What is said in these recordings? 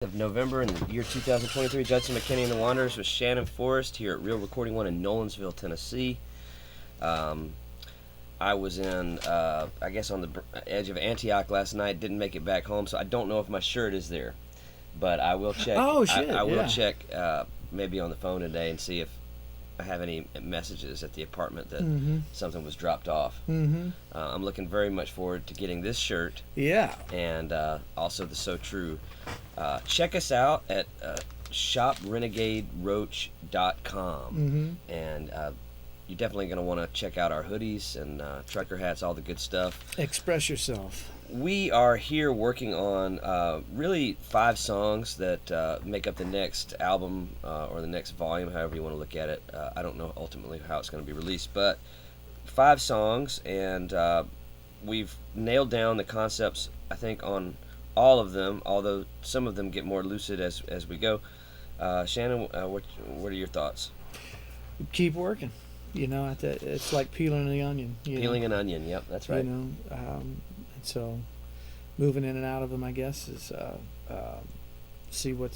Of November in the year 2023. Judson McKinney and the Wanderers with Shannon Forrest here at Real Recording One in Nolensville, Tennessee. I was in, I guess, on the edge of Antioch last night. Didn't make it back home, so I don't know if my shirt is there, but I will check. Oh shit! I will check maybe on the phone today and see if I have any messages at the apartment that something was dropped off. I'm looking very much forward to getting this shirt. Yeah. And also the So True. Check us out at shoprenegaderoach.com. And you're definitely going to want to check out our hoodies and trucker hats, all the good stuff. Express yourself. We are here working on really 5 songs that make up the next album or the next volume, however you want to look at it. I don't know ultimately how it's going to be released, but 5 songs, and we've nailed down the concepts, I think, on all of them, although some of them get more lucid as we go. Shannon, what are your thoughts? Keep working. You know, it's like peeling an onion. Peeling an onion, yep, that's right. You know, so moving in and out of them, I guess, is see what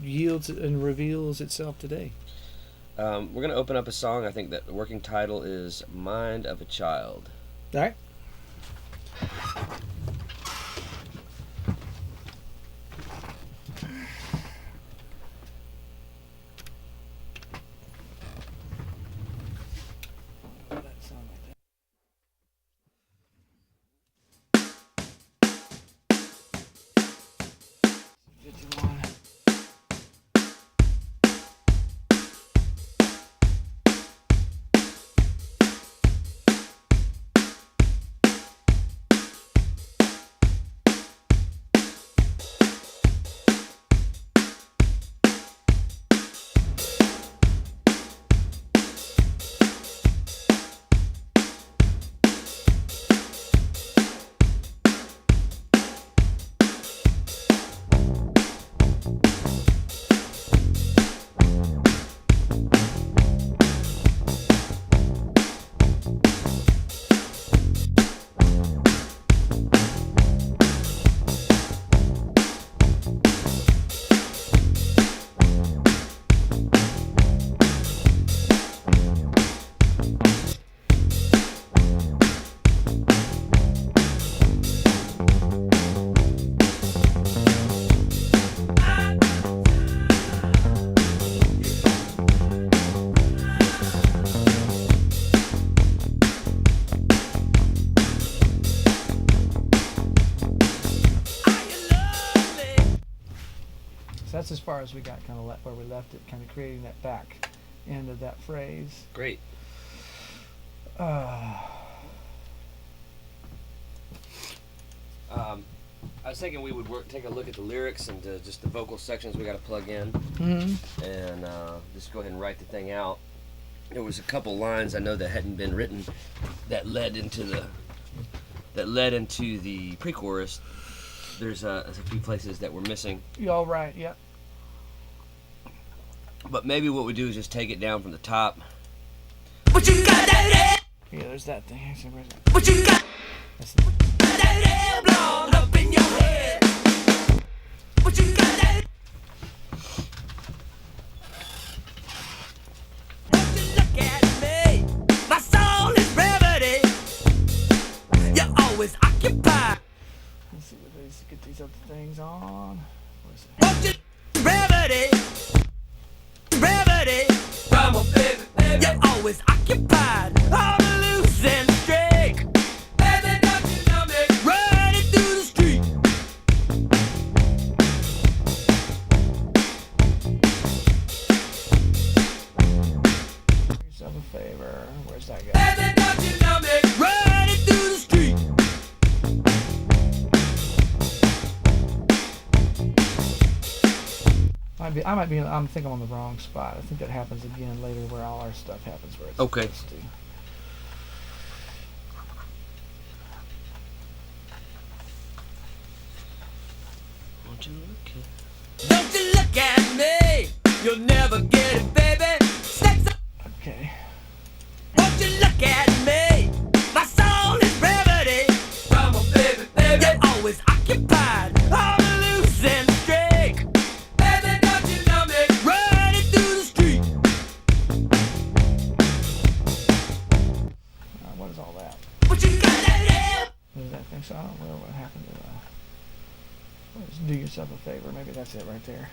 yields and reveals itself today. We're going to open up a song. I think that the working title is Mind of a Child. All right. That's as far as we got, kind of where we left it, kind of creating that back end of that phrase. Great. Uh, I was thinking we would take a look at the lyrics and just the vocal sections we got to plug in, and just go ahead and write the thing out. There was a couple lines I know that hadn't been written that led into the pre-chorus. There's a few places that we're missing. You all right? Yep. But maybe what we do is just take it down from the top. What you got that? Yeah, there's that thing. Where's that? What you got That's that blown up in your head? What you got that? Won't you look at me? My soul is remedy. You're always occupied. Let's see what these get these other things on. Where's it? Won't you remedy? Remedy. Come on, baby, baby. You're always occupied. On a losing streak. Baby, don't you know me? Running through the street. Do yourself a favor. Where's that guy? Baby, don't you know me? Running through the street. I think I'm on the wrong spot. I think that happens again later where all our stuff happens where it's Okay. supposed to. Won't you look at Don't you look at me. You'll never get it, baby. Sex. Okay. Won't you look at me? My soul is remedy. Come on, baby, baby. You're always occupied. On a loose Just do yourself a favor. Maybe that's it right there.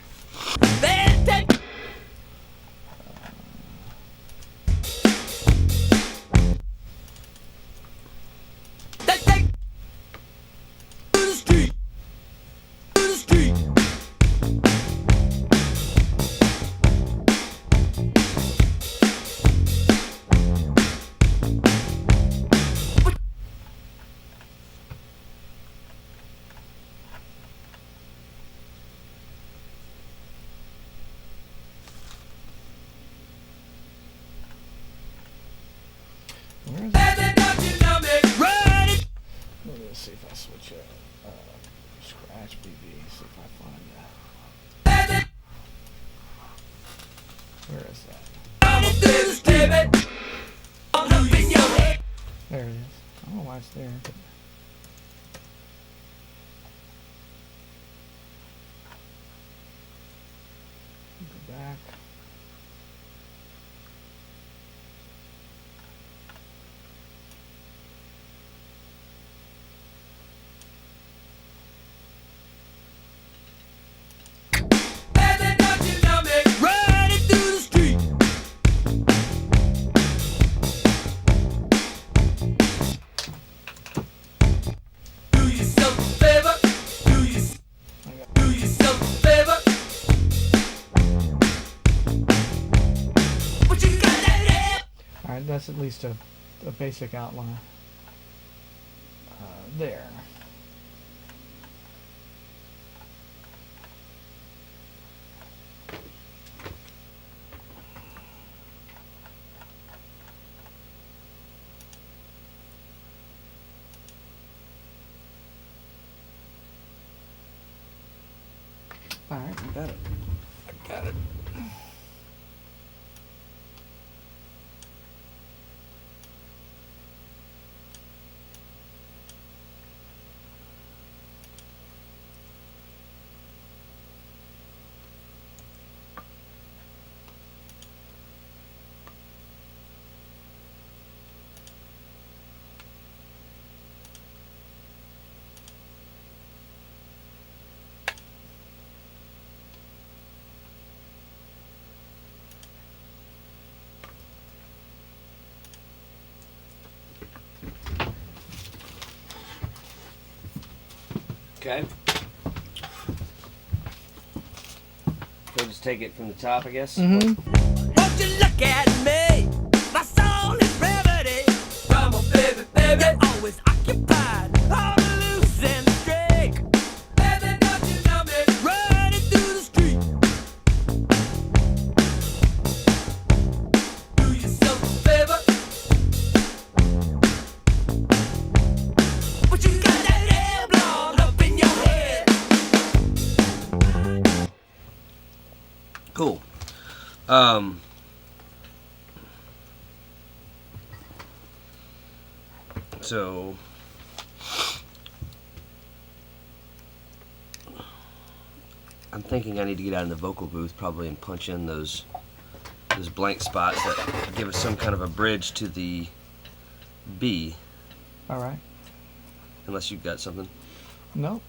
Where is it? Let me see if I switch up. Scratch BB. See if I find that. Where is that? There it is. I don't know why it's there. But... Go back. Alright, that's at least a basic outline. There. Alright, I got it. I got it. Okay. So just take it from the top, I guess. Mm-hmm. Won't you look at me? My soul is remedy. Come on, baby, baby. You're always occupied. I'm a loose and streak. Baby, don't you know me? Running through the street. Do yourself a favor. But you got that air blown up in your head. Cool. So I'm thinking I need to get out in the vocal booth probably and punch in those blank spots that give us some kind of a bridge to the B, Alright. unless you've got something. No.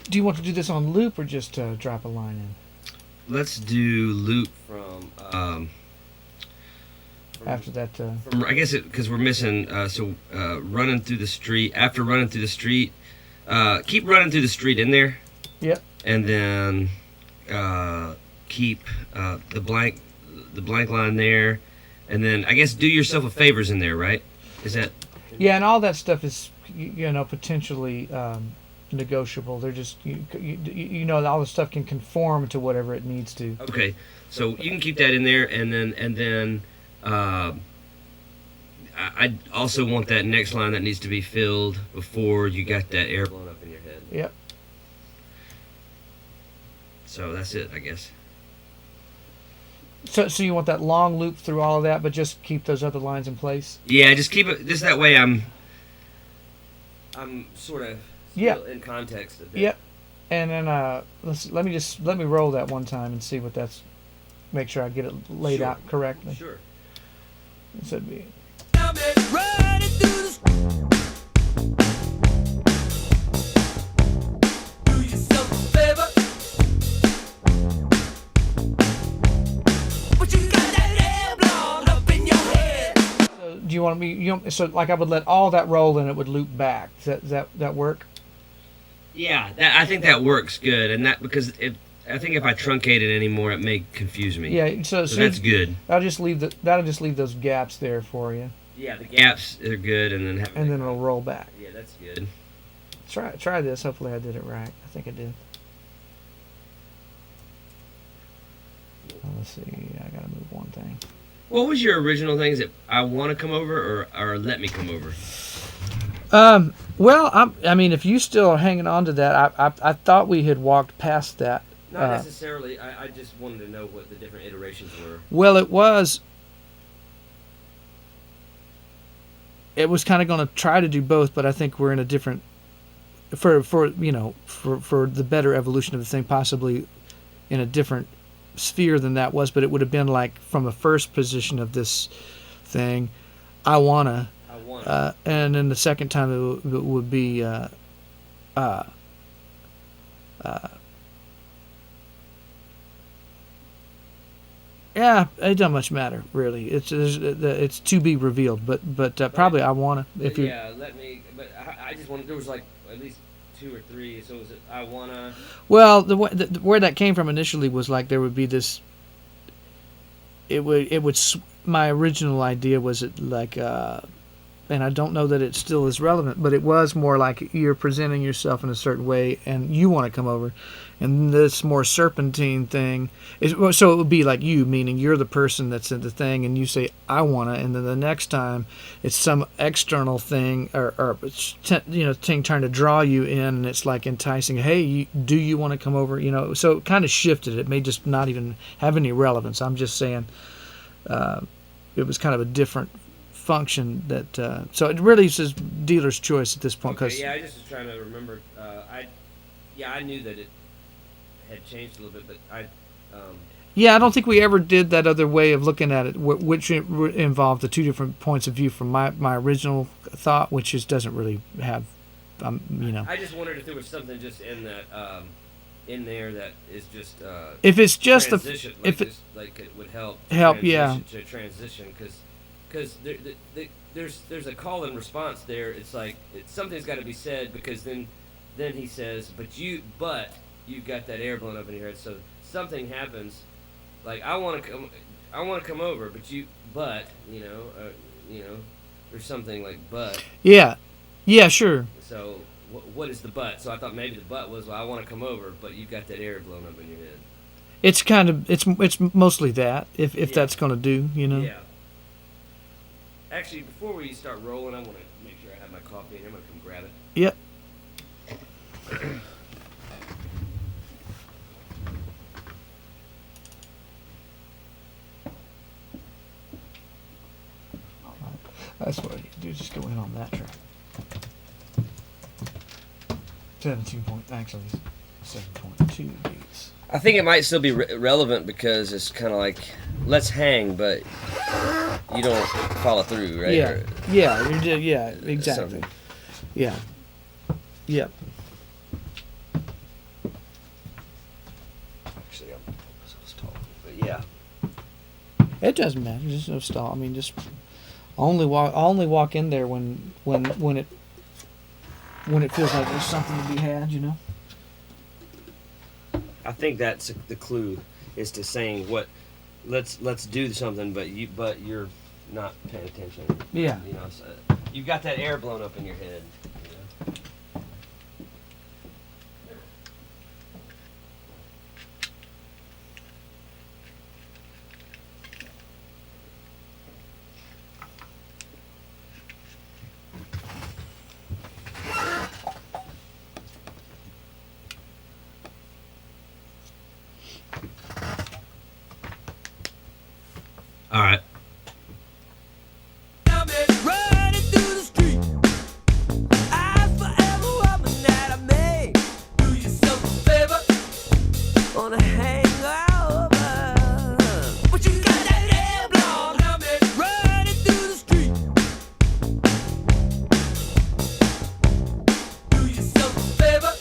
Do you want to do this on loop or just drop a line in? Let's do loop from After that, I guess because we're missing. Running through the street. After running through the street, keep running through the street in there. Yep. And then keep the blank line there, and then I guess do yourself a favors in there, right? Is that? Yeah, and all that stuff is potentially negotiable. They're just all the stuff can conform to whatever it needs to. Okay, so you can keep that in there, and then I also want that next line that needs to be filled before you got that air blown up in your head. Yep. So that's it, I guess. So you want that long loop through all of that, but just keep those other lines in place? Yeah, just keep it. Just that way, I'm sort of still in context a bit. Yep. And then let me roll that one time and see what that's. Make sure I get it laid Sure. out correctly. Sure. It should be. Running through do yourself a favor. But you got that air blown up in your head. So do you want me? So like I would let all that roll and it would loop back. Does that work? Yeah, I think that works good, and that because I think if I truncate it anymore, it may confuse me. Yeah. So that's good. That'll just leave those gaps there for you. Yeah, the gaps are good, and then and then it'll roll back. Yeah, that's good. Try this. Hopefully I did it right. I think I did. Let's see. I gotta move one thing. What was your original thing? Is it I want to come over or let me come over? Well, I mean, if you still are hanging on to that, I thought we had walked past that. Not necessarily. I just wanted to know what the different iterations were. Well, it was kind of going to try to do both, but I think we're in a different for the better evolution of the thing, possibly in a different sphere than that was. But it would have been like from a first position of this thing, I wanna. And then the second time it would be yeah, it doesn't much matter really. It's to be revealed, but probably I wanna if you. Yeah, let me. But I just wanted. There was like at least 2 or 3. So was it I wanna? Well, where that came from initially was like there would be this. It would. My original idea was it like. And I don't know that it still is relevant, but it was more like you're presenting yourself in a certain way and you want to come over. And this more serpentine thing is, so it would be like you, meaning you're the person that's in the thing and you say, I want to. And then the next time it's some external thing or thing trying to draw you in, and it's like enticing, hey, do you want to come over? So it kind of shifted. It may just not even have any relevance. I'm just saying it was kind of a different function that so it really is dealer's choice at this point. Okay, yeah, I just was trying to remember. I knew that it had changed a little bit, but I don't think we ever did that other way of looking at it, which involved the 2 different points of view from my original thought, which just doesn't really have I just wondered if there was something just in that in there that is just if it's just transition, if it would help to transition because there's a call and response there. It's like something's got to be said because then he says, but you've got that air blown up in your head. So something happens, like I want to come over, but there's something like but. Yeah, sure. So what is the but? So I thought maybe the but was, well, I want to come over, but you've got that air blown up in your head. It's kind of it's mostly that if that's going to do. Yeah. Actually, before we start rolling, I want to make sure I have my coffee in here. I'm going to come grab it. Yep. That's what you do. Just go in on that track. 7.2 beats. I think it might still be relevant because it's kind of like, let's hang, but you don't follow through, right? Yeah, exactly. Something. Yeah. Yep. Actually, I'm so stalled, but yeah. It doesn't matter. There's no stall. I mean, just only walk in there when it feels like there's something to be had. I think that's the clue, is to saying what, let's do something, but you're not paying attention. Yeah. So you've got that air blown up in your head. wanna hang over. But you got that air blonde running through the street. Do yourself a favor.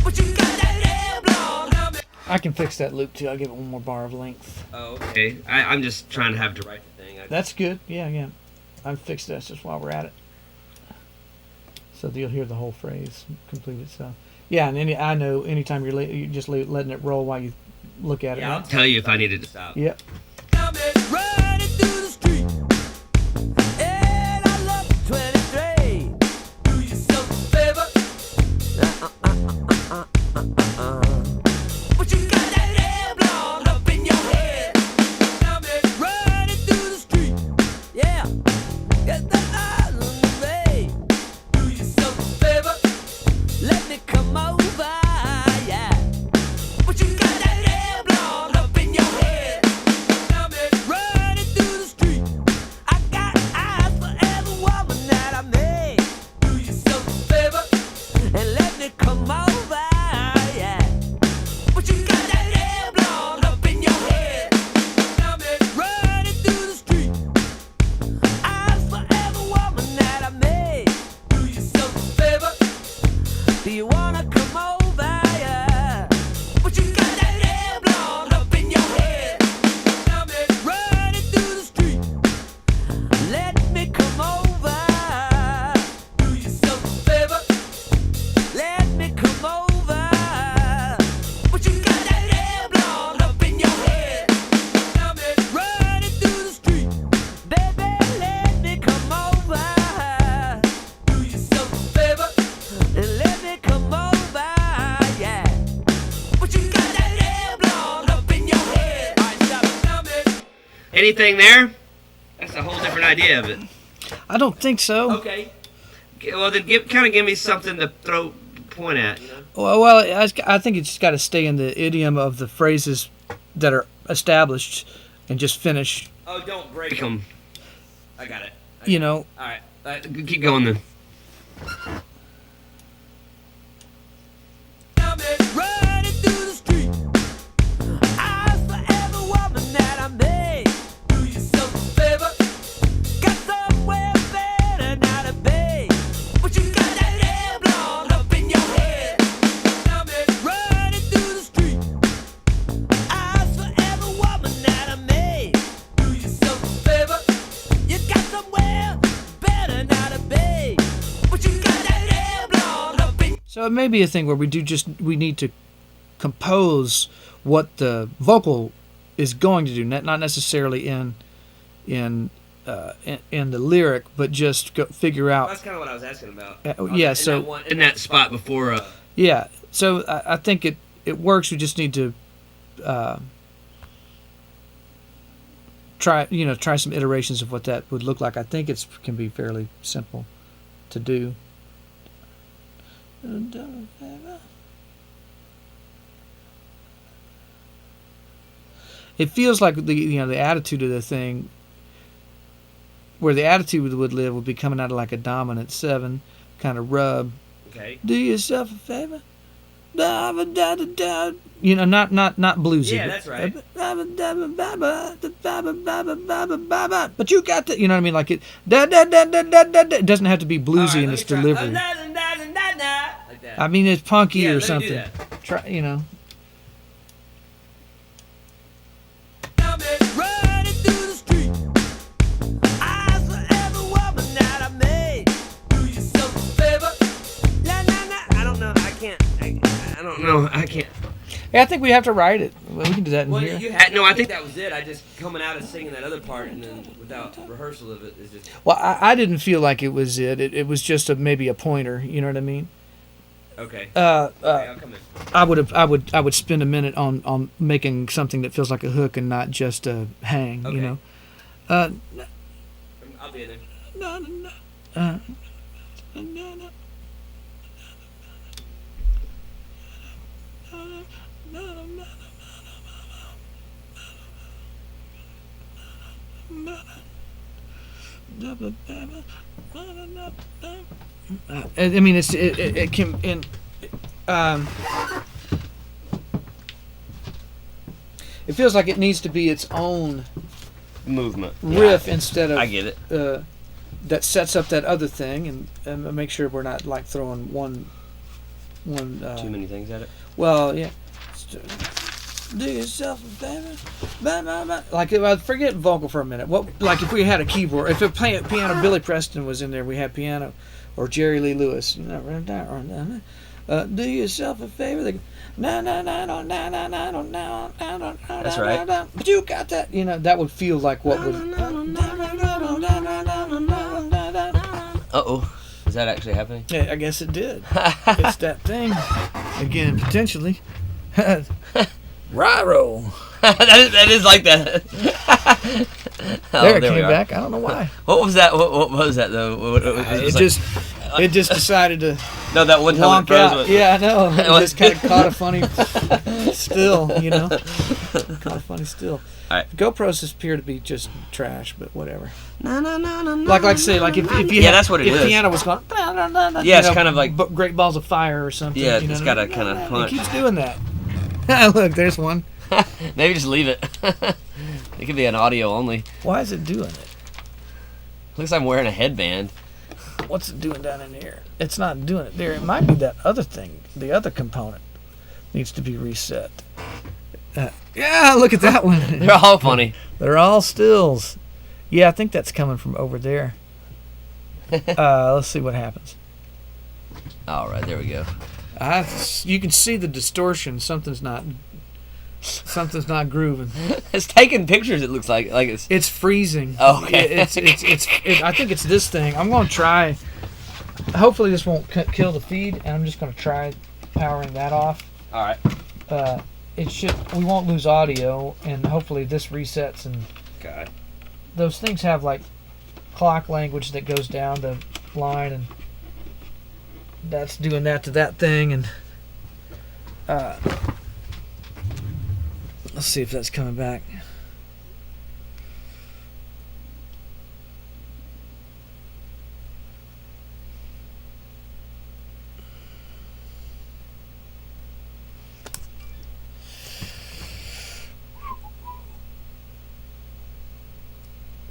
But you got that air blonde. I can fix that loop too. I'll give it one more bar of length. Oh, okay. I'm just trying to have the right thing. That's good. Yeah. I've fixed that just while we're at it. So that you'll hear the whole phrase complete itself. Yeah, and I know anytime you're just letting it roll while you look at it. Yeah, I'll tell you if I needed to stop. Yep. Running through the street. And I love 23. Do yourself a favor. But you got that air blonde up in your head. Running through the street. Yeah. Get the eyes on the way. Do yourself a favor. Let me come over. Yeah. But you got that air blonde up in your head. Running through the street. I got eyes for every woman that I made. Do yourself a favor and let me come over. Yeah. But you got that air blonde up in your head. Running through the street. Eyes for every woman that I made. Do yourself a favor. Do you wanna come over? Yeah. But you got that air blonde up in your head. Running through the street. Let me come over. Do yourself a favor. Let me come over. But you got that air blonde up in your head. Running through the street. Baby, let me come over. Do yourself a favor. And let me come over. Yeah. But you got that air blonde up in your head. Alright, stop it. Anything there? That's a whole different idea of it. I don't think so. Okay. Well, then give me something to point at. You know? Well, I think it's got to stay in the idiom of the phrases that are established and just finish. Oh, don't break them. I got it. You know. All right. Keep going then. Running through the street. Eyes for every woman that I made. Do yourself a favor. Got somewhere better now to be. But you got that air blonde up in your head. Running through the street. Eyes for every woman that I made. Do yourself a favor. You got somewhere better now to be. But you got that air blonde up in. So it may be a thing where we need to compose what the vocal is going to do, not necessarily in the lyric, but just figure out. That's kind of what I was asking about. Yeah. So in that spot before. yeah. So I think it works. We just need to try some iterations of what that would look like. I think it can be fairly simple to do. It feels like the attitude of the thing, where the attitude would live, would be coming out of like a dominant 7 kind of rub. Okay. Do yourself a favor. Not bluesy. Yeah, that's right. But you got to, you know what I mean? Like it it doesn't have to be bluesy in its delivery. Like that. I mean, it's punky Yeah, or let me do something. that. Try, Running through the street. Eyes for every woman that I made. Do yourself a favor. I don't know. I can't. I don't know. I can't. Yeah, I think we have to write it. Well, we can do that in Well, here. you had no. I think that was it. I just coming out and singing that other part, and then without rehearsal of it is just. Well, I didn't feel like it was it. It was just maybe a pointer. You know what I mean? Okay. Okay, I'll come in. I would spend a minute on making something that feels like a hook and not just a hang. Okay. You know. I'll be in there. I mean, it can, and it feels like it needs to be its own Movement. riff Yeah, instead of I get it. that sets up that other thing, and make sure we're not like throwing one. Too many things at it. Well, yeah. Do yourself a favor. Blah, blah, blah. Like, forget vocal for a minute. What, like, if we had a keyboard, if it playing piano, Billy Preston was in there, we had piano, or Jerry Lee Lewis. Do yourself a favor. They, That's right. But you got that. You know, that would feel like what would. Uh-oh. Is that actually happening? Yeah, I guess it did. It's that thing. Again, potentially. Raro. that is like that. There it came back. I don't know why. What was that? What was that though? It just decided to no, that one time wonk it froze. out. Yeah, I know. It just kind of caught a funny still, you know. Caught a funny still. All right. GoPros appear to be just trash, but whatever. No. Like I say, like if you Yeah, that's what it if is. piano was going. Yeah, it's kind of like Great Balls of Fire or something. Yeah, you know it's what I got mean? a kind of punch. It keeps doing that. Look, there's one. Maybe just leave it. It could be an audio only. Why is it doing it? Looks like I'm wearing a headband. What's it doing down in here? It's not doing it there. It might be that other thing. The other component needs to be reset. Yeah, look at that one. They're all funny. They're all stills. Yeah, I think that's coming from over there. Let's see what happens. All right, there we go. You can see the distortion. Something's not grooving. It's taking pictures. It looks like it's. It's freezing. Oh, okay. I think it's this thing. I'm going to try. Hopefully this won't kill the feed, and I'm just going to try powering that off. All right. It should. We won't lose audio, and hopefully this resets. And God. those things have like clock language that goes down the line, and that's doing that to that thing. And let's see if that's coming back.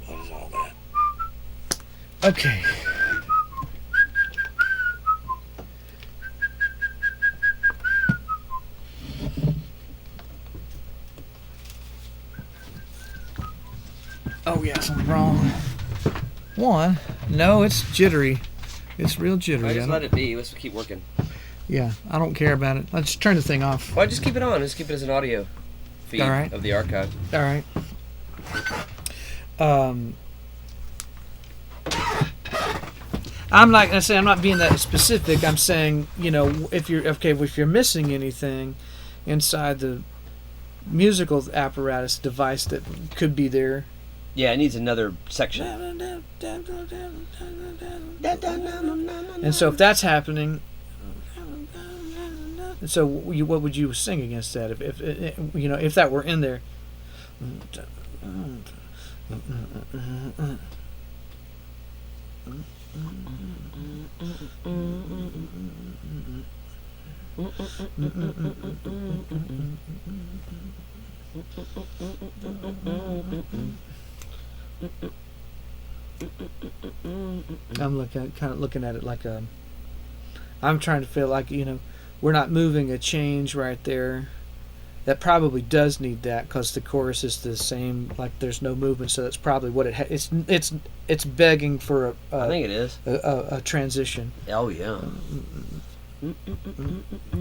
What is all that? Okay. Oh yeah, something wrong. One, no, it's jittery. It's real jittery. I just let it be. Let's keep working. Yeah, I don't care about it. Let's turn the thing off. Why just keep it on? Just keep it as an audio feed All right. of the archive. All right. I'm not gonna say I'm not being that specific. I'm saying, you know, if you're missing anything inside the musical apparatus device that could be there. Yeah, it needs another section. And so if that's happening, so what would you sing against that? If you know, if that were in there. I'm kind of looking at it like a. I'm trying to feel like, you know, we're not moving a change right there. That probably does need that because the chorus is the same. Like there's no movement, so that's probably what it. It's begging for I think it is a transition. Oh yeah.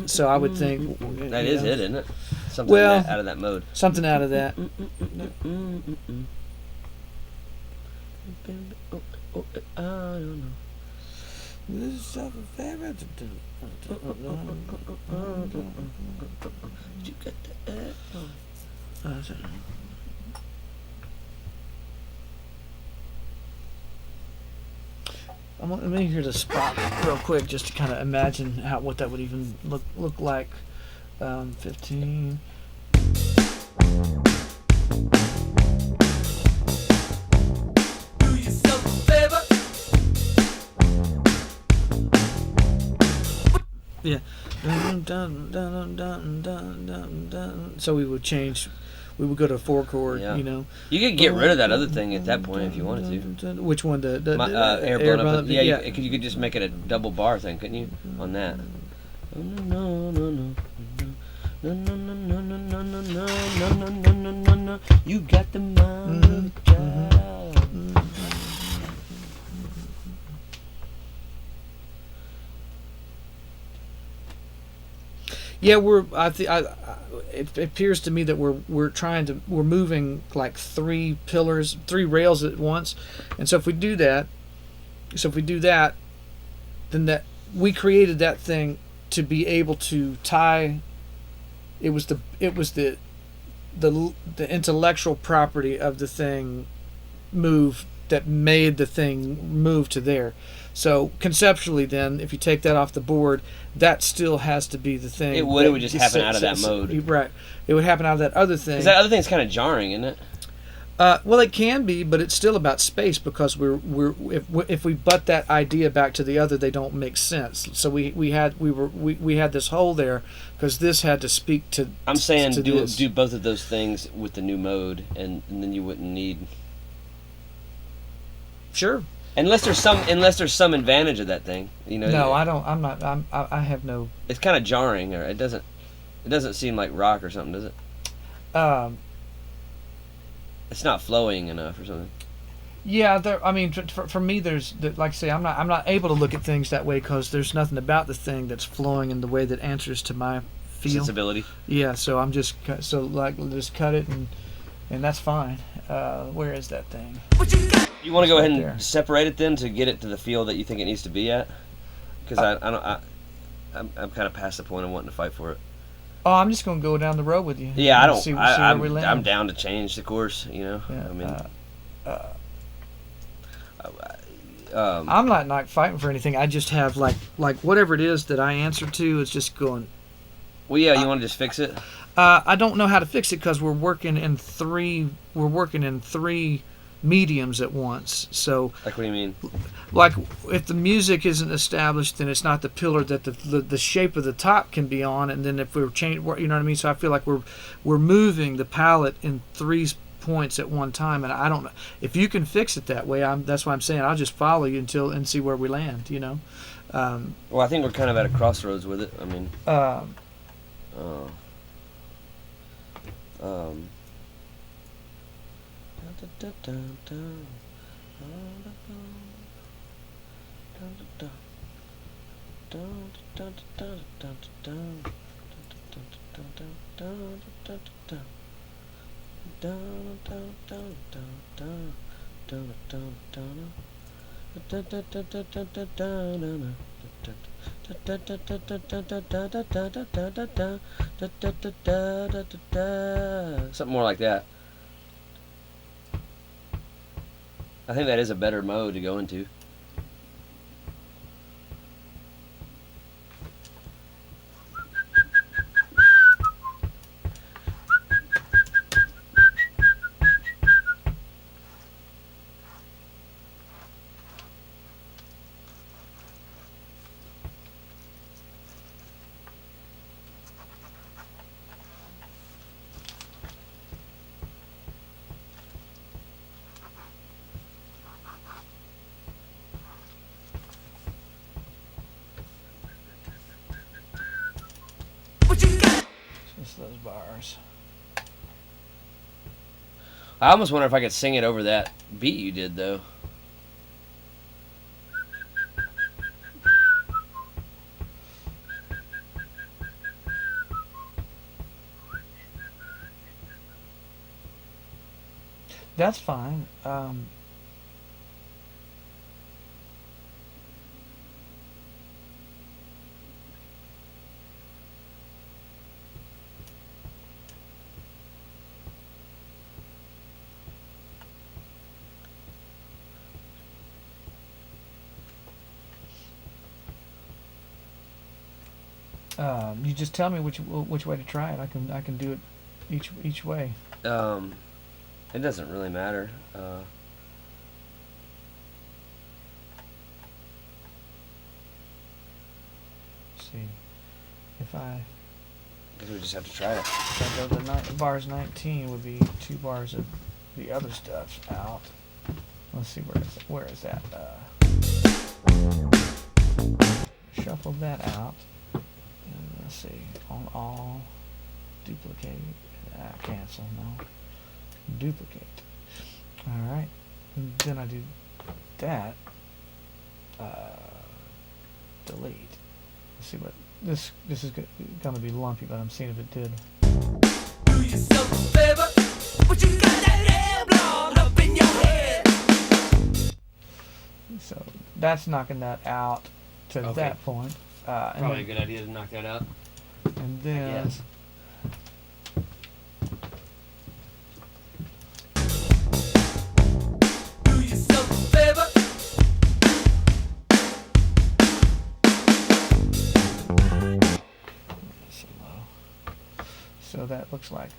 So I would think That is it, isn't it? Something Well, out of that mode. something out of that. I don't know. You got the Let me hear the spot real quick, just to kind of imagine what that would even look like. 15. Do yourself a favor. Yeah. So we would change. We would go to a 4 chord. Yeah. You know. You could get rid of that other thing at that point if you wanted to. Which one? The Air blown up. blown Yeah, you could just make it a double bar thing, couldn't you? On that. You got the mind of a child. Yeah, it appears to me that we're moving like three rails at once, and so if we do that, then that we created that thing to be able to tie. It was the intellectual property of the thing move that made the thing move to there. So conceptually, then, if you take that off the board, that still has to be the thing. It would just happen out of that mode. Right. It would happen out of that other thing. Because that other thing's kind of jarring, isn't it? Well, it can be, but it's still about space because if we butt that idea back to the other, they don't make sense. So we had this hole there because this had to speak to. I'm saying to do both of those things with the new mode, and then you wouldn't need. Sure. Unless there's some advantage of that thing, you know. No, I don't. I have no. It's kind of jarring, or it doesn't seem like rock or something, does it? It's not flowing enough or something. Yeah, I mean, for me, like I say, I'm not able to look at things that way because there's nothing about the thing that's flowing in the way that answers to my feel. Sensibility. Yeah, so I'm just just cut it and that's fine. Where is that thing? You want to go ahead and there. separate it then to get it to the feel that you think it needs to be at? Because I'm kind of past the point of wanting to fight for it. Oh, I'm just gonna go down the road with you. Yeah, I don't. See where we land. I'm down to change the course. You know. Yeah, I mean. I'm not fighting for anything. I just have like whatever it is that I answer to is just going. Well, yeah. You want to just fix it? I don't know how to fix it because we're working in three mediums at once. So. Like, what do you mean? Like, if the music isn't established, then it's not the pillar that the shape of the top can be on. And then if we're changing, you know what I mean. So I feel like we're moving the palette in three points at one time, and I don't know if you can fix it that way. That's why I'm saying I'll just follow you and see where we land. You know. Well, I think we're kind of at a crossroads with it. I mean. Something more like that. I think that is a better mode to go into. Just those bars. I almost wonder if I could sing it over that beat you did, though. That's fine. You just tell me which way to try it. I can do it each way. It doesn't really matter. Let's see. if I Guess we just have to try it. go to bars 19 would be 2 bars of the other stuff out. Let's see where is that? Shuffle that out. Let's see, on all, duplicate, cancel, no, duplicate. All right, and then I do that. Delete. Let's see what this is going to be lumpy, but I'm seeing if it did. Do yourself a favor, but you got that air blown up in your head. So that's knocking that out to Okay. that point. And Probably a then, good idea to knock that out. and then Yes. Do yourself a favor. so low. So that looks like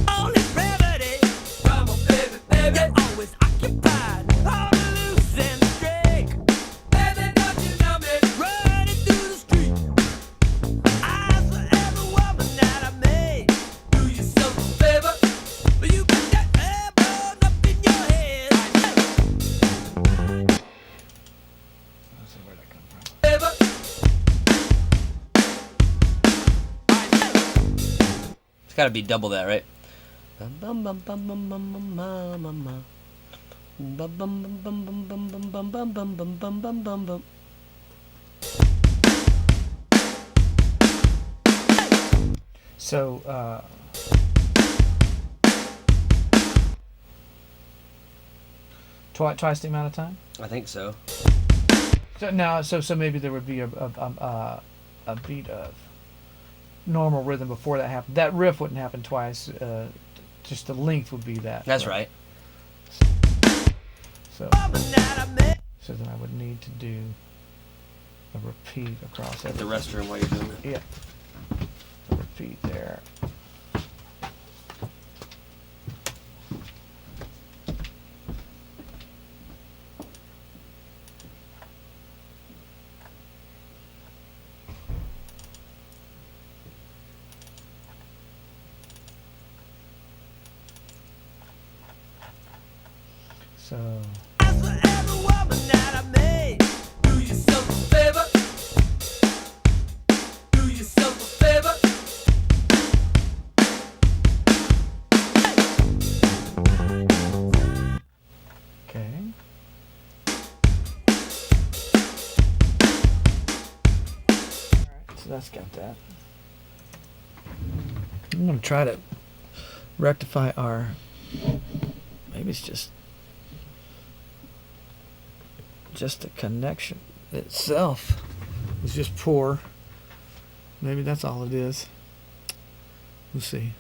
Only remedy. Come on, baby, baby. You're always occupied. On the loose and straight. Baby, don't you know me? Running through the street. Eyes for every woman that I made. Do yourself a favor. But you got that air blown up in your head. let's see where that come from. Favor. It's got to be double that, right? Bum bum bum bum bum bum bum bum bum bum. Bum bum bum bum bum bum bum bum bum bum bum bum bum bum. So twice the amount of time. I think so. So now, so maybe there would be a beat of normal rhythm before that happened. That riff wouldn't happen twice. Just the length would be that. That's right. So Woman that I met. so then I would need to do a repeat across At the everything. restroom while you're doing it. Yeah. A repeat there. So Eyes for every woman that I made. Do yourself a favor. Do yourself a favor. okay. Alright, so that's got that. I'm gonna try to rectify our, maybe it's just the connection itself is just poor. Maybe that's all it is. We'll see.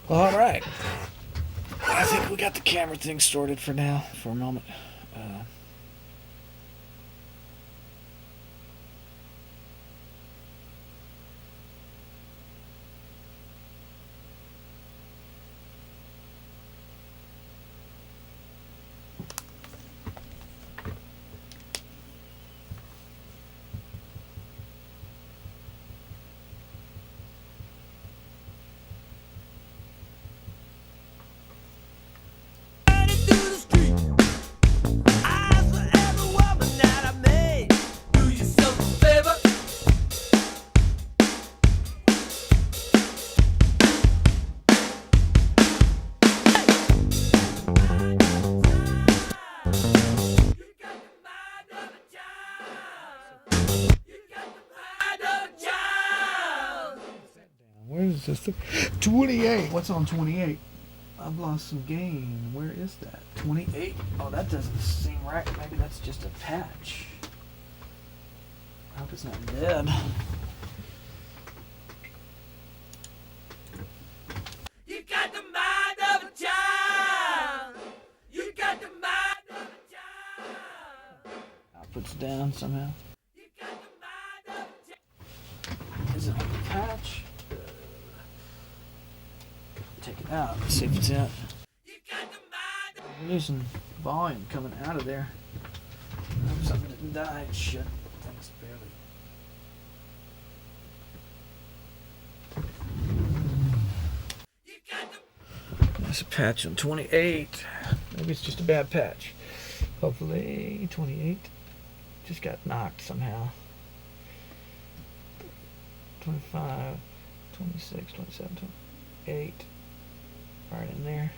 All right. I think we got the camera thing sorted for now, for a moment. Running through the street. Eyes for every woman that I made. Do yourself a favor. Where is this thing? 28. What's on 28? I've lost some gain. Where is that? 28. Oh, that doesn't seem right. Maybe that's just a patch. I hope it's not dead. You got the mind of a child. You got the mind of a child. Output's down somehow. You got the mind of a child. Is it a patch? Take it out. Let's see if it's out. You got the mind of We're losing volume coming out of there. I hope something didn't die. Shit. Things barely. You got the That's a patch on 28. Maybe it's just a bad patch. Hopefully 28 just got knocked somehow. 25, 26, 27, 28. Right in there.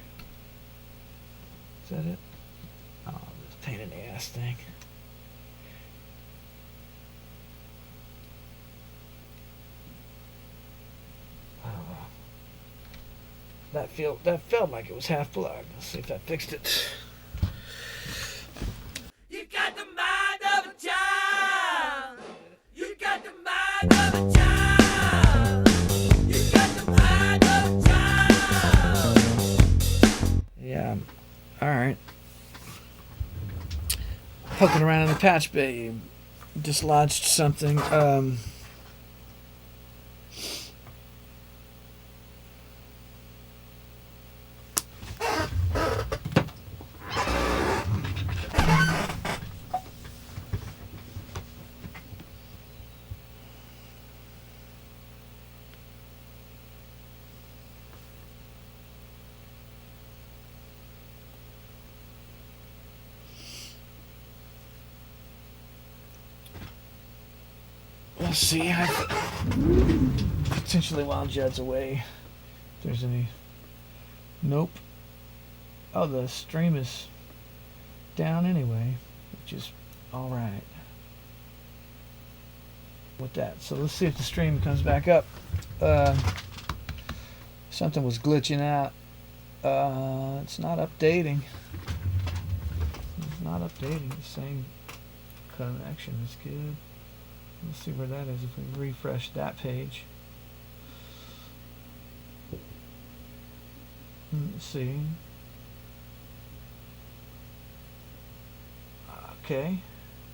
Is that it? Oh, this pain in the ass thing. That felt like it was half plugged. Let's see if that fixed it. You got the mind of a child. You got the mind of a child. You got the mind of a child. Yeah. All right. Poking around in the patch bay, dislodged something. Let's see. Potentially while Judd's away, if there's any. Nope. Oh, the stream is down anyway, which is all right with that. So let's see if the stream comes back up. Something was glitching out. It's not updating. It's not updating. The same connection is good. Let's see where that is if we refresh that page. Let's see. Okay.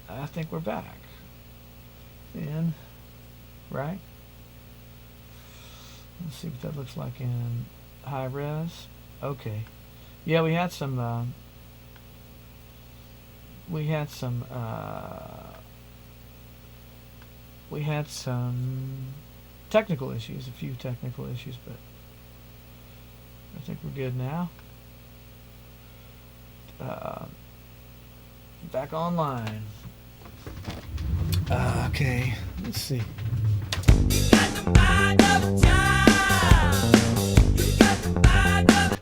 I think we're back. In. Right? Let's see what that looks like in high res. Okay. Yeah, we had some technical issues, a few technical issues, but I think we're good now. Back online. Okay, let's see. You got the mind of a child. You got the mind of a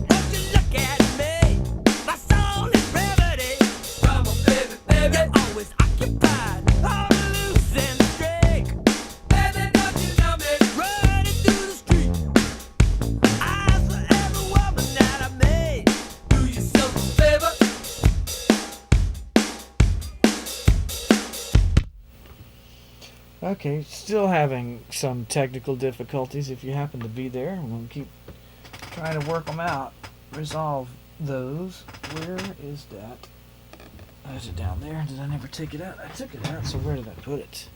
Won't you look at me? My soul is remedy. Come on, baby, baby. You're always occupied. All loose and straight. Baby, don't you know me? Running through the street. Eyes for every woman that I made. Do yourself a favor. Okay, still having some technical difficulties. If you happen to be there, I'm going to keep trying to work them out. Resolve those. Where is that? Oh, is it down there? Did I never take it out? I took it out, so where did I put it?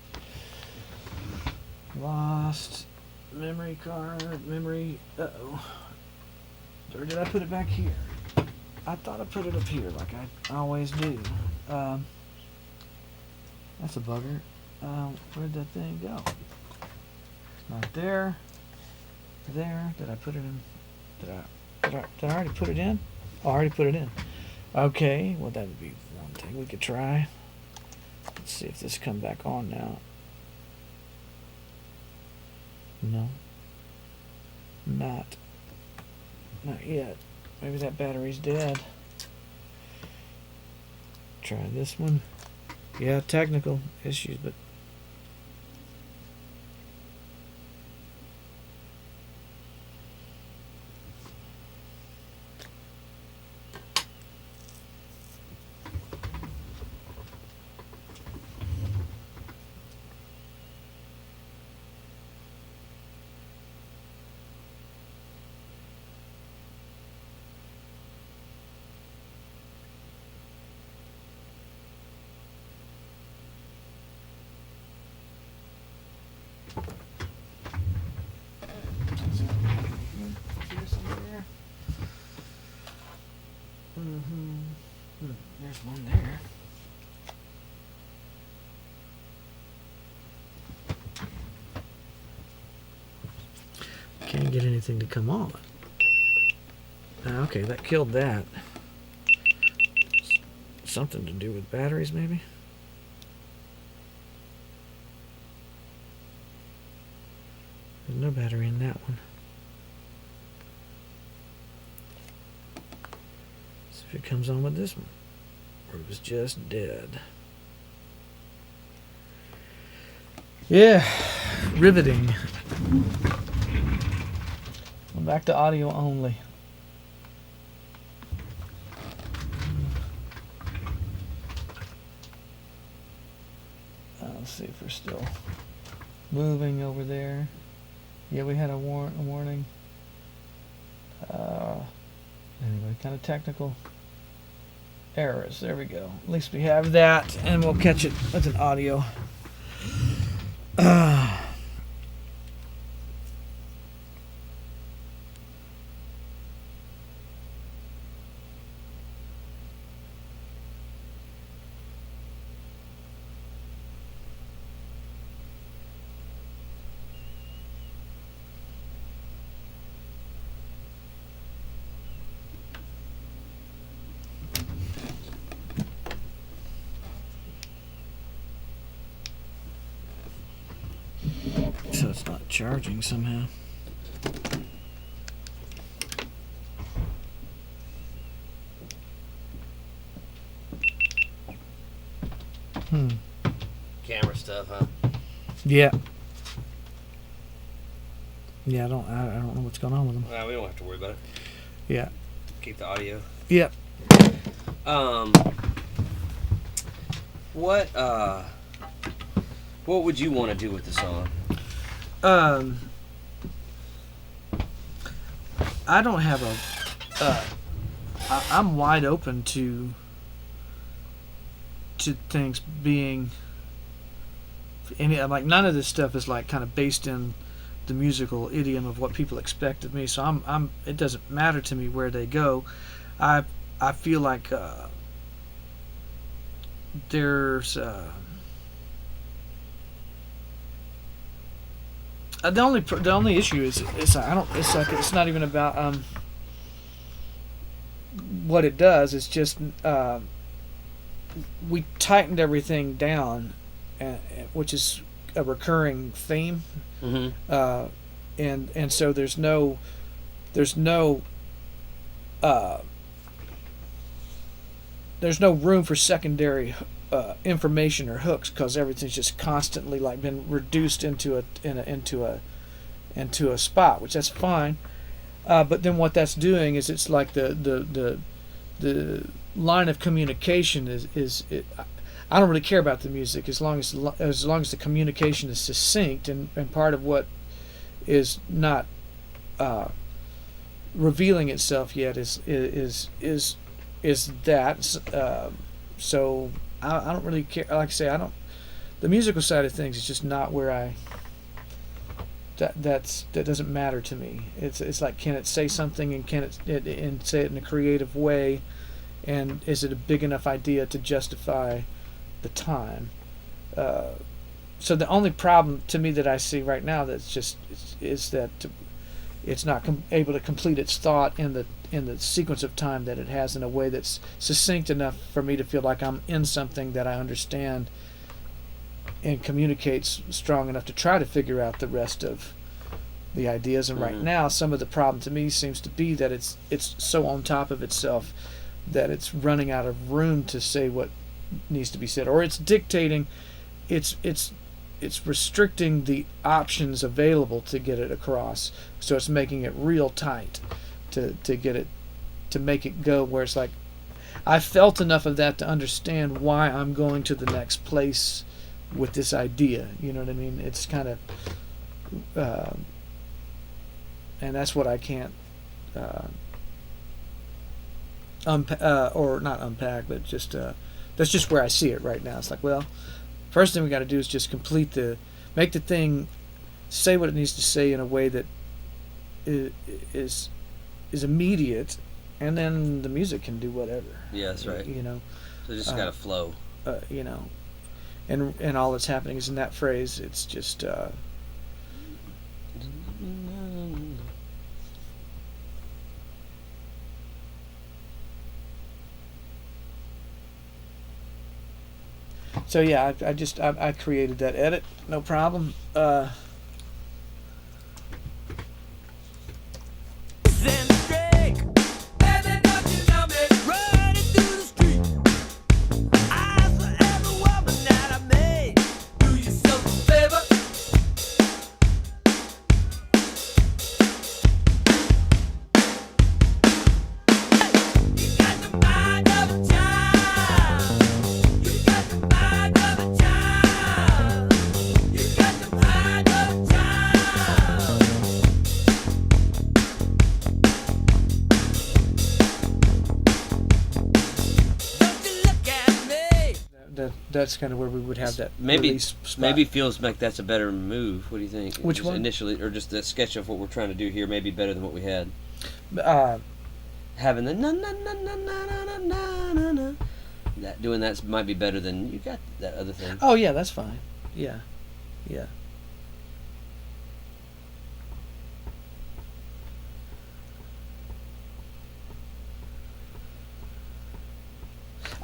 Lost. Memory card. Memory. Uh-oh. Or did I put it back here? I thought I put it up here like I always do. That's a bugger. Where'd that thing go? It's not there. There. Did I put it in? Did I already put it in? Oh, I already put it in. Okay. Well, that would be one thing we could try. Let's see if this come back on now. No. Not yet. Maybe that battery's dead. Try this one. Yeah, technical issues, but one there. Can't get anything to come on. Okay, that killed that. Something to do with batteries, maybe? There's no battery in that one. See if it comes on with this one. Or it was just dead. Yeah, riveting. I'm back to audio only. Let's see if we're still moving over there. Yeah, we had a warning. Anyway, kind of technical errors. There we go. At least we have that, and we'll catch it with an audio. So it's not charging somehow. Camera stuff, huh? Yeah. Yeah, I don't know what's going on with them. Well, we don't have to worry about it. Yeah. Keep the audio. Yep. What would you want to do with the song? I don't have I'm wide open to things being like none of this stuff is like kind of based in the musical idiom of what people expect of me. So I'm it doesn't matter to me where they go. I feel like there's the only issue is it's not even about what it does. It's just we tightened everything down, which is a recurring theme. Mm-hmm. And so there's no room for secondary information or hooks, because everything's just constantly like been reduced into a spot, which that's fine. But then what that's doing is it's like the line of communication is I don't really care about the music as long as the communication is succinct, and part of what is not revealing itself yet is that. So I don't really care. Like I say, the musical side of things is just not where that doesn't matter to me. It's like, can it say something, and can it and say it in a creative way, and is it a big enough idea to justify the time? So the only problem to me that I see right now is that it's not able to complete its thought in the sequence of time that it has in a way that's succinct enough for me to feel like I'm in something that I understand and communicates strong enough to try to figure out the rest of the ideas. And right now, some of the problem to me seems to be that it's so on top of itself that it's running out of room to say what needs to be said, or it's dictating, it's restricting the options available to get it across. So it's making it real tight to get it, to make it go where it's like, I felt enough of that to understand why I'm going to the next place with this idea. You know what I mean? It's kind of, and that's what I can't, or not unpack, but just, that's just where I see it right now. It's like, well, first thing we got to do is just make the thing say what it needs to say in a way that is immediate, and then the music can do whatever. Yeah, that's right. You know, So it just got to flow. You know, and all that's happening is in that phrase. It's just. So yeah, I created that edit, no problem. and straight. Baby, don't you know me? Running through the street. Eyes for every woman that I made. Do yourself a favor. You got the mind of a child. You got the mind of a child. You got the mind of a child. Don't you look at me. That's kind of where we would have that Maybe release spot. maybe feels like that's a better move. What do you think? Which Just one? Initially, or just the sketch of what we're trying to do here, maybe better than what we had. Uh, Having the na na na na na na na na na. That doing that might be better than you got that other thing. oh yeah, that's fine. Yeah, yeah.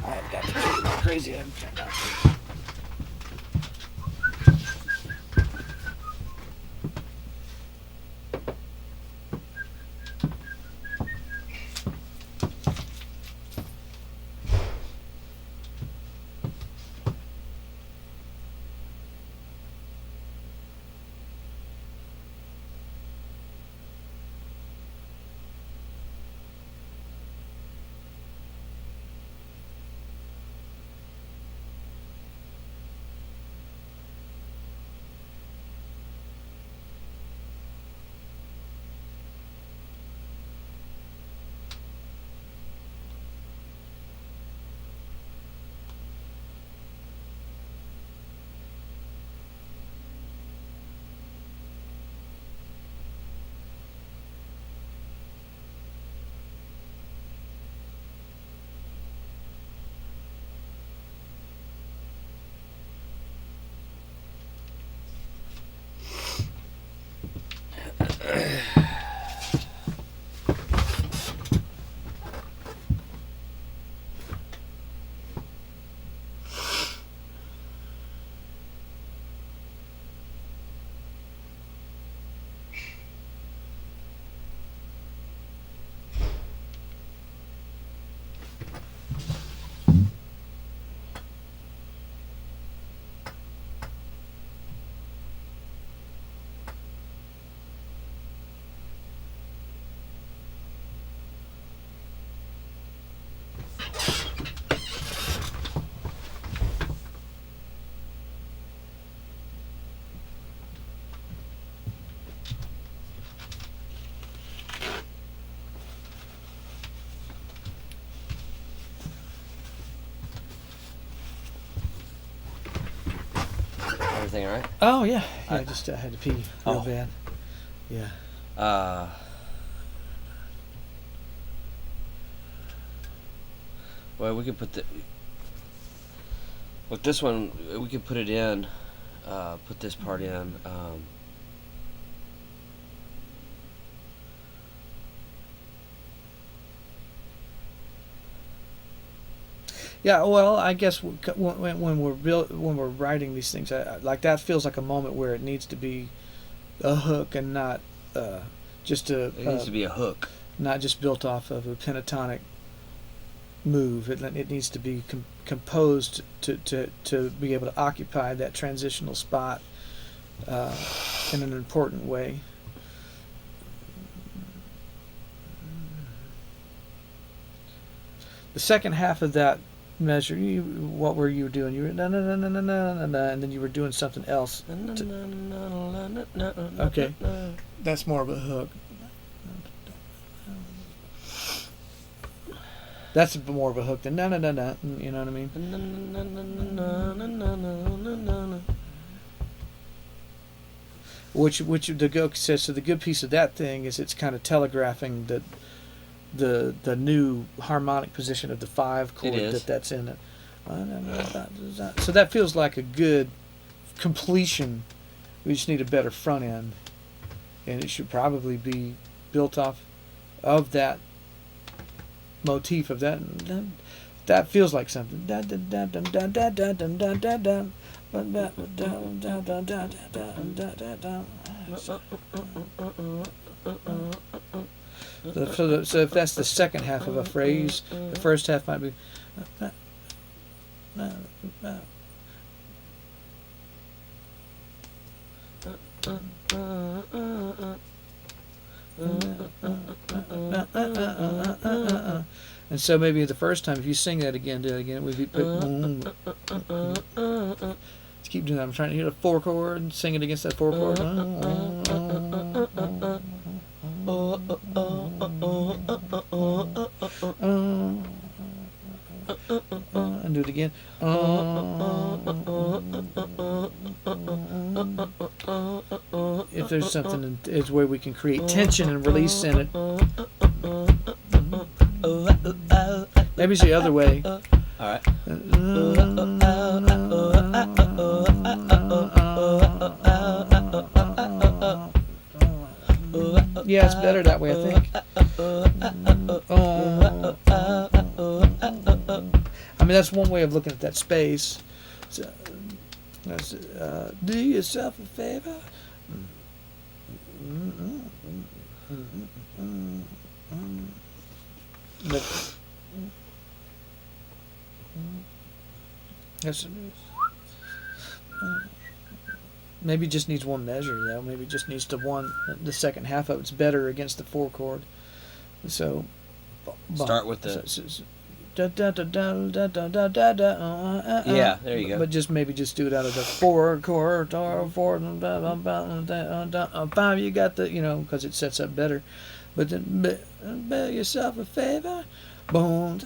I've got crazy. Everything all right? Oh yeah, yeah. I- Just had to pee real Oh. bad. Yeah. Well, we could put with this one, we could put it in, put this part in. Yeah, well, I guess when we're writing these things, like that feels like a moment where it needs to be a hook and not just a It needs to be a hook. not just built off of a pentatonic move. It needs to be composed to be able to occupy that transitional spot in an important way. The second half of that measure, what were you doing? You were na na na na na na na, and then you were doing something else. Okay. That's more of a hook. That's more of a hook than na na na na. You know what I mean? Which the good says. So the good piece of that thing is it's kind of telegraphing that the new harmonic position of the 5 chord It is. that's in it. So that feels like a good completion. We just need a better front end, and it should probably be built off of that motif of that. That feels like something. So if that's the second half of a phrase, the first half might be. And so maybe the first time, if you sing that again, do it again. We'd be let's keep doing that. I'm trying to hit a 4 chord and sing it against that 4 chord. And do it again. If there's something, it's where we can create tension and release in it. Maybe it's the other way. All right. Yeah, it's better that way, I think. I mean, that's one way of looking at that space. So, do yourself a favor. But, yes, maybe it just needs one measure, though. Maybe it just needs the second half of it's better against the 4 chord. So, Start with the. Yeah, there you go. But maybe just do it out of the 4 chord or 4 5. You got the because it sets up better. But then do yourself a favor, boom.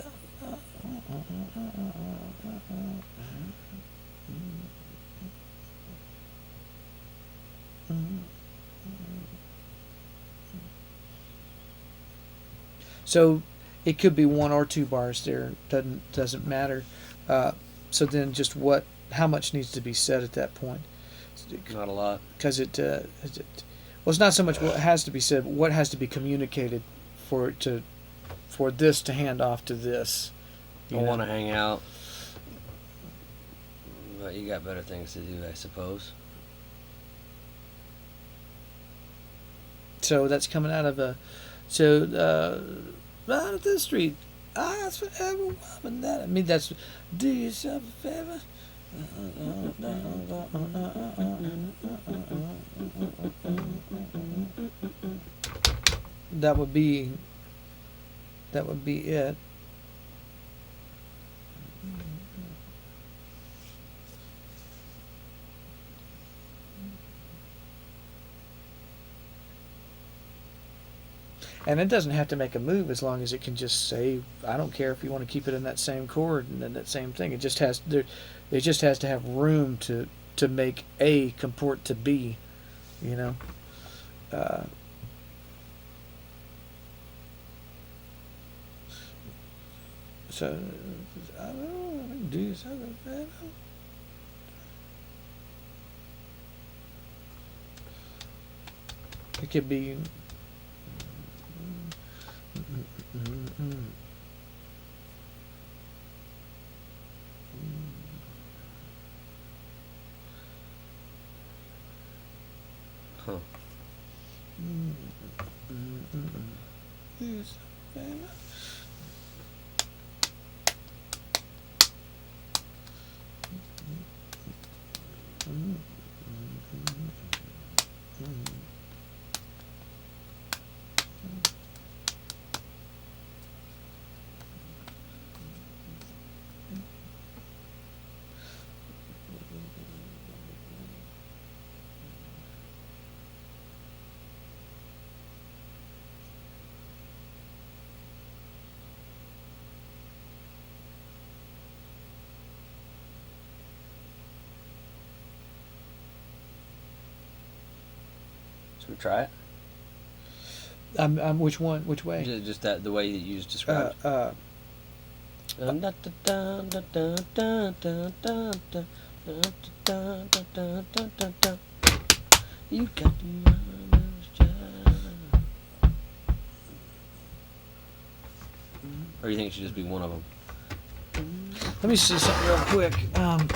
So it could be 1 or 2 bars there. Doesn't matter. So then, just how much needs to be said at that point? Not a lot. Because well, it's not so much what has to be said, but what has to be communicated for this to hand off to this. I want to hang out, but you got better things to do, I suppose. So that's coming out of out of the street. Eyes for every woman that. I mean, that's. Do yourself a favor. That would be it. And it doesn't have to make a move as long as it can just say, I don't care if you want to keep it in that same chord and then that same thing. It just has to have room to make A comport to B, So I don't know, do yourself a favor. It could be. Huh. Should we try it? Which one? Which way? Just that the way that you just described. You got to or you think it should just be one of them? Let me see something real quick on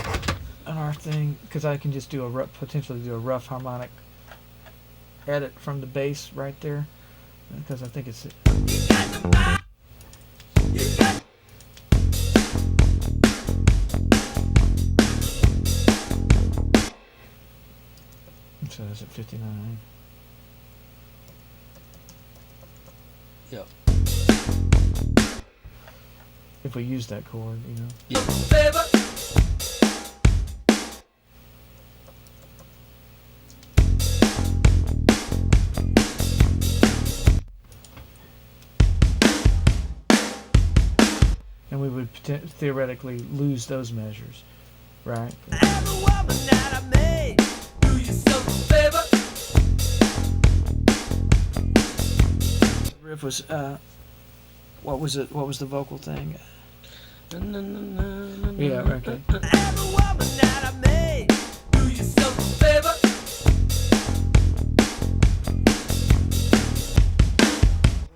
our thing, because I can just potentially do a rough harmonic edit from the bass right there, because I think it's. So it's at 59. Yep. If we use that chord, you know. Yeah. And we would theoretically lose those measures, right? Riff was what was it? What was the vocal thing? Yeah, okay.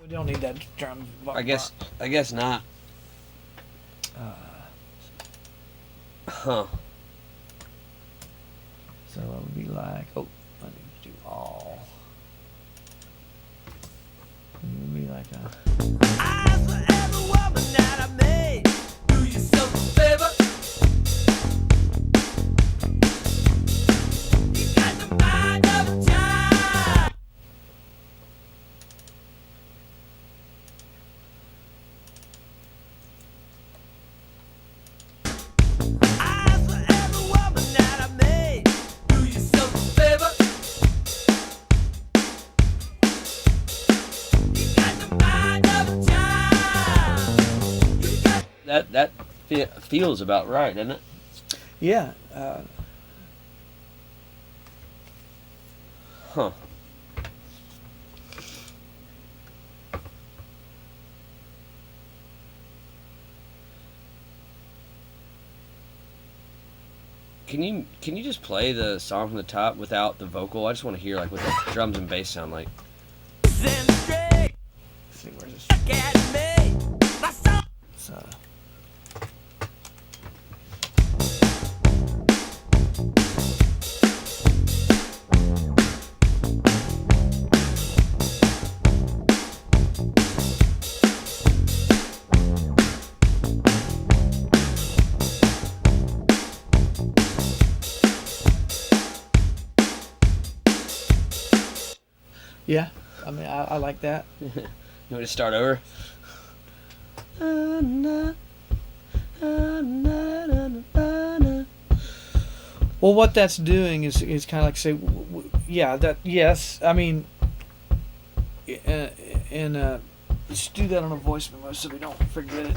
We don't need that drum. I guess not. Huh. So it would be like, oh, I need to do all. It would be like a. That feels about right, doesn't it? Yeah. Huh. Can you just play the song from the top without the vocal? I just want to hear like what the drums and bass sound like. Let's see, where's this? So. Yeah, I mean, I like that. You want me to start over? Well, what that's doing is kind of like say, yeah, that yes. I mean, and let's do that on a voice memo so we don't forget it.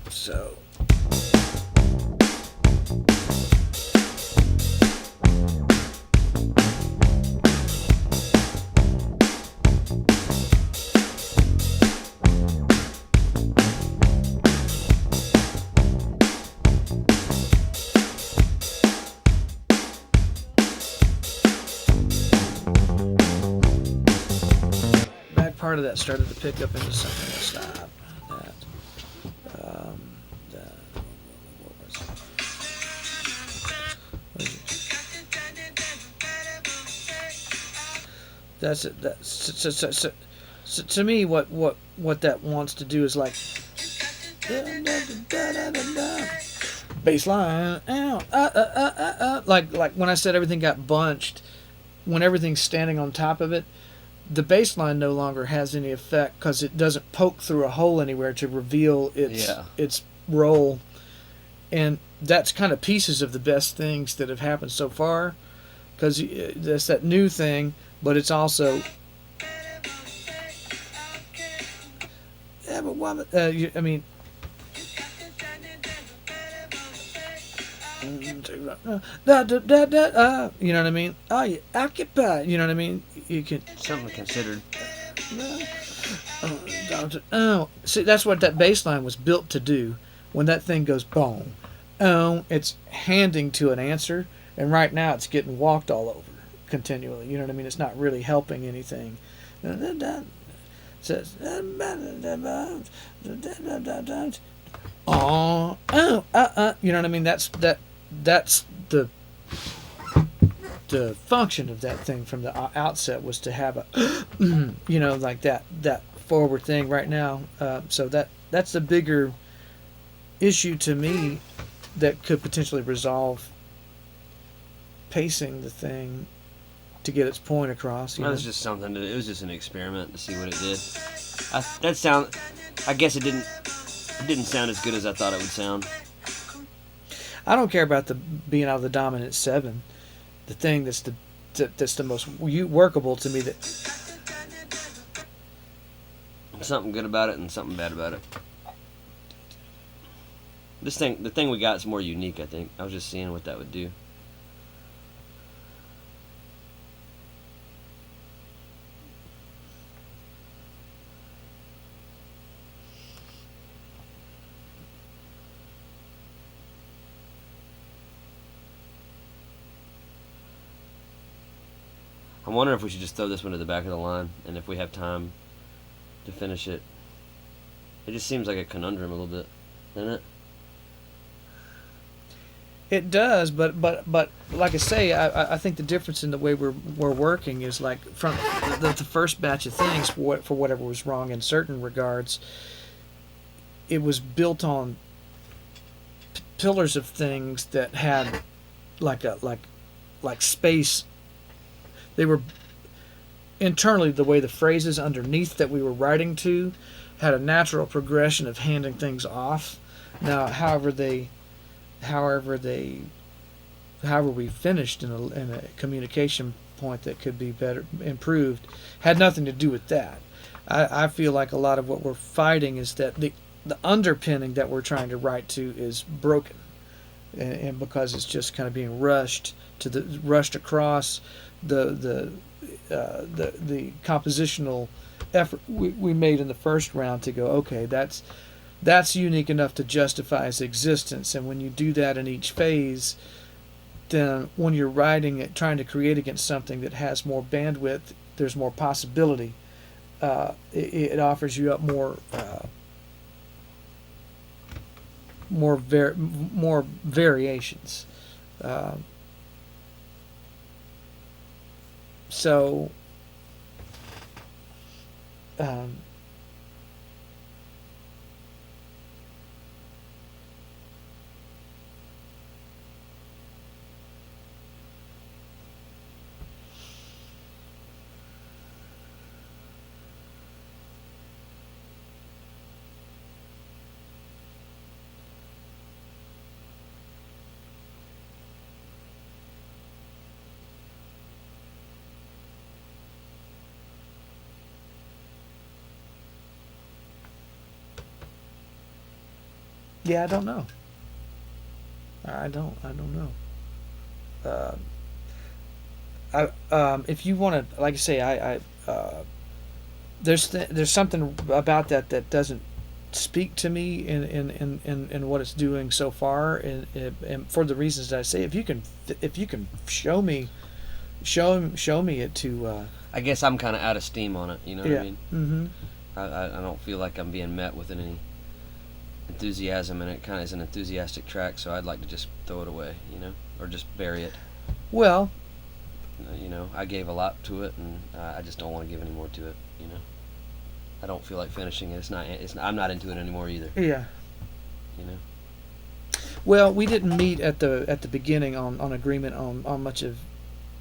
So. Part of that started to pick up into something. Stop that. What was it? That's it. So to me, what that wants to do is like bass line, like when I said everything got bunched, when everything's standing on top of it. The bass line no longer has any effect because it doesn't poke through a hole anywhere to reveal its role, and that's kind of pieces of the best things that have happened so far, because that's that new thing, but it's also I mean, You know what I mean? Oh, you occupy. You know what I mean? You can. Something considered. Oh, see, that's what that bass line was built to do. When that thing goes boom, it's handing to an answer, and right now it's getting walked all over continually. You know what I mean? It's not really helping anything. Says, you know what I mean? That's the function of that thing from the outset was to have a, like that forward thing right now. So that's the bigger issue to me that could potentially resolve pacing the thing to get its point across. That was just something. It was just an experiment to see what it did. I guess it didn't sound as good as I thought it would sound. I don't care about the being out of the dominant 7. The thing that's the most workable to me, that Something good about it and something bad about it. The thing we got is more unique, I think. I was just seeing what that would do. I'm wondering if we should just throw this one to the back of the line, and if we have time to finish it. It just seems like a conundrum a little bit, doesn't it? it does. But like I say, I think the difference in the way we're working is like from the first batch of things, for whatever was wrong in certain regards, it was built on pillars of things that had like space. They were internally, the way the phrases underneath that we were writing to had a natural progression of handing things off. Now, however we finished in a communication point that could be better improved had nothing to do with that. I feel like a lot of what we're fighting is that the underpinning that we're trying to write to is broken, and because it's just kind of being rushed across the compositional effort we made in the first round to go, okay, that's unique enough to justify its existence. And when you do that in each phase, then when you're writing it, trying to create against something that has more bandwidth, there's more possibility. It offers you up more variations. So yeah, I don't know. I don't know. If you want to, like I say, there's something about that doesn't speak to me in what it's doing so far, and for the reasons that I say, if you can show me it to. I guess I'm kind of out of steam on it. You know what I mean? Mm-hmm. I don't feel like I'm being met with any enthusiasm, and it kind of is an enthusiastic track, so I'd like to just throw it away, or just bury it. Well, I gave a lot to it, and I just don't want to give any more to it. I don't feel like finishing it. I'm not into it anymore either. Yeah. Well, we didn't meet at the beginning on agreement on much of.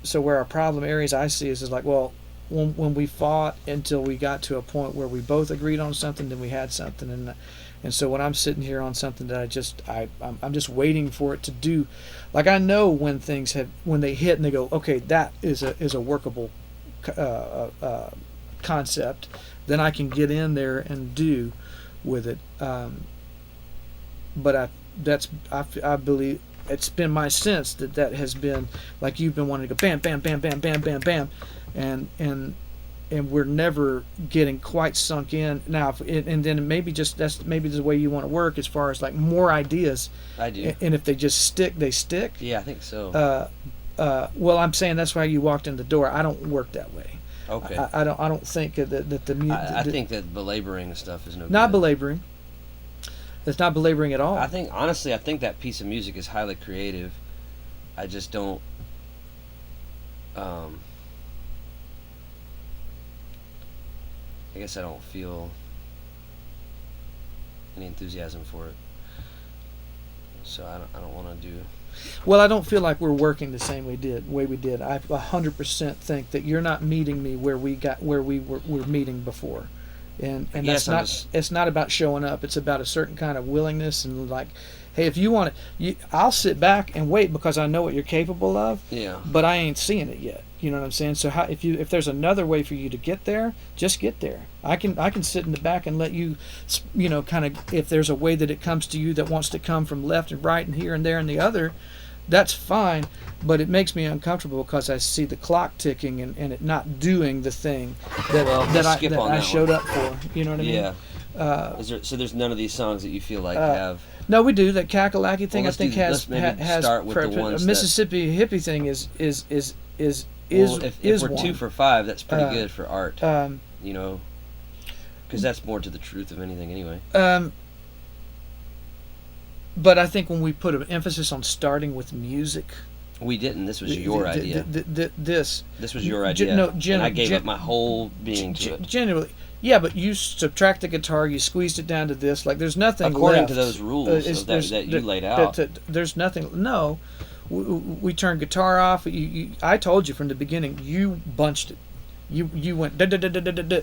So where our problem areas I see is like, well, when we fought until we got to a point where we both agreed on something, then we had something, and so when I'm sitting here on something that I'm just waiting for it to do, like I know when they hit and they go, okay, that is a workable concept, then I can get in there and do with it. But I believe it's been my sense that that has been like you've been wanting to go bam, bam, bam, bam, bam, bam, bam, and we're never getting quite sunk in. Now, and then maybe just that's maybe the way you want to work as far as like more ideas. I do. And if they just stick, they stick. Yeah, I think so. Well, I'm saying that's why you walked in the door. I don't work that way. Okay. I don't think that the I think that belaboring stuff is no not good. belaboring. It's not belaboring at all. I think honestly, I think that piece of music is highly creative. I just don't. I guess I don't feel any enthusiasm for it. So I don't want to do. Well, I don't feel like we're working the same way we did. I 100% think that you're not meeting me where we were meeting before, and Yes, that's not it's not about showing up. It's about a certain kind of willingness and like, hey, if you want to, I'll sit back and wait because I know what you're capable of. Yeah. But I ain't seeing it yet. You know what I'm saying? So if there's another way for you to get there, just get there. I can sit in the back and let you, kind of, if there's a way that it comes to you that wants to come from left and right and here and there and the other, that's fine. But it makes me uncomfortable because I see the clock ticking and it not doing the thing that I showed up for. You know what I mean? Yeah. There's none of these songs that you feel like have. No, we do. That Kakalaki thing Well, I think has start with the ones Mississippi hippie thing is if we're one. 2 for 5, that's pretty good for art. Because that's more to the truth of anything anyway. But I think when we put an emphasis on starting with music, We didn't. This was your idea. This was your idea. And I gave up my whole being to it. Generally, yeah, but you subtract the guitar, you squeezed it down to this. Like there's nothing according left. to those rules that you laid out. There's nothing. No, we turned guitar off. I told you from the beginning. You bunched it. You went da da da da da da,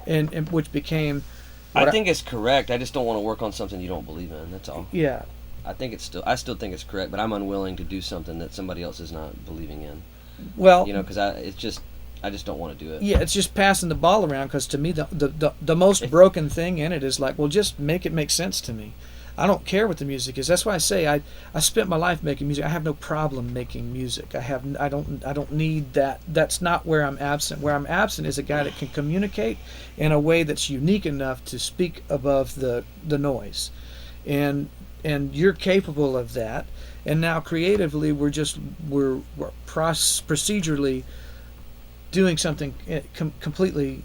and which became. I think it's correct. I just don't want to work on something you don't believe in. That's all. Yeah. I still think it's correct, but I'm unwilling to do something that somebody else is not believing in. Well, because I just don't want to do it. Yeah, it's just passing the ball around because to me the most broken thing in it is like, well, just make it make sense to me. I don't care what the music is. That's why I say I spent my life making music. I have no problem making music. I don't need that. That's not where I'm absent. Where I'm absent is a guy that can communicate in a way that's unique enough to speak above the noise, and you're capable of that. And now creatively, we're procedurally doing something completely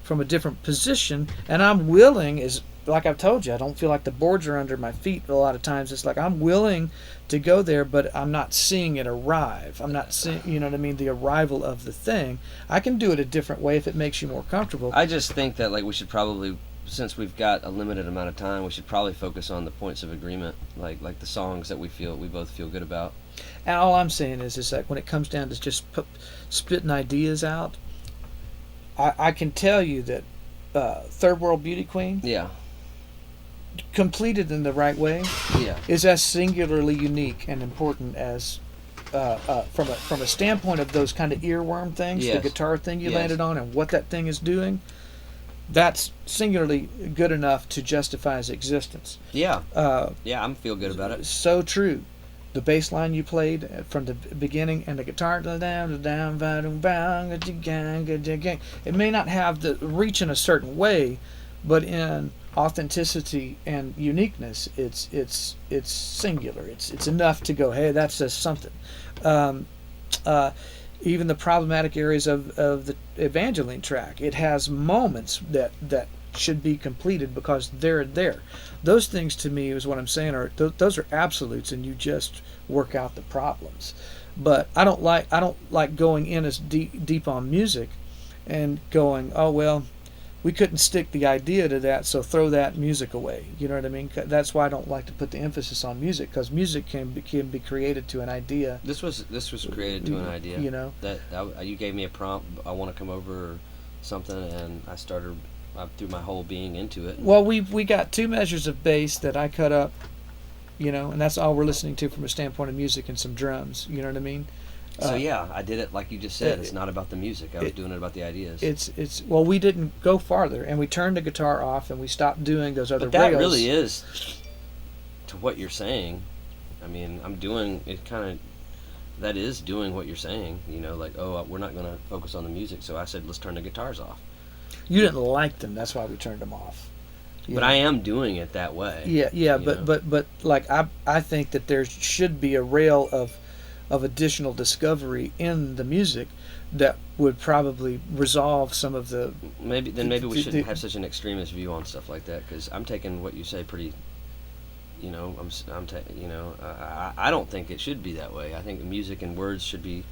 from a different position, and I'm willing, is like I've told you, I don't feel like the boards are under my feet a lot of times. It's like I'm willing to go there, but I'm not seeing it arrive. I'm not seeing, you know what I mean, the arrival of the thing. I can do it a different way if it makes you more comfortable. I just think that we should probably, since we've got a limited amount of time, we should probably focus on the points of agreement, like the songs that we both feel good about. And all I'm saying is like when it comes down to just spitting ideas out, I can tell you that Third World Beauty Queen, yeah, completed in the right way, yeah, is as singularly unique and important as from a standpoint of those kind of earworm things, yes, the guitar thing you yes, landed on and what that thing is doing. That's singularly good enough to justify its existence. Yeah, yeah, I feel good about it. So true. The bass line you played from the beginning and the guitar, it may not have the reach in a certain way, but in authenticity and uniqueness, it's singular. It's enough to go, hey, that says something. Even the problematic areas of the Evangeline track, it has moments that should be completed because they're there. Those things to me is what I'm saying are those are absolutes, and you just work out the problems. But I don't like going in as deep on music and going, oh well, we couldn't stick the idea to that, so throw that music away. You know what I mean? That's why I don't like to put the emphasis on music, because music can be created to an idea. This was created to an idea. You know that you gave me a prompt. I want to come over or something, and I threw my whole being into it. Well, we got 2 measures of bass that I cut up, and that's all we're listening to from a standpoint of music, and some drums. You know what I mean? So yeah, I did it like you just said. It's not about the music. I was doing it about the ideas. It's well, we didn't go farther, and we turned the guitar off, and we stopped doing those other. But that rails. really is, to what you're saying, I mean, I'm doing it kind of. That is doing what you're saying. You know, like, oh, we're not going to focus on the music. So I said, let's turn the guitars off. You didn't like them, that's why we turned them off. But I am doing it that way. Yeah, yeah, you know? but like I think that there should be a rail of additional discovery in the music that would probably resolve some of the Maybe we shouldn't have such an extremist view on stuff like that, because I'm taking what you say pretty. You know, I don't think it should be that way. I think music and words should be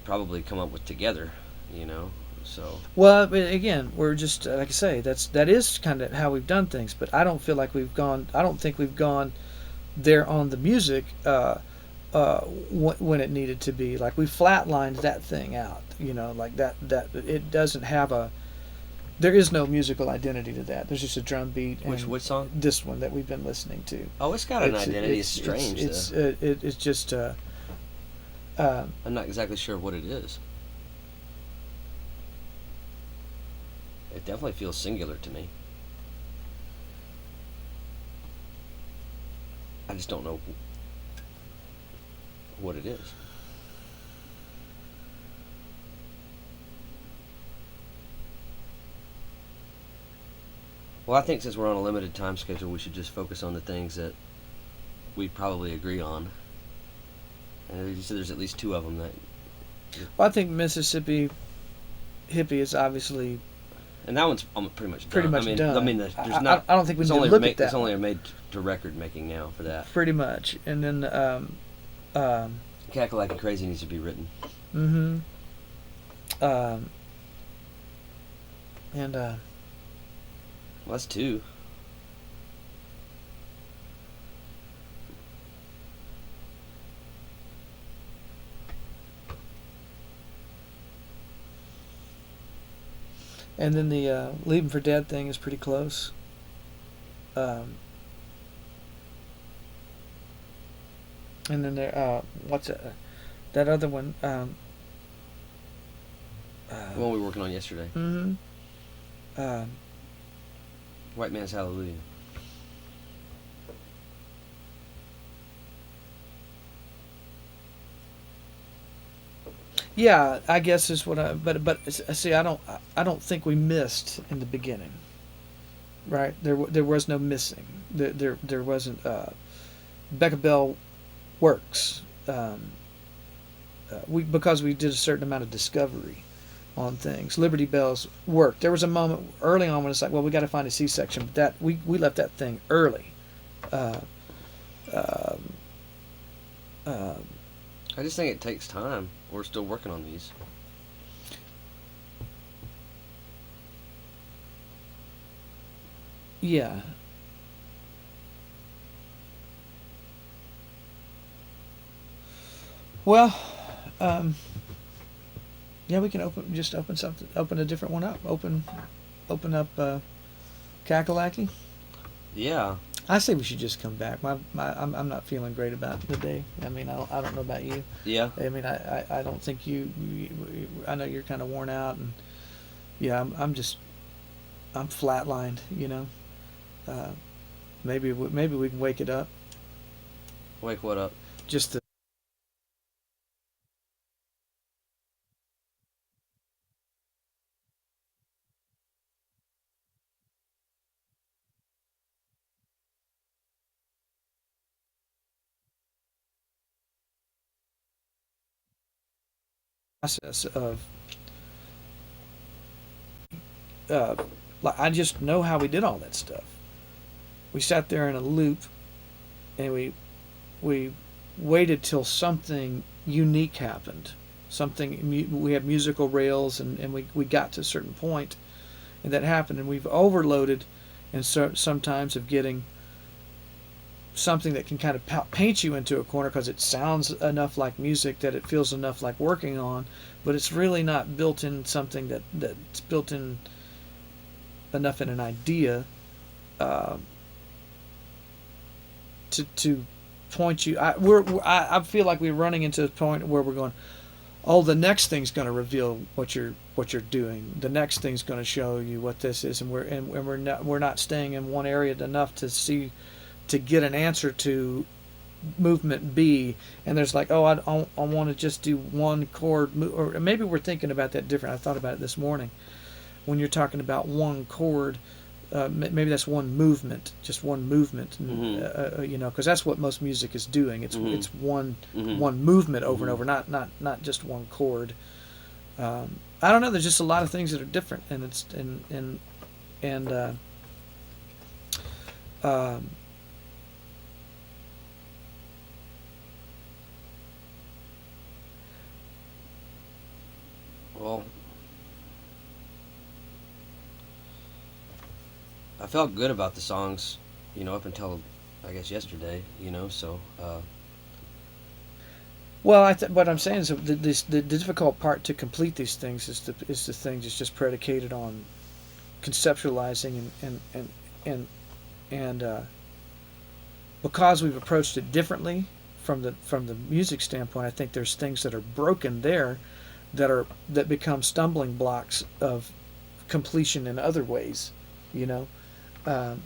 probably come up with together. You know, so well, but again, we're just like I say, that is kind of how we've done things, but I don't feel like we've gone. I don't think we've gone there on the music when it needed to be. Like we flatlined that thing out. You know, like that it doesn't have a. There is no musical identity to that. There's just a drum beat. And which song? This one that we've been listening to. Oh, it's got an identity. It's strange. It's just. I'm not exactly sure what it is. It definitely feels singular to me. I just don't know what it is. Well, I think since we're on a limited time schedule, we should just focus on the things that we probably agree on. And you said there's at least two of them that. Well, I think Mississippi Hippie is obviously And that one's pretty much done. pretty much done. I mean, there's not. I don't think we It's need to only look at that. It's only a made to record making now for that. Pretty much, and then Cackle Like a Crazy needs to be written. mm-hmm. And Well, that's two. and then the Leaving for Dead thing is pretty close. And then there, what's it? That other one? The one we were working on yesterday. Mm-hmm. White Man's Hallelujah. Yeah, I guess is what I. But see, I don't think we missed in the beginning. Right, there was no missing. There wasn't. Becca Bell works. Because we did a certain amount of discovery on things. Liberty Bells worked. There was a moment early on when it's like, well, we got to find a C-section, but that we left that thing early. I just think it takes time. We're still working on these. Yeah. Well, yeah, we can open a different one up. Open up Kakalaki. Yeah. I say we should just come back. I'm not feeling great about the day. I mean, I don't know about you. Yeah. I mean, I don't think I know you're kind of worn out, and yeah, I'm flatlined. You know, maybe we can wake it up. Wake what up? Just the process of like I just know how we did all that stuff. We sat there in a loop, and we waited till something unique happened. We had musical rails, and we got to a certain point, and that happened, and we've overloaded, and so sometimes of getting something that can kind of paint you into a corner because it sounds enough like music that it feels enough like working on, but it's really not built in something that's built in enough in an idea to point you. I feel like we're running into a point where we're going, oh, the next thing's going to reveal what you're doing. The next thing's going to show you what this is, and we're not staying in one area enough to get an answer to movement B, and there's like, oh, I want to just do one chord, or maybe we're thinking about that different. I thought about it this morning. When you're talking about one chord, maybe that's one movement, just one movement, you know, because that's what most music is doing. It's one one movement over and over, not just one chord. I don't know. There's just a lot of things that are different, and it's and um, Well, I felt good about the songs, you know, up until I guess yesterday, you know. So well, what I'm saying is that the difficult part to complete these things is the thing that's just predicated on conceptualizing and because we've approached it differently from the music standpoint. I think there's things that are broken there that become stumbling blocks of completion in other ways, you know. Um,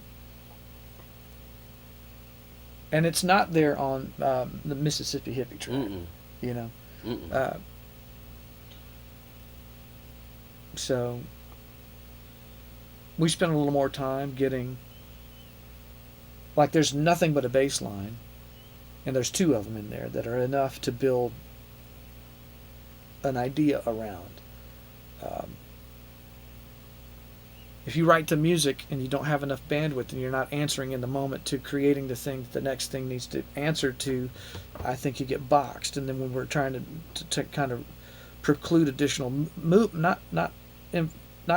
and it's not there on the Mississippi Hippie track, you know. Uh, so we spent a little more time getting, like, there's nothing but a bass line, and there's two of them in there that are enough to build an idea around. Um, if you write to music and you don't have enough bandwidth and you're not answering in the moment to creating the thing the next thing needs to answer to, I think you get boxed. And then when we're trying to kind of preclude additional not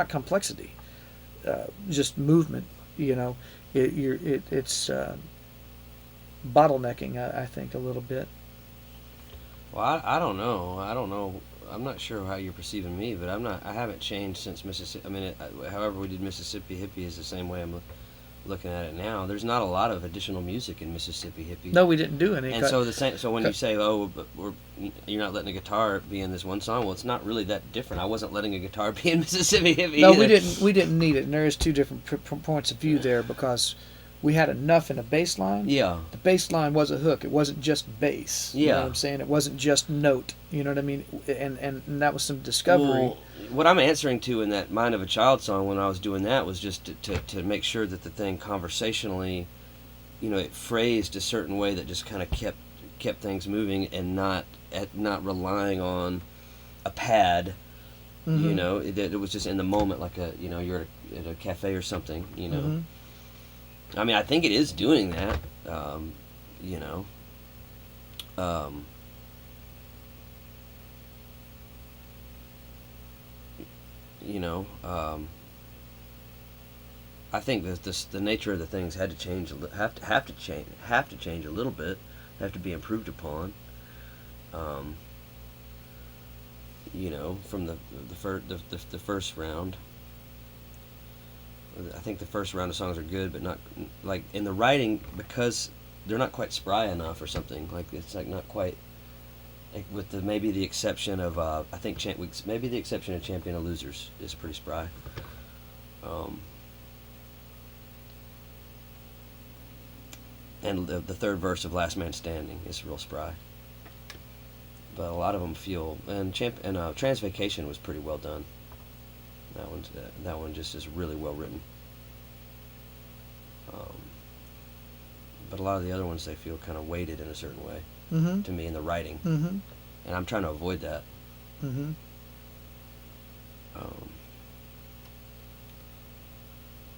complexity, just movement, you know, it's bottlenecking, I think, a little bit. well, I don't know. I don't know. I'm not sure how you're perceiving me, but I haven't changed since Mississippi. I mean, however we did Mississippi Hippie is the same way I'm looking at it now. There's not a lot of additional music in Mississippi Hippie. No, we didn't do any. And so so when you say, oh, but you're not letting a guitar be in this one song, well, it's not really that different. I wasn't letting a guitar be in Mississippi Hippie. No, either. we didn't need it, and there is two different points of view there, because we had enough in a bass line. Yeah. The bass line was a hook. It wasn't just bass. You know what I'm saying? It wasn't just note. You know what I mean? And that was some discovery. Well, what I'm answering to in that Mind of a Child song when I was doing that was just to make sure that the thing conversationally, you know, it phrased a certain way that just kind of kept things moving and not relying on a pad. You know, it was just in the moment, like you're at a cafe or something. You know. I mean, I think it is doing that, you know. I think that the nature of the things had to change, have to change a little bit, have to be improved upon. You know, from the first round. I think the first round of songs are good, but not like in the writing, because they're not quite spry enough or something. Like it's like not quite, like with maybe the exception of I think maybe the exception of Champion of Losers is pretty spry. And the third verse of Last Man Standing is real spry. But a lot of them feel, and Transvacation was pretty well done. That one just is really well written. But a lot of the other ones, they feel kind of weighted in a certain way to me in the writing, and I'm trying to avoid that.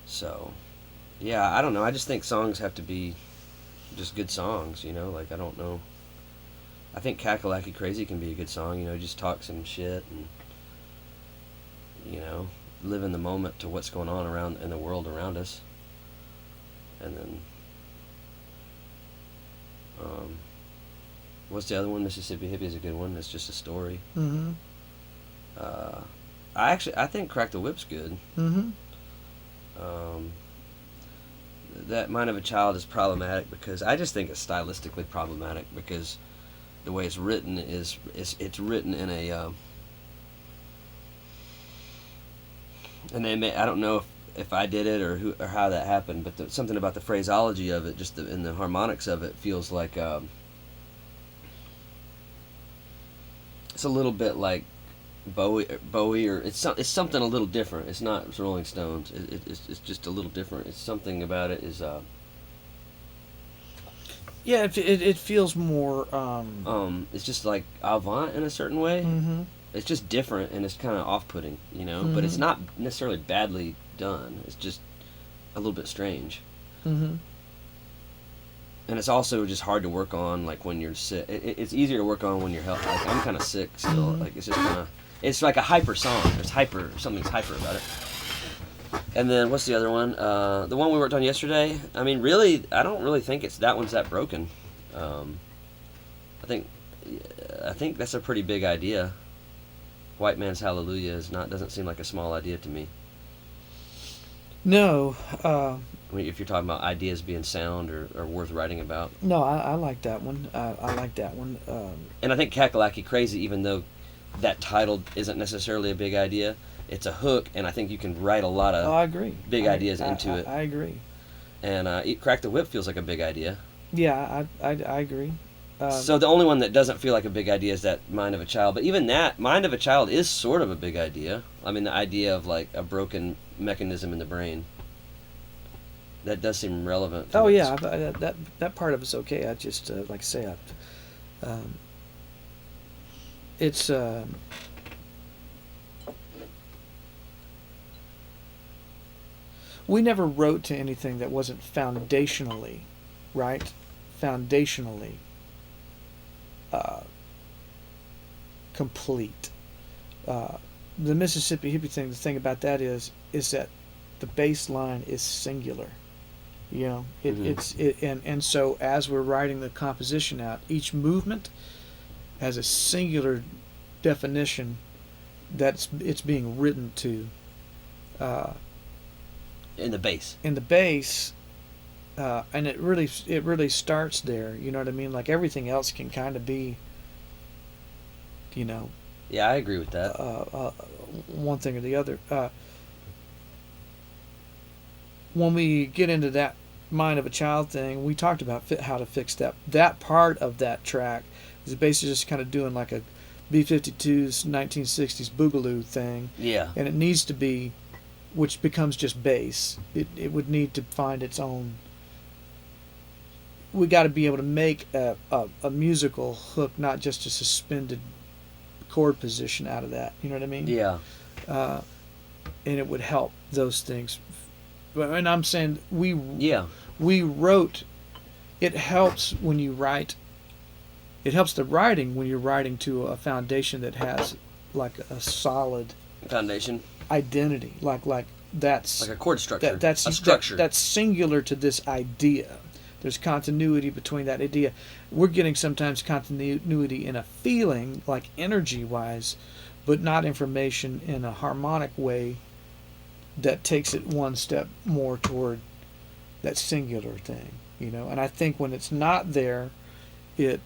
So, yeah, I don't know. I just think songs have to be just good songs, you know. Like I don't know. I think Kakalaki Crazy can be a good song, you know. Just talk some shit and, you know, live in the moment to what's going on around in the world around us. And then what's the other one? Mississippi Hippie is a good one. It's just a story. I think Crack the Whip's good. That Mind of a Child is problematic because I just think it's stylistically problematic because the way it's written is it's written in a and I don't know if I did it or who or how that happened, but something about the phraseology of it, just in the harmonics of it, feels like it's a little bit like Bowie, or it's something a little different. It's not Rolling Stones. It's just a little different. It's something about it is Yeah, it feels more. it's just like avant in a certain way. Mm-hmm. It's just different and it's kind of off-putting, you know. But it's not necessarily badly done. It's just a little bit strange. Mm-hmm. And it's also just hard to work on, like when you're sick. It's easier to work on when you're healthy. Like I'm kind of sick still. Like it's just kind of. It's like a hyper song. Something's hyper about it. And then what's the other one? The one we worked on yesterday. I mean, really, I don't really think that one's that broken. I think that's a pretty big idea. White Man's Hallelujah doesn't seem like a small idea to me. No. I mean, if you're talking about ideas being sound or worth writing about. No, I like that one. I like that one. And I think Kakalaki Crazy, even though that title isn't necessarily a big idea, it's a hook, and I think you can write a lot of I agree. big ideas into it. I agree. And Crack the Whip feels like a big idea. Yeah, I agree. So the only one that doesn't feel like a big idea is that Mind of a Child. But even that, Mind of a Child is sort of a big idea. I mean, the idea of like a broken mechanism in the brain. That does seem relevant. Oh yeah, that part of it's okay. I just like I say, it's we never wrote to anything that wasn't foundationally, right? Foundationally complete. The Mississippi Hippie thing. The thing about that is that the bass line is singular. You know, and so as we're writing the composition out, each movement has a singular definition it's being written to. In the bass. In the bass, and it really starts there. You know what I mean? Like everything else can kind of be, you know. Yeah, I agree with that. One thing or the other. When we get into that Mind of a Child thing, we talked about how to fix that part of that track is basically just kind of doing like a B-52's 1960s boogaloo thing. Yeah. And it needs to be, which becomes just bass. It would need to find its own. We got to be able to make a musical hook, not just a suspended chord position out of that. You know what I mean? Yeah. And it would help those things. And I'm saying we wrote. It helps when you write. It helps the writing when you're writing to a foundation that has like a solid foundation identity, like that's like a chord structure. That's a structure that's singular to this idea. There's continuity between that idea. We're getting sometimes continuity in a feeling, like energy-wise, but not information in a harmonic way that takes it one step more toward that singular thing, you know. And I think when it's not there, it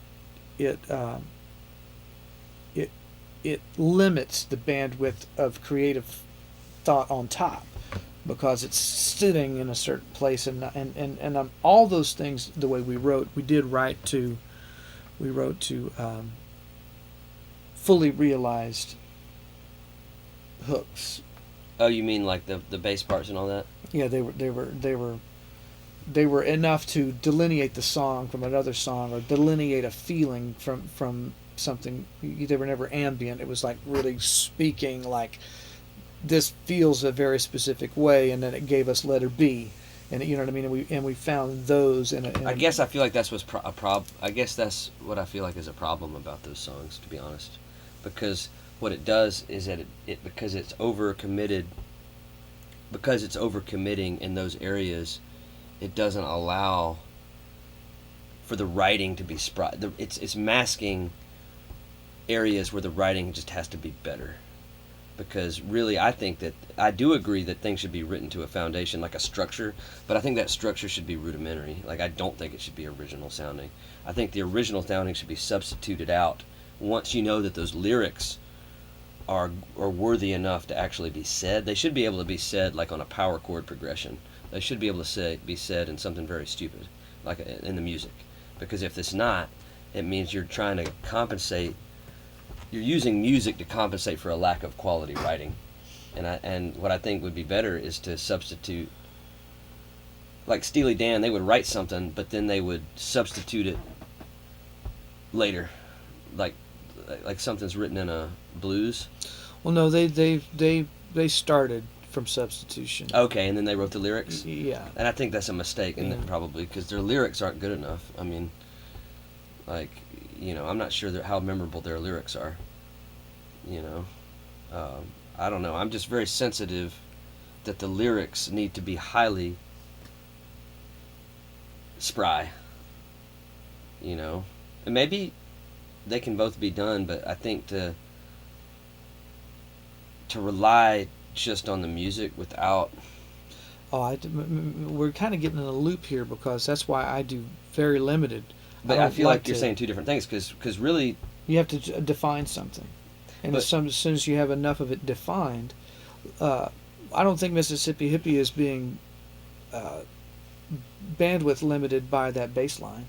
limits the bandwidth of creative thought on top, because it's sitting in a certain place, and all those things. The way we wrote to fully realized hooks. Oh, you mean like the bass parts and all that? Yeah, they were enough to delineate the song from another song, or delineate a feeling from something. They were never ambient. It was like really speaking, like this feels a very specific way, and then it gave us letter B, and you know what I mean. And we found those I guess I feel like that's what's a problem. I guess that's what I feel like is a problem about those songs, to be honest, because what it does is that because it's overcommitting in those areas, it doesn't allow for the writing to be it's masking areas where the writing just has to be better. Because really, I think that I do agree that things should be written to a foundation, like a structure, but I think that structure should be rudimentary. Like, I don't think it should be original sounding. I think the original sounding should be substituted out once you know that those lyrics are worthy enough to actually be said. They should be able to be said like on a power chord progression. They should be able to be said in something very stupid, like in the music. Because if it's not, it means you're trying to compensate. You're using music to compensate for a lack of quality writing. And what I think would be better is to substitute. Like Steely Dan, they would write something, but then they would substitute it later, like something's written in a blues. Well, no, they started from substitution. Okay, and then they wrote the lyrics. Yeah. And I think that's a mistake, and Yeah. probably because their lyrics aren't good enough. I mean, like, I'm not sure how memorable their lyrics are. I don't know. I'm just very sensitive that the lyrics need to be highly spry. And maybe they can both be done, but I think to rely just on the music without. We're kind of getting in a loop here because that's why I do very limited. But I don't feel like you're saying two different things because really you have to define something, and as soon as you have enough of it defined, I don't think Mississippi Hippie is being bandwidth limited by that bass line,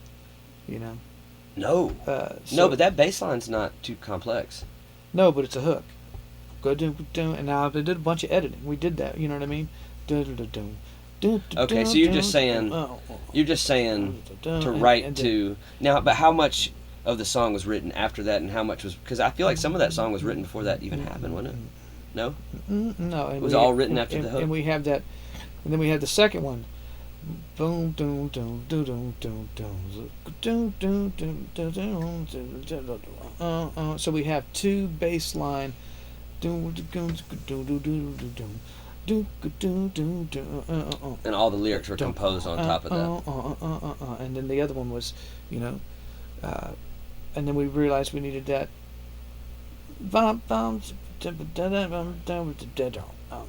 no, but that bass line's not too complex. No, but it's a hook. Go do, and now they did a bunch of editing. We did that. You know what I mean? Okay, so you're just saying to write to now, but how much of the song was written after that, and how much was because I feel like some of that song was written before that even happened, wasn't it? No, no, it was all written after the hook. And we have that, and then we have the second one. Boom, doom, doom, doom, doom, doom, doom, doom, doom, doom. So we have two bass line. And all the lyrics were composed on top of that. And then the other one was, and then we realized we needed that.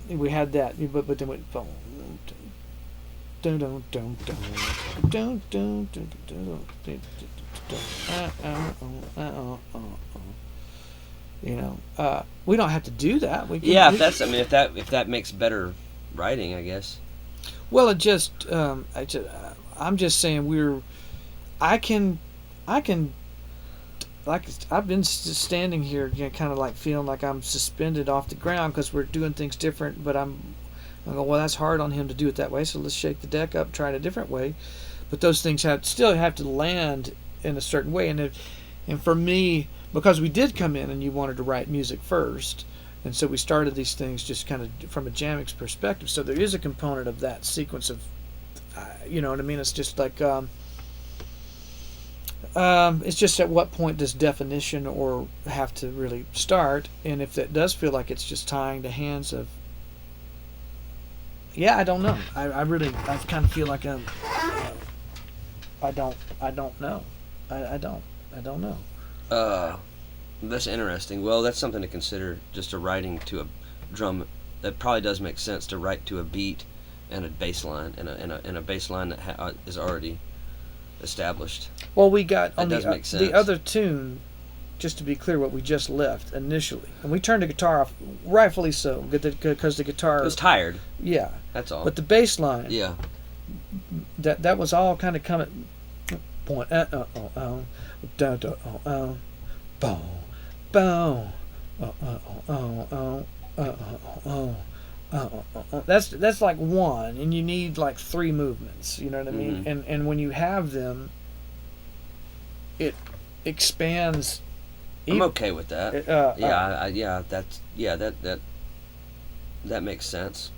We had that, but then we. We don't have to do that. We can, if that makes better writing, I guess. Well, I'm just saying like I've been standing here, kind of like feeling like I'm suspended off the ground because we're doing things different. But I go, well, that's hard on him to do it that way. So let's shake the deck up, try it a different way. But those things still have to land in a certain way. And for me, because we did come in and you wanted to write music first, and so we started these things just kind of from a jammix perspective. So there is a component of that sequence of, you know what I mean? It's just like, it's just at what point does definition or have to really start, and if that does feel like it's just tying the hands of. Yeah, I don't know. I kind of feel like I don't know. I don't know. That's interesting. Well, that's something to consider. Just a writing to a drum that probably does make sense to write to a beat and a bass line and a bass line that is already established. Well, we got that on does make sense. The other tune. Just to be clear, what we just left initially, and we turned the guitar off, rightfully so, because the guitar it was tired. Yeah, that's all. But the bass line, yeah, that was all kind of coming. Point. That's like one, and you need like three movements. You know what I mean? Mm-hmm. And when you have them, it expands. I'm okay with that. That makes sense.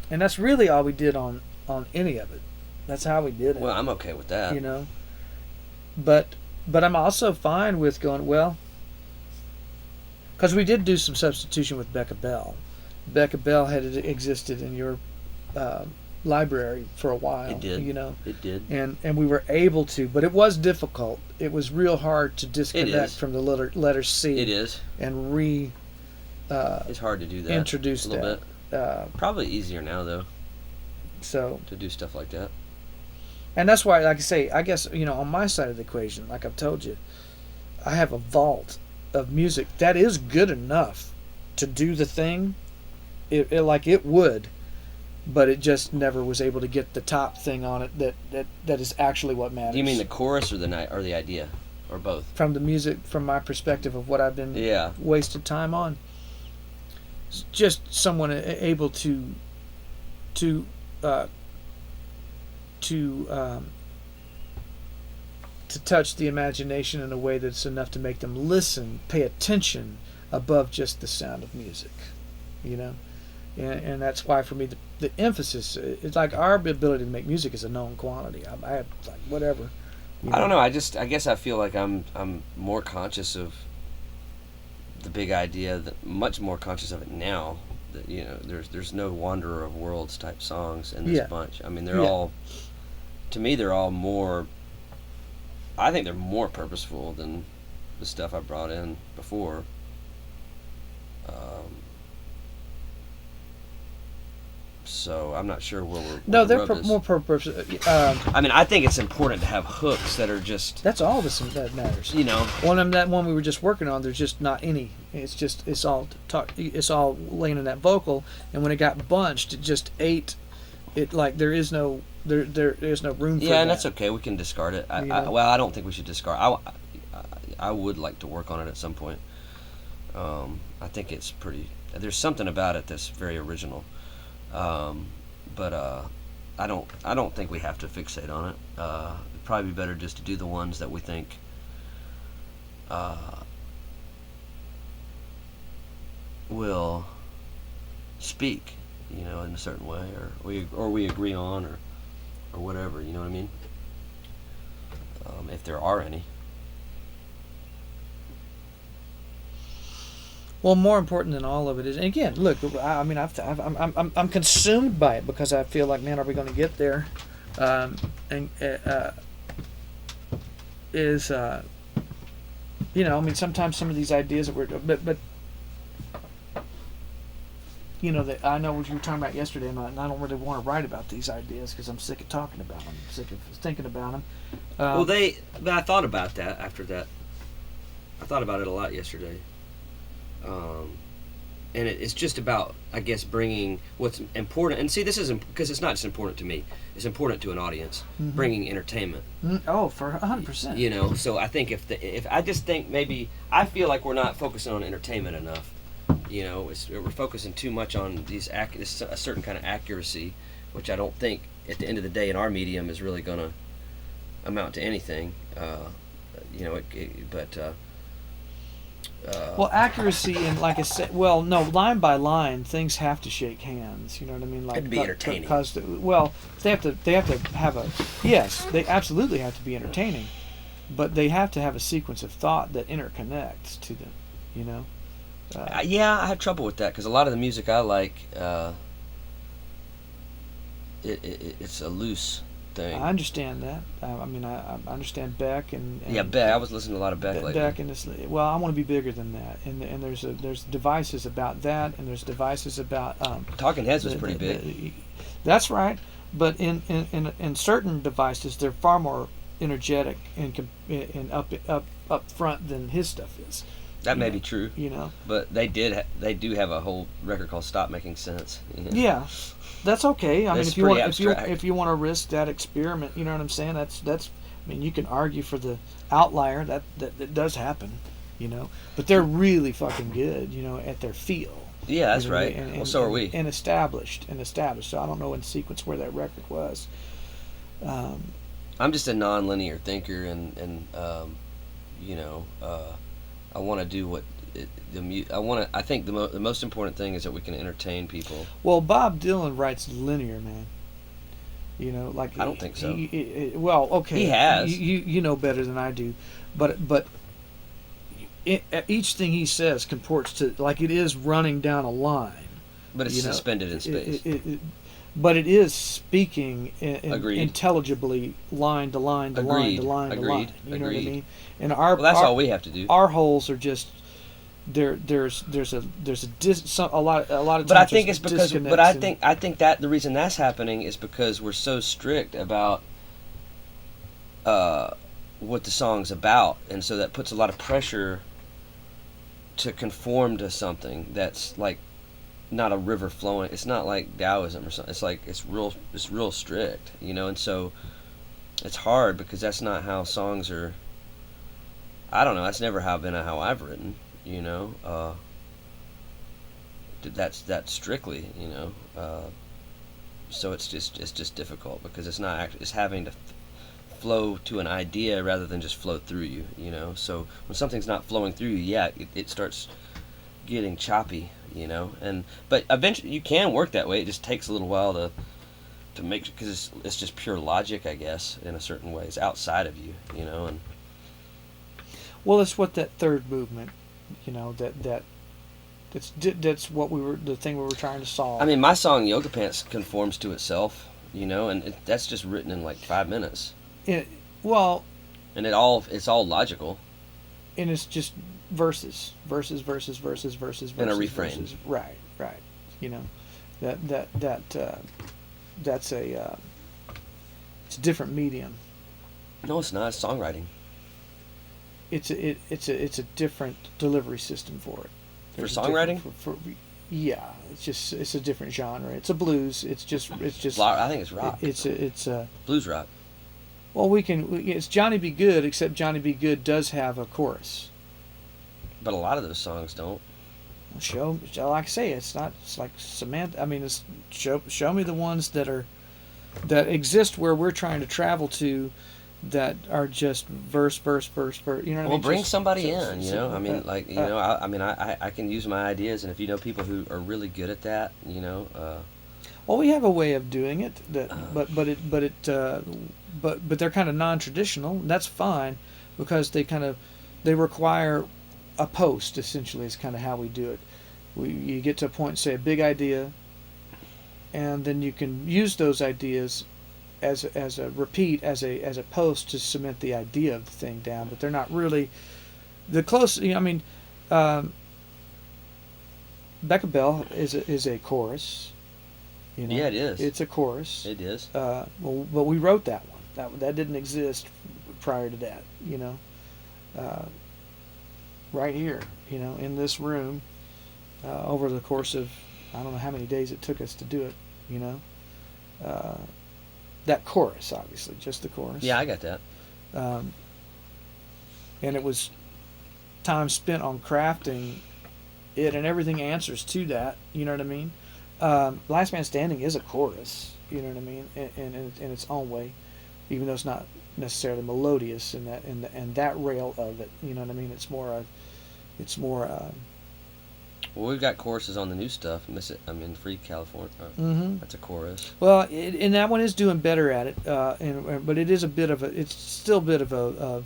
And that's really all we did on any of it. That's how we did it. Well, I'm okay with that. But I'm also fine with going, well, because we did do some substitution with Becca Bell. Becca Bell had existed in your library for a while. It did. It did. And we were able to, but it was difficult. It was real hard to disconnect from the letter C. It is. And it's hard to do that. Introduce a little that. bit. Probably easier now though. So to do stuff like that. And that's why, like I say, I guess on my side of the equation, like I've told you, I have a vault of music that is good enough to do the thing, it would, but it just never was able to get the top thing on it that is actually what matters. Do you mean the chorus or the idea, or both? From the music, from my perspective of what I've been wasted time on, it's just someone able to touch the imagination in a way that's enough to make them listen, pay attention above just the sound of music, you know. And that's why for me the emphasis, it's like our ability to make music is a known quantity. I have like whatever. I don't know. I guess I feel like I'm more conscious of the big idea, much more conscious of it now. That, you know, there's no Wanderer of Worlds type songs in this bunch. I mean, they're all, to me, they're all more. I think they're more purposeful than the stuff I brought in before. So I'm not sure where we're. No, they're more purposeful. I mean, I think it's important to have hooks that are just. That's all that matters. You know, that one we were just working on. There's just not any. It's all laying in that vocal, and when it got bunched, it just ate. It like there is no room for. Yeah, and that's okay. We can discard it. I don't think we should discard. I would like to work on it at some point. I think it's pretty. There's something about it that's very original. But I don't think we have to fixate on it. It'd probably be better just to do the ones that we think will speak, you know, in a certain way, or we agree on, or whatever. You know what I mean? If there are any. Well, more important than all of it is, and again, look, I mean, I'm consumed by it because I feel like, man, are we going to get there? You know, I mean, sometimes some of these ideas that but you know, that I know what you were talking about yesterday, and I don't really want to write about these ideas because I'm sick of talking about them, sick of thinking about them. But I thought about that after that. I thought about it a lot yesterday. And it's just about, I guess, bringing what's important. And see, this is because it's not just important to me; it's important to an audience. Mm-hmm. Bringing entertainment. Oh, for 100%. You know, so I think if I just think maybe I feel like we're not focusing on entertainment enough. You know, we're focusing too much on a certain kind of accuracy, which I don't think at the end of the day in our medium is really going to amount to anything. You know, well, accuracy and like I said, well, no, line by line, things have to shake hands. You know what I mean? Like it'd be entertaining. Because they have to have a yes, they absolutely have to be entertaining, but they have to have a sequence of thought that interconnects to them. You know? Yeah, I have trouble with that because a lot of the music I like, it's a loose thing. I understand that. I mean, I understand Beck and yeah, Beck. I was listening to a lot of Beck lately. Beck and this. Well, I want to be bigger than that, and there's devices about that, and there's devices about. Talking Heads was pretty big. That's right, but in certain devices, they're far more energetic and up front than his stuff is. That may be true. You know, but they do have a whole record called "Stop Making Sense." You know? Yeah. That's okay. I mean, if you want to risk that experiment, you know what I'm saying. That's. I mean, you can argue for the outlier. That does happen, you know. But they're really fucking good, you know, at their feel. Yeah, that's right. Well, so are we. And established. So I don't know in sequence where that record was. I'm just a non-linear thinker, and you know, I want to do what. I think the most important thing is that we can entertain people. Well, Bob Dylan writes linear, man. You know, like I don't think so. Well, okay, he has. You know better than I do, but each thing he says comports to like it is running down a line. But it's suspended in space. But it is speaking intelligibly line to line to line to line to line. You know what I mean? And that's all we have to do. Our holes are just. There's a lot of times. But I think it's because. But I think that the reason that's happening is because we're so strict about what the song's about, and so that puts a lot of pressure to conform to something that's like not a river flowing. It's not like Taoism or something. It's like it's real strict, you know. And so it's hard because that's not how songs are. I don't know. That's never been how I've written, you know. That's strictly, you know. So it's just difficult because it's having to flow to an idea rather than just flow through you, you know. So when something's not flowing through you, yeah, it starts getting choppy, you know. But eventually you can work that way. It just takes a little while to make, because it's just pure logic, I guess, in a certain way. It's outside of you, you know. And Well, it's what that third movement, you know, that's what the thing we were trying to solve. I mean, my song Yoga Pants conforms to itself, you know, and that's just written in like 5 minutes. Well, And it's all logical. and it's just verses, And a refrain. verses. Right. You know, that's it's a different medium. No, it's not. It's songwriting. It's a different delivery system for it. For There's a songwriting? different- yeah, it's a different genre. It's a blues. It's just I think it's rock. It's a Blues rock. well, it's Johnny Be Good, except Johnny Be Good does have a chorus. But a lot of those songs don't. Like I say, it's not. It's like Samantha. I mean, it's show me the ones that exist where we're trying to travel to, that are just verse. You know what I mean? Well, bring Just- somebody just- in, you know. I mean, like, you know, I can use my ideas, and if you know people who are really good at that, you know. Well, we have a way of doing it that, Uh. but they're kind of non-traditional. That's fine, because they require a post. Essentially, is kind of how we do it. You get to a point, say a big idea, and then you can use those ideas as a repeat, as a post to cement the idea of the thing down. But they're not really the close. You know, I mean, Becca Bell is a chorus. You know, Yeah, it is. It's a chorus. It is. Well, but we wrote that one. That didn't exist prior to that. You know, right here. You know, in this room, over the course of I don't know how many days it took us to do it. You know, that chorus, obviously, just the chorus. Yeah, I got that. And it was time spent on crafting it, and everything answers to that. You know what I mean? Last Man Standing is a chorus. You know what I mean? In its own way, even though it's not necessarily melodious in that rail of it. You know what I mean? It's more. Well, we've got choruses on the new stuff. Free California. Mhm. That's a chorus. Well, and that one is doing better at it. But it is a bit of a. It's still a bit of a.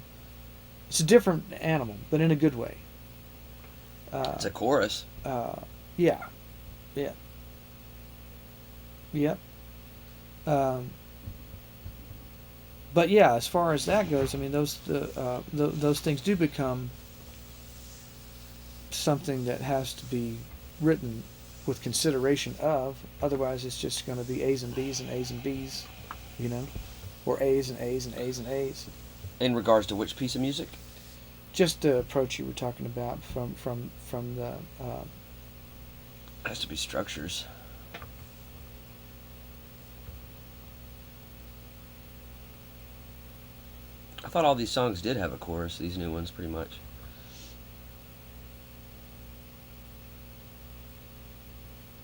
It's a different animal, but in a good way. It's a chorus. Yeah. Yep. But yeah, as far as that goes, I mean, those things do become something that has to be written with consideration of. Otherwise, it's just going to be A's and B's and A's and B's, you know, or A's and A's and A's and A's. In regards to which piece of music? Just the approach you were talking about from the. It has to be structures. I thought all these songs did have a chorus, these new ones, pretty much.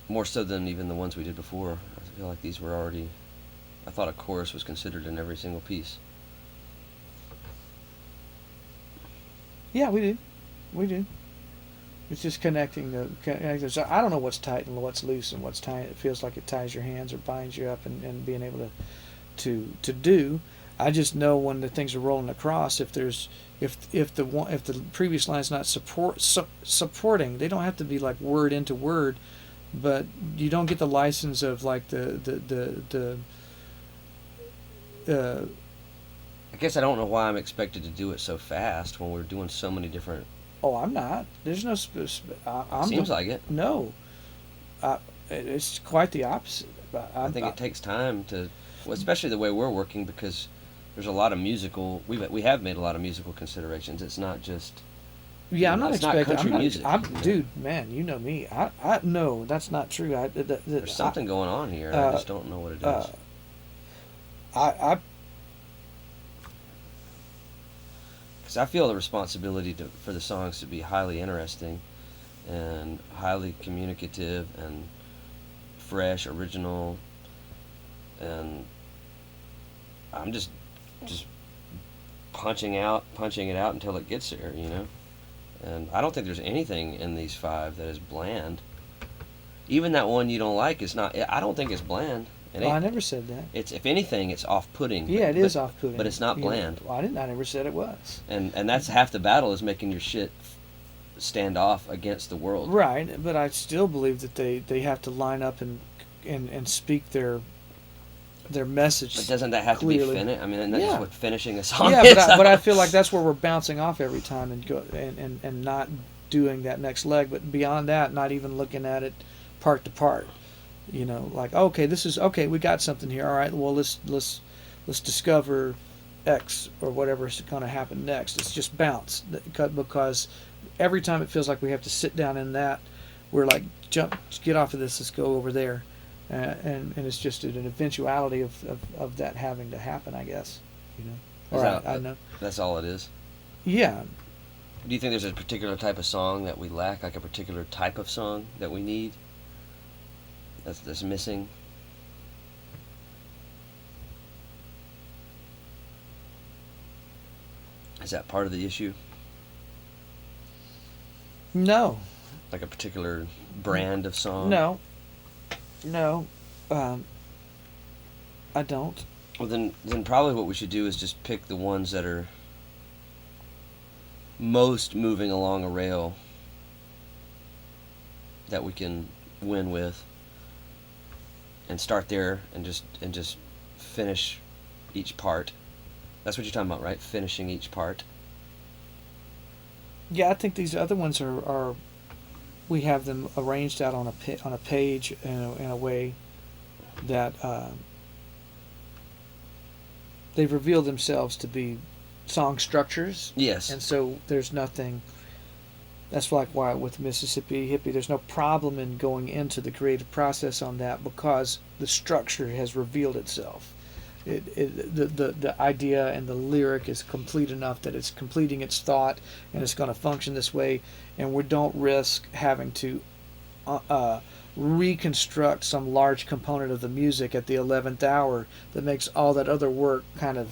More so than even the ones we did before. I feel like these were already... I thought a chorus was considered in every single piece. Yeah, we do. It's just connecting. So I don't know what's tight and what's loose and what's tight. It feels like it ties your hands or binds you up, and being able to do. I just know when the things are rolling across. If the previous line's not supporting, they don't have to be like word into word, but you don't get the license of like the I guess I don't know why I'm expected to do it so fast when we're doing so many different... Oh, I'm not. There's no. Seems like it. No. It's quite the opposite. I think it takes time to... Well, especially the way we're working, because there's a lot of musical... We have made a lot of musical considerations. It's not just Yeah, I'm not It's not expecting. country music. Dude, man, you know me. I no, that's not true. There's something going on here. I just don't know what it is. I Because I feel the responsibility for the songs to be highly interesting and highly communicative and fresh, original, and I'm just punching it out until it gets there, you know. And I don't think there's anything in these 5 that is bland. Even that one you don't like is not. I don't think it's bland. I never said that. It's, if anything, it's off-putting. Yeah, it is off-putting. But it's not bland. I never said it was. And that's half the battle, is making your shit stand off against the world. Right, but I still believe that they have to line up and speak their message. But doesn't that have clearly. to be finished? I mean, isn't that Yeah. just what finishing a song Yeah, is? but I feel like that's where we're bouncing off every time and not doing that next leg. But beyond that, not even looking at it part to part. You know, like, okay, we got something here. All right, well, let's discover X or whatever is going to happen next. It's just bounce, because every time it feels like we have to sit down in that, we're like, get off of this, let's go over there, and it's just an eventuality of that having to happen, I guess. You know, or I know That's all it is. Yeah. Do you think there's a particular type of song that we lack, like a particular type of song that we need? That's missing. Is that part of the issue? No. Like a particular brand of song? No. I don't. Well, then probably what we should do is just pick the ones that are most moving along a rail that we can win with, and start there and just finish each part. That's what you're talking about, right? Finishing each part. Yeah, I think these other ones are we have them arranged out on a page in a way that they've revealed themselves to be song structures. Yes. And so there's nothing. That's like why with Mississippi Hippie, there's no problem in going into the creative process on that, because the structure has revealed itself. The idea and the lyric is complete enough that it's completing its thought, and it's going to function this way, and we don't risk having to reconstruct some large component of the music at the 11th hour that makes all that other work kind of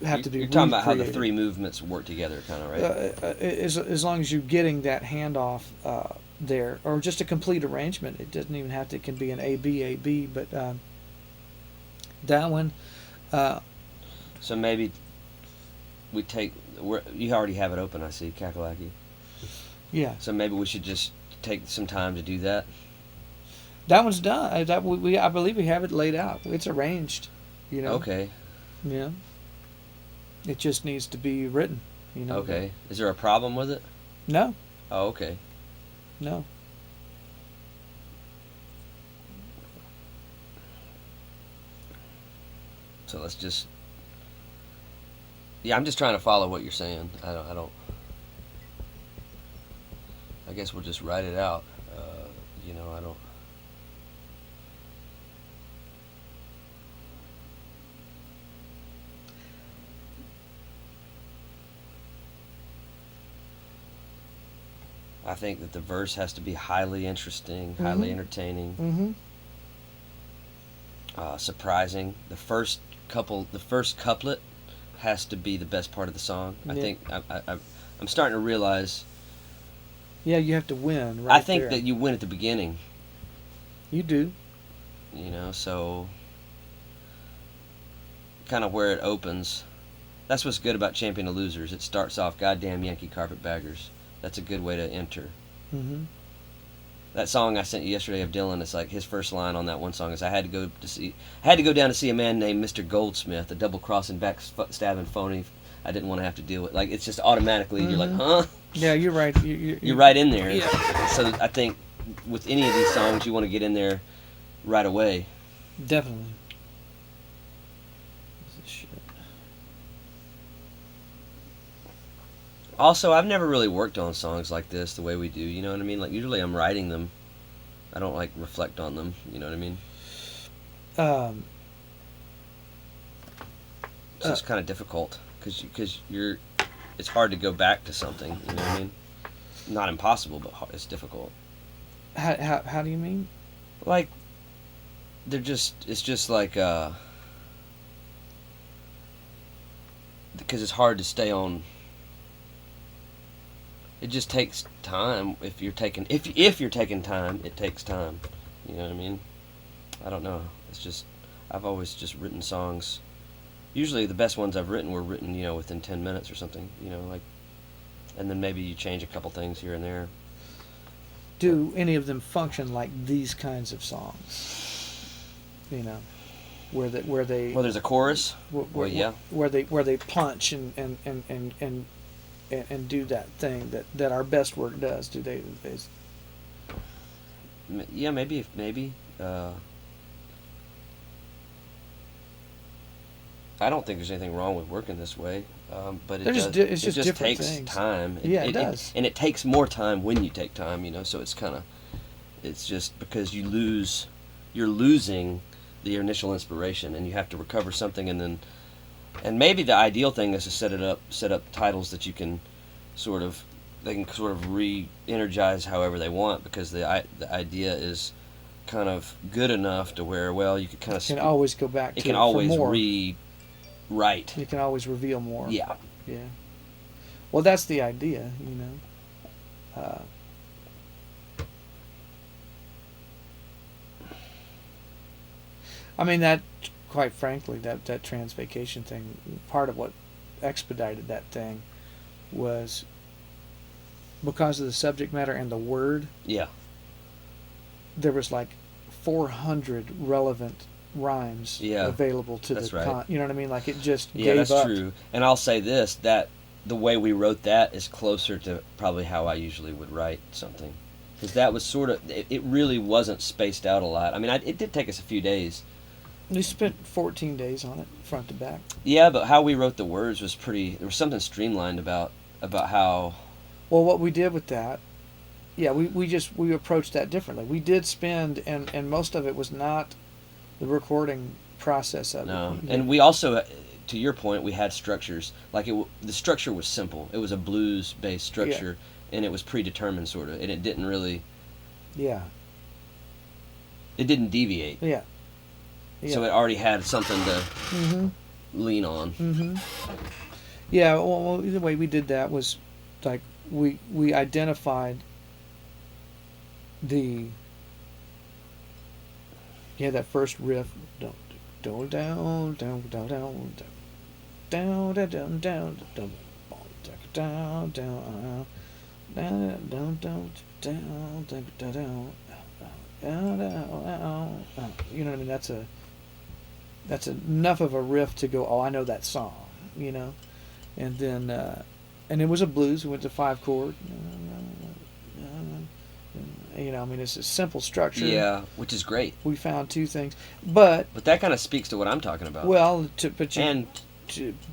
have to be You're talking about how the recreated. 3 movements work together, kind of, right? As long as you're getting that handoff there, or just a complete arrangement. It doesn't even have to. It can be an A-B, but that one. So maybe we take. You already have it open, I see, Kakalaki. Yeah. So maybe we should just take some time to do that. That one's done. I believe we have it laid out. It's arranged. You know. Okay. Yeah. It just needs to be written. You know. Okay. Is there a problem with it? No. Oh, okay. No. So let's just. Yeah, I'm just trying to follow what you're saying. I don't. I guess we'll just write it out. I don't. I think that the verse has to be highly interesting, highly entertaining, surprising. The first couplet has to be the best part of the song. Yeah. I think I'm starting to realize. Yeah, you have to win. Right. I think there. that you win at the beginning. You do. So kind of where it opens. That's what's good about Champion of Losers. It starts off, goddamn Yankee Carpetbaggers. That's a good way to enter. Mm-hmm. That song I sent you yesterday of Dylan, it's like his first line on that one song is, I had to go down to see a man named Mr. Goldsmith, a double-crossing, backstabbing phony I didn't want to have to deal with. Like, it's just automatically, you're like, huh? Yeah, you're right. You're right in there. Yeah. So I think with any of these songs, you want to get in there right away. Definitely. Shit. Also, I've never really worked on songs like this the way we do. You know what I mean? Like usually I'm writing them. I don't like reflect on them. You know what I mean? Um, So it's kind of difficult because you're. It's hard to go back to something. You know what I mean? Not impossible, but it's difficult. how do you mean? Like they're just. It's just like because it's hard to stay on. It just takes time if you're taking if you're taking time. It takes time. You know what I mean? I don't know. It's just I've always just written songs. Usually the best ones I've written were written, within 10 minutes or something, like, and then maybe you change a couple things here and there. Do any of them function like these kinds of songs? Where they Well, there's a chorus. where, Yeah. where they punch and do that thing that our best work does. Do they? Yeah, maybe. I don't think there's anything wrong with working this way, but It's just different takes things. time. It does. And it takes more time when you take time, so it's just because you're losing the initial inspiration, and you have to recover something, and maybe the ideal thing is to set up titles that you can they can sort of re-energize however they want, because the idea is kind of good enough to where, well, you could kind of Can always go back to it can it always for more. Right. You can always reveal more. Yeah. Yeah. Well, that's the idea, I mean, that, quite frankly, that trans vacation thing, part of what expedited that thing was because of the subject matter and the word. Yeah. There was like 400 relevant rhymes available to that's the right. you know what I mean? Like it just Yeah, gave that's up. true. And I'll say this, that the way we wrote that is closer to probably how I usually would write something. Because that was it really wasn't spaced out a lot. I mean, it did take us a few days. We spent 14 days on it, front to back. Yeah, but how we wrote the words was there was something streamlined about how... Well, what we did with that, we approached that differently. We did spend, and most of it was not the recording process of No, it. and we also, to your point, we had structures. Like the structure was simple. It was a blues-based structure, and it was predetermined, sort of, and it didn't really... Yeah. It didn't deviate. Yeah. So it already had something to Mm-hmm. lean on. Mm-hmm. Yeah. Well, the way we did that was, like, we identified that first riff, down down down down down down down down down down down down. You know what I mean? That's enough of a riff to go, oh, I know that song, and then and it was a blues. We went to 5-chord. I mean, it's a simple structure. Yeah, which is great. We found two things, but that kind of speaks to what I'm talking about. well,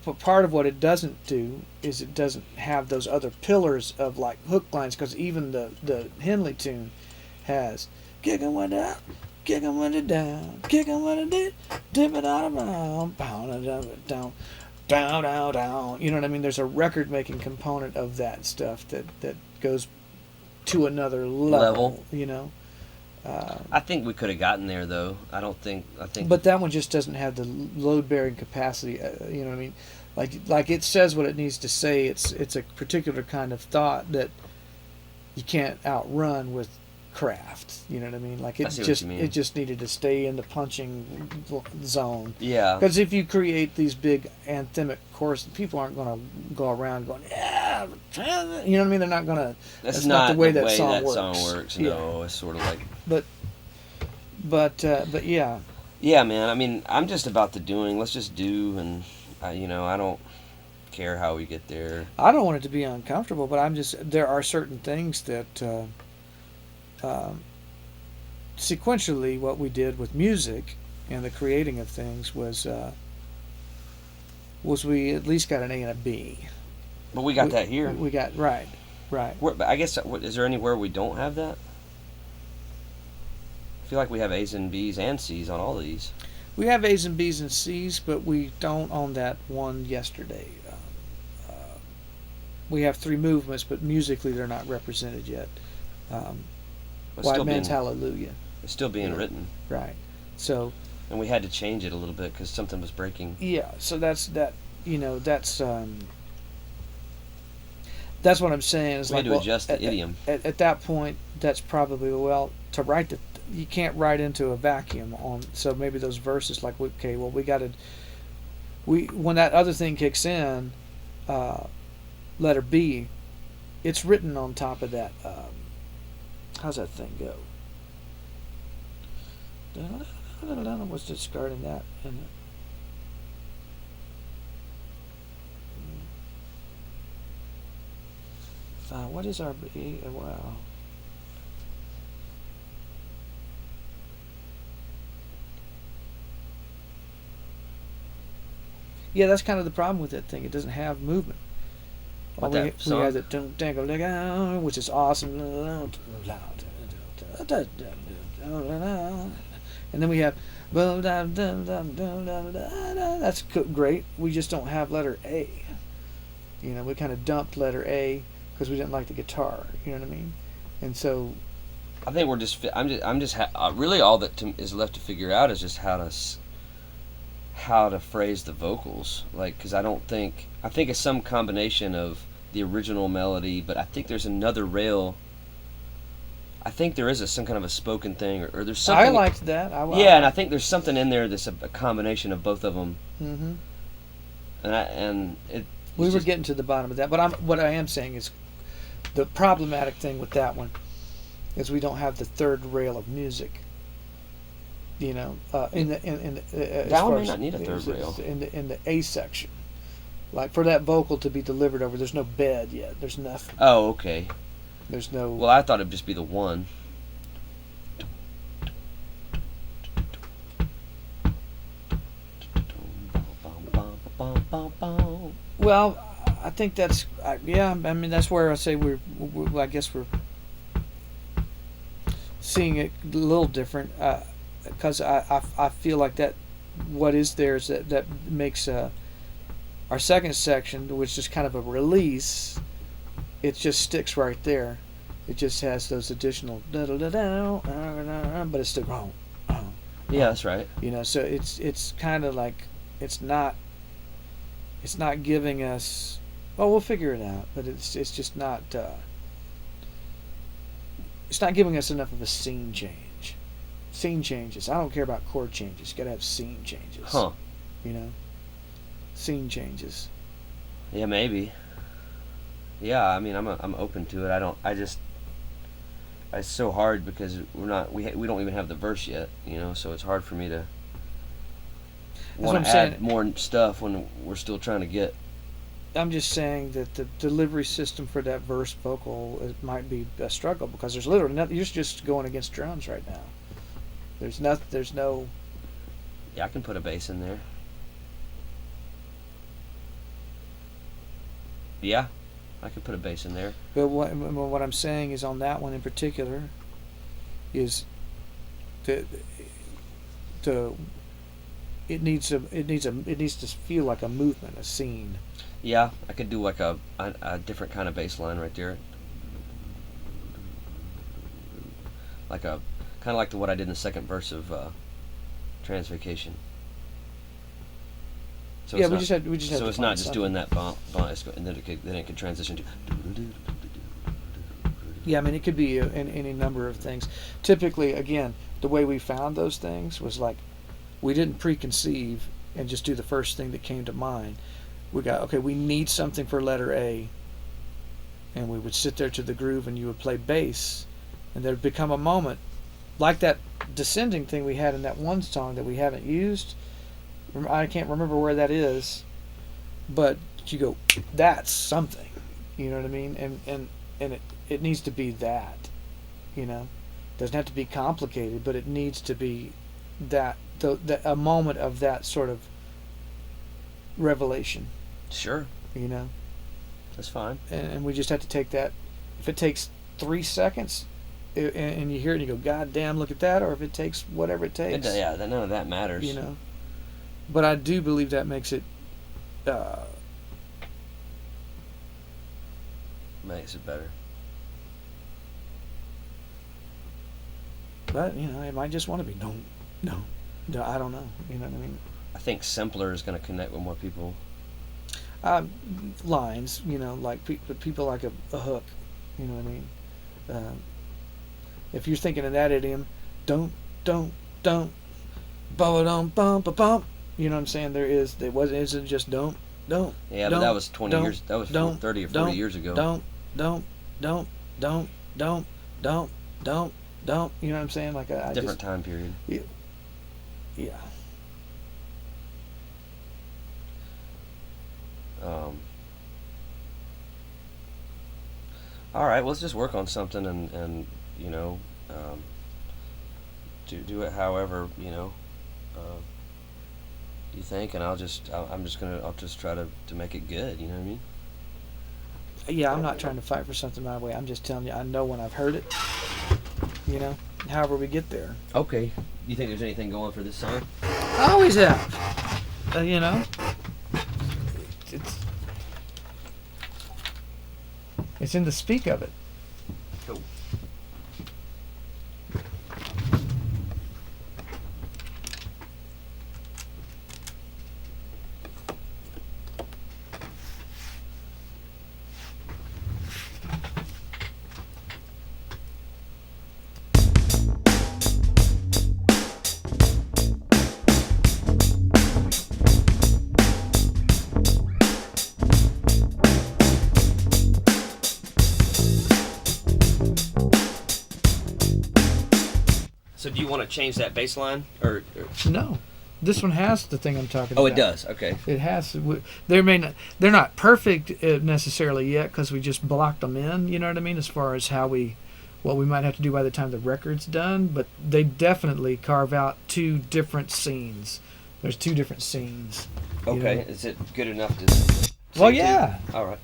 but part of what it doesn't do is it doesn't have those other pillars of like hook lines, because even the Henley tune has kick 'em with up, kick 'em with it down, kick 'em with it dip it out of bound, pound it down, down, down, down. You know what I mean? There's a record making component of that stuff that goes to another level. I think we could have gotten there, though. I think. But that one just doesn't have the load bearing capacity. You know what I mean? Like it says what it needs to say. It's a particular kind of thought that you can't outrun with craft. You know what I mean? Like it just needed to stay in the punching zone. Yeah. Because if you create these big anthemic choruses, people aren't going to go around going, yeah, you know what I mean? They're not going to. That's not the way that song works. No, it's sort of like. But yeah. Yeah, man. I mean, I'm just about the doing. Let's just do, and I don't care how we get there. I don't want it to be uncomfortable, but there are certain things that sequentially what we did with music and the creating of things was we at least got an A and a B. But we got that here. We got right. But I guess is there anywhere we don't have that? I feel like we have A's and B's and C's on all these. We have A's and B's and C's, but we don't on that one yesterday. We have 3 movements, but musically they're not represented yet. But White still Man's being, Hallelujah. It's still being written. Right. So. And we had to change it a little bit because something was breaking. Yeah. So that's that. That's what I'm saying. Is we like had to adjust the idiom. At that point, that's probably to write you can't write into a vacuum on. So maybe those verses like okay, well we got to. When that other thing kicks in, letter B, it's written on top of that. How's that thing go? What's discarding that? What is our B? Wow. Yeah, that's kind of the problem with that thing. It doesn't have movement. What we that song? have that which is awesome. And then we have that's great. We just don't have letter A. We kind of dumped letter A because we didn't like the guitar. You know what I mean? And so I think we're just. Really all that is left to figure out is just how to phrase the vocals. Like, because I think it's some combination of the original melody, but I think there's another rail. I think there is some kind of a spoken thing, or there's something. I liked that. And I think there's something in there that's a combination of both of them. Mm-hmm. We were getting to the bottom of that, but what I am saying is the problematic thing with that one is we don't have the third rail of music. That one may not need a third rail in the A section. Like for that vocal to be delivered over, there's no bed yet. There's nothing. Oh, okay. There's no. Well, I thought it'd just be the one. Well, I think that's yeah. I mean, that's where I say I guess we're seeing it a little different because I feel like that what is there is that makes our second section, which is kind of a release. It just sticks right there. It just has those additional but it's still wrong. Yeah, that's right. So it's kind of like it's not giving us. Well, we'll figure it out, but it's just not. It's not giving us enough of a scene change. Scene changes. I don't care about chord changes. You gotta have scene changes. Huh. Scene changes. Yeah, maybe. Yeah, I mean, I'm open to it. It's so hard because we don't even have the verse yet, so it's hard for me to want to add more stuff when we're still trying to get. I'm just saying that the delivery system for that verse vocal might be a struggle because there's literally nothing. You're just going against drums right now. There's no. Yeah, I can put a bass in there. Yeah, I could put a bass in there. But what I'm saying is on that one in particular is it needs to feel like a movement, a scene. Yeah, I could do like a different kind of bass line right there. Like kind of like what I did in the second verse of Transvacation. So yeah, we just had. So it's not just something. doing that bump, and then it could transition to. Yeah, I mean it could be any number of things. Typically, again, the way we found those things was like we didn't preconceive and just do the first thing that came to mind. We we need something for letter A, and we would sit there to the groove, and you would play bass, and there'd become a moment like that descending thing we had in that one song that we haven't used. I can't remember where that is, but you go, that's something, you know what I mean? And it needs to be that, doesn't have to be complicated, but it needs to be that a moment of that sort of revelation. Sure. That's fine. and we just have to take that. If it takes 3 seconds, and you hear it and you go, God damn, look at that, or if it takes whatever it takes. Yeah, none of that matters. You know. But I do believe that makes it Makes it better. but you know, it might just want to be no, I don't know. You know what I mean? I think simpler is going to connect with more people. Lines, you know, like people like a hook. You know what I mean? If you're thinking of that idiom, don't, ba dum bum ba bum. You know what I'm saying? Isn't just don't. Yeah, but that was 20 years. That was 30 or 40 years ago. Don't. You know what I'm saying? Like I Different time period. Yeah. All right, well, let's just work on something and you know, do it however, you know, you think, and I'll just try to make it good. You know what I mean? Yeah, I'm not trying to fight for something my way. I'm just telling you, I know when I've heard it. You know, however we get there. Okay. You think there's anything going for this song? I always have. You know, it's in the speak of it. Cool. So do you want to change that bass line or? No, this one has the thing I'm talking about. Oh, it does. Okay. It has. They're not perfect necessarily yet because we just blocked them in. You know what I mean? As far as what we might have to do by the time the record's done, but they definitely carve out two different scenes. There's two different scenes. Okay. know? Is it good enough to? Well, sing to? yeah. All right.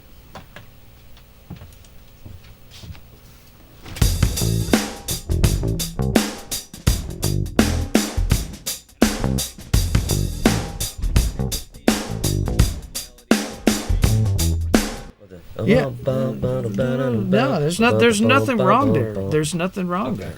Yeah. No, there's nothing wrong there. There's nothing wrong there.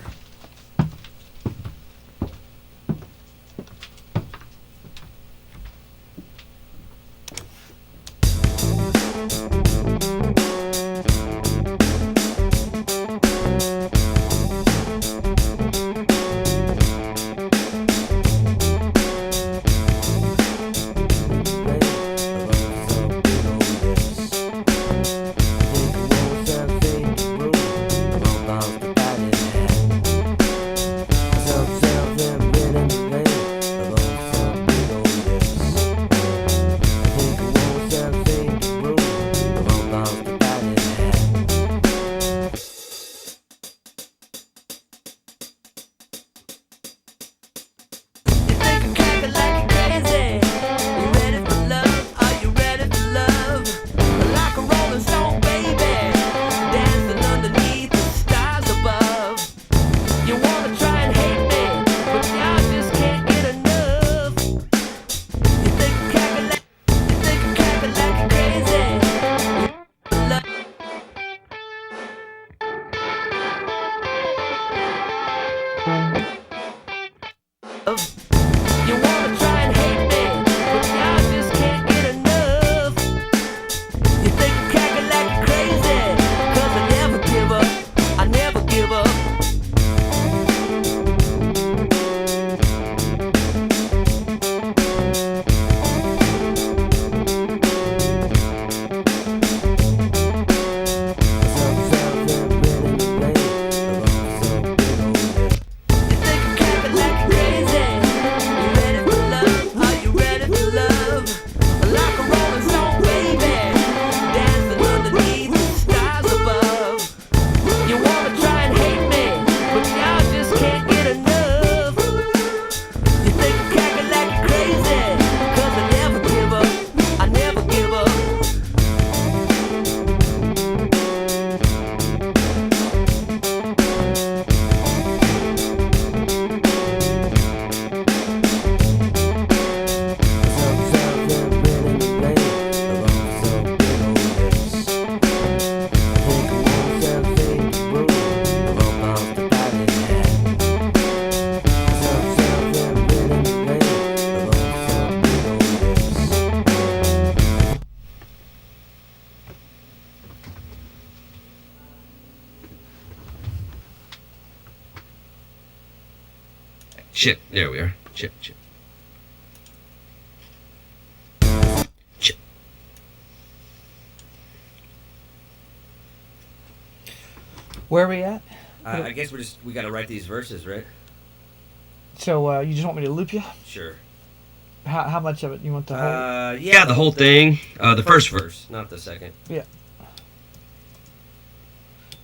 Chip. There we are. Chip. Where are we at? I guess we got to write these verses, right? So you just want me to loop you? Sure. How much of it you want the whole? Yeah, the whole thing. The first verse, not the second. Yeah.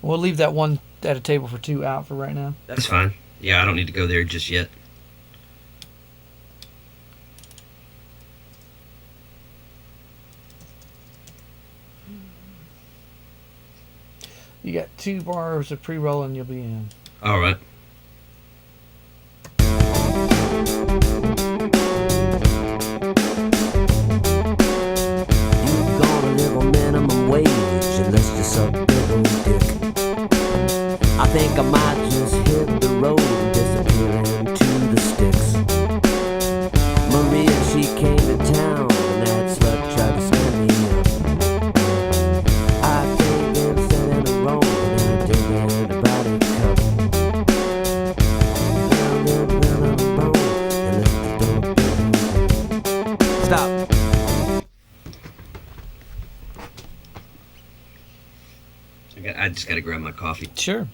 We'll leave that one at a table for two out for right now. That's fine. Yeah, I don't need to go there just yet. You got 2 bars of pre-roll and you'll be in. All right. You gonna live on minimum wage unless you suck big old dick. I think I might just hit the road and disappear into the sticks. Maria, she came to town and that slut tried to stand me up. I came in set in a row and I did anybody cup. Stop. I just got to grab my coffee. Sure.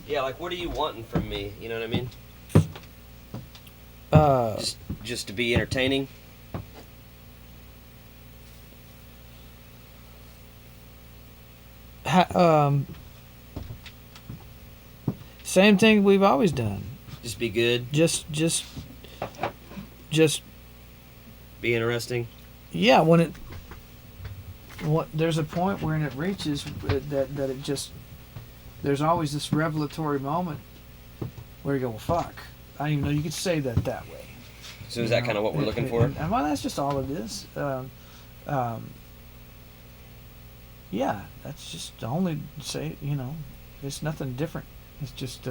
Yeah, like what are you wanting from me? You know what I mean? Just to be entertaining. Same thing we've always done. Just be good. Just Be interesting. yeah. When there's a point where it reaches that it just there's always this revelatory moment where you go, well, fuck. I didn't even know you could say that way. So is that kind of what we're looking for? And well, that's just all it is. Yeah, that's just the only say. It's nothing different. It's just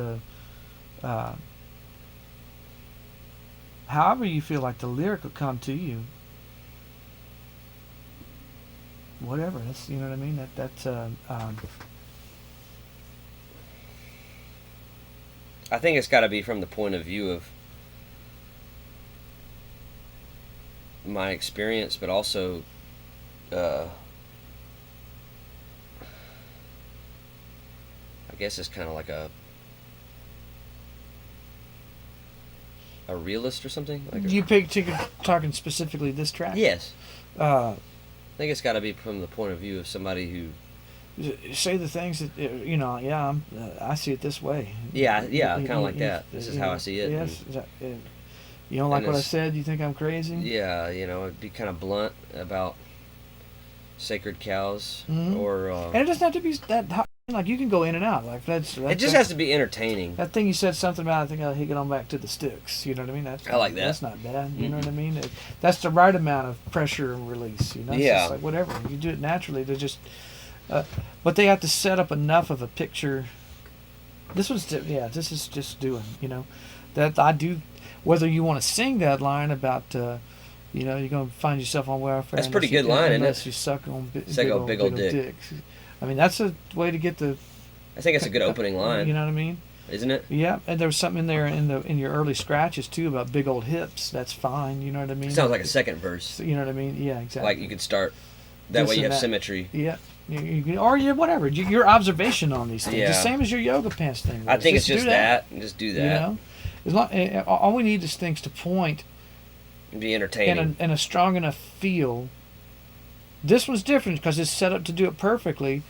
however you feel like the lyric will come to you. Whatever. That's what I mean. That's I think it's got to be from the point of view of my experience, but also I guess it's kind of like a realist or something. Like you talking specifically this track? yes, Uh, I think it's got to be from the point of view of somebody who. say the things that Yeah, I see it this way. Yeah, kind of like that. This is how I see it. Yes. You don't like what I said? You think I'm crazy? Yeah, it'd be kind of blunt about sacred cows, Mhm. or And it doesn't have to be that hot. Like you can go in and out. Like that's it just has to be entertaining. that thing you said something about. I think I'll get on back to the sticks. You know what I mean? I like that. That's not bad. You know what I mean? That's the right amount of pressure and release. It's Yeah. just like whatever you do it naturally. They're just, but they have to set up enough of a picture. This is just doing. That I do. Whether you want to sing that line about. You're gonna find yourself on welfare. That's a pretty good line, isn't unless it? you suck on Big old dick. dicks. I mean, that's a way to get the. I think it's a good opening line, You know what I mean? isn't it? Yeah, and there was something in there in your early scratches too about big old hips. That's fine. You know what I mean? It sounds like a second verse. So, you know what I mean? Yeah, exactly. Like you could start. That This way you and have that. symmetry. Yeah. Whatever. Your observation on these things, Yeah. the same as your yoga pants thing. I was. think it's do just that. Just do that. As long, all we need is things to point Be entertaining. and a strong enough feel. This one's different because it's set up to do it perfectly.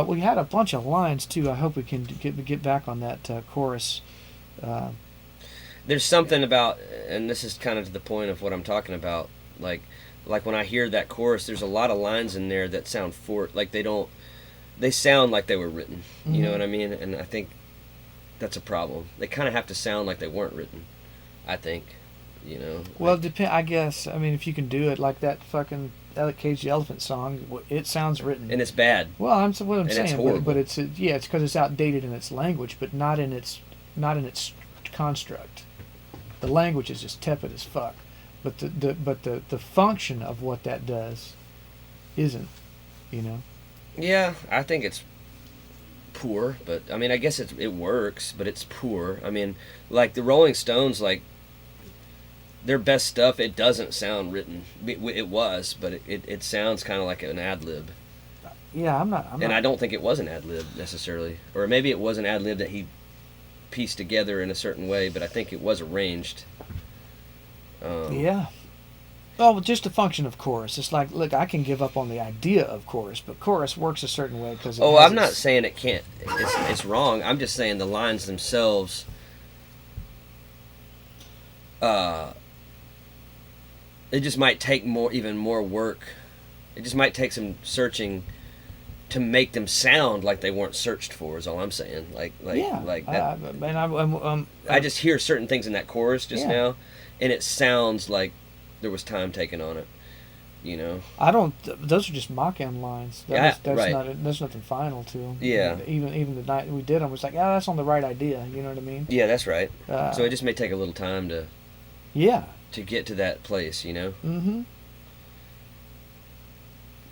We had a bunch of lines too. I hope we can get back on that chorus. There's something about, and this is kind of to the point of what I'm talking about. Like when I hear that chorus, there's a lot of lines in there that sound they sound like they were written. You Mm-hmm. know what I mean? And I think that's a problem. They kind of have to sound like they weren't written. I think, Well, I guess. I mean, if you can do it like that fucking Cage the Elephant song, it sounds written. and it's bad. Well, what I'm And it's saying, horrible. but it's it's because it's outdated in its language, but not in its construct. The language is just tepid as fuck. but the function of what that does isn't, you know. Yeah, I think it's poor, but I mean, I guess it works, but it's poor. I mean, like the Rolling Stones, like their best stuff, it doesn't sound written. It was, but it sounds kind of like an ad lib. Yeah, I'm not. And I don't think it was an ad lib necessarily, or maybe it was an ad lib that he pieced together in a certain way, but I think it was arranged. Yeah. Oh, well, just a function of chorus. It's like, look, I can give up on the idea of chorus, but chorus works a certain way because. Oh, I'm not saying it can't. It's wrong. I'm just saying the lines themselves. It just might take even more work. It just might take some searching to make them sound like they weren't searched for. Is all I'm saying. Like that. I just hear certain things in that chorus just now, and it sounds like there was time taken on it. You know. I don't. Those are just mock-in lines. That's right. There's nothing final to them. Yeah. Even the night we did them was like, that's on the right idea. You know what I mean? Yeah, that's right. So it just may take a little time to. Yeah. To get to that place, you know. Mm-hmm.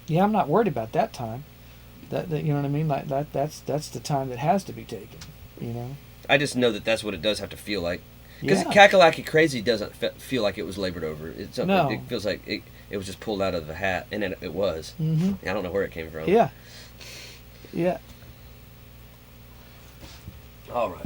Yeah, I'm not worried about that time. That you know what I mean? Like that's the time that has to be taken. You know. I just know that that's what it does have to feel like. Because Yeah. Kakalaki Crazy doesn't feel like it was labored over. No. It feels like it was just pulled out of the hat, and it was. Mm-hmm. I don't know where it came from. Yeah. Yeah. All right.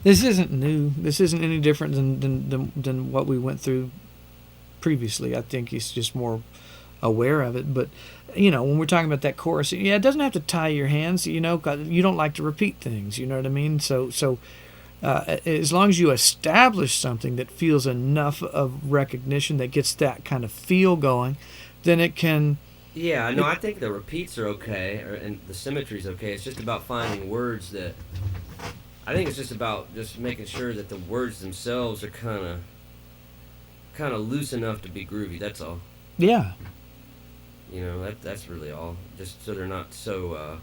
This isn't new. This isn't any different than what we went through previously. I think he's just more aware of it. But, you know, when we're talking about that chorus, it doesn't have to tie your hands, you know, 'cause you don't like to repeat things, you know what I mean? So as long as you establish something that feels enough of recognition, that gets that kind of feel going, then it can... Yeah, no, I think the repeats are okay, and the symmetry's okay. It's just about finding words that... I think it's just about just making sure that the words themselves are kind of loose enough to be groovy. That's all. Yeah. You know, that's really all. Just so they're not so.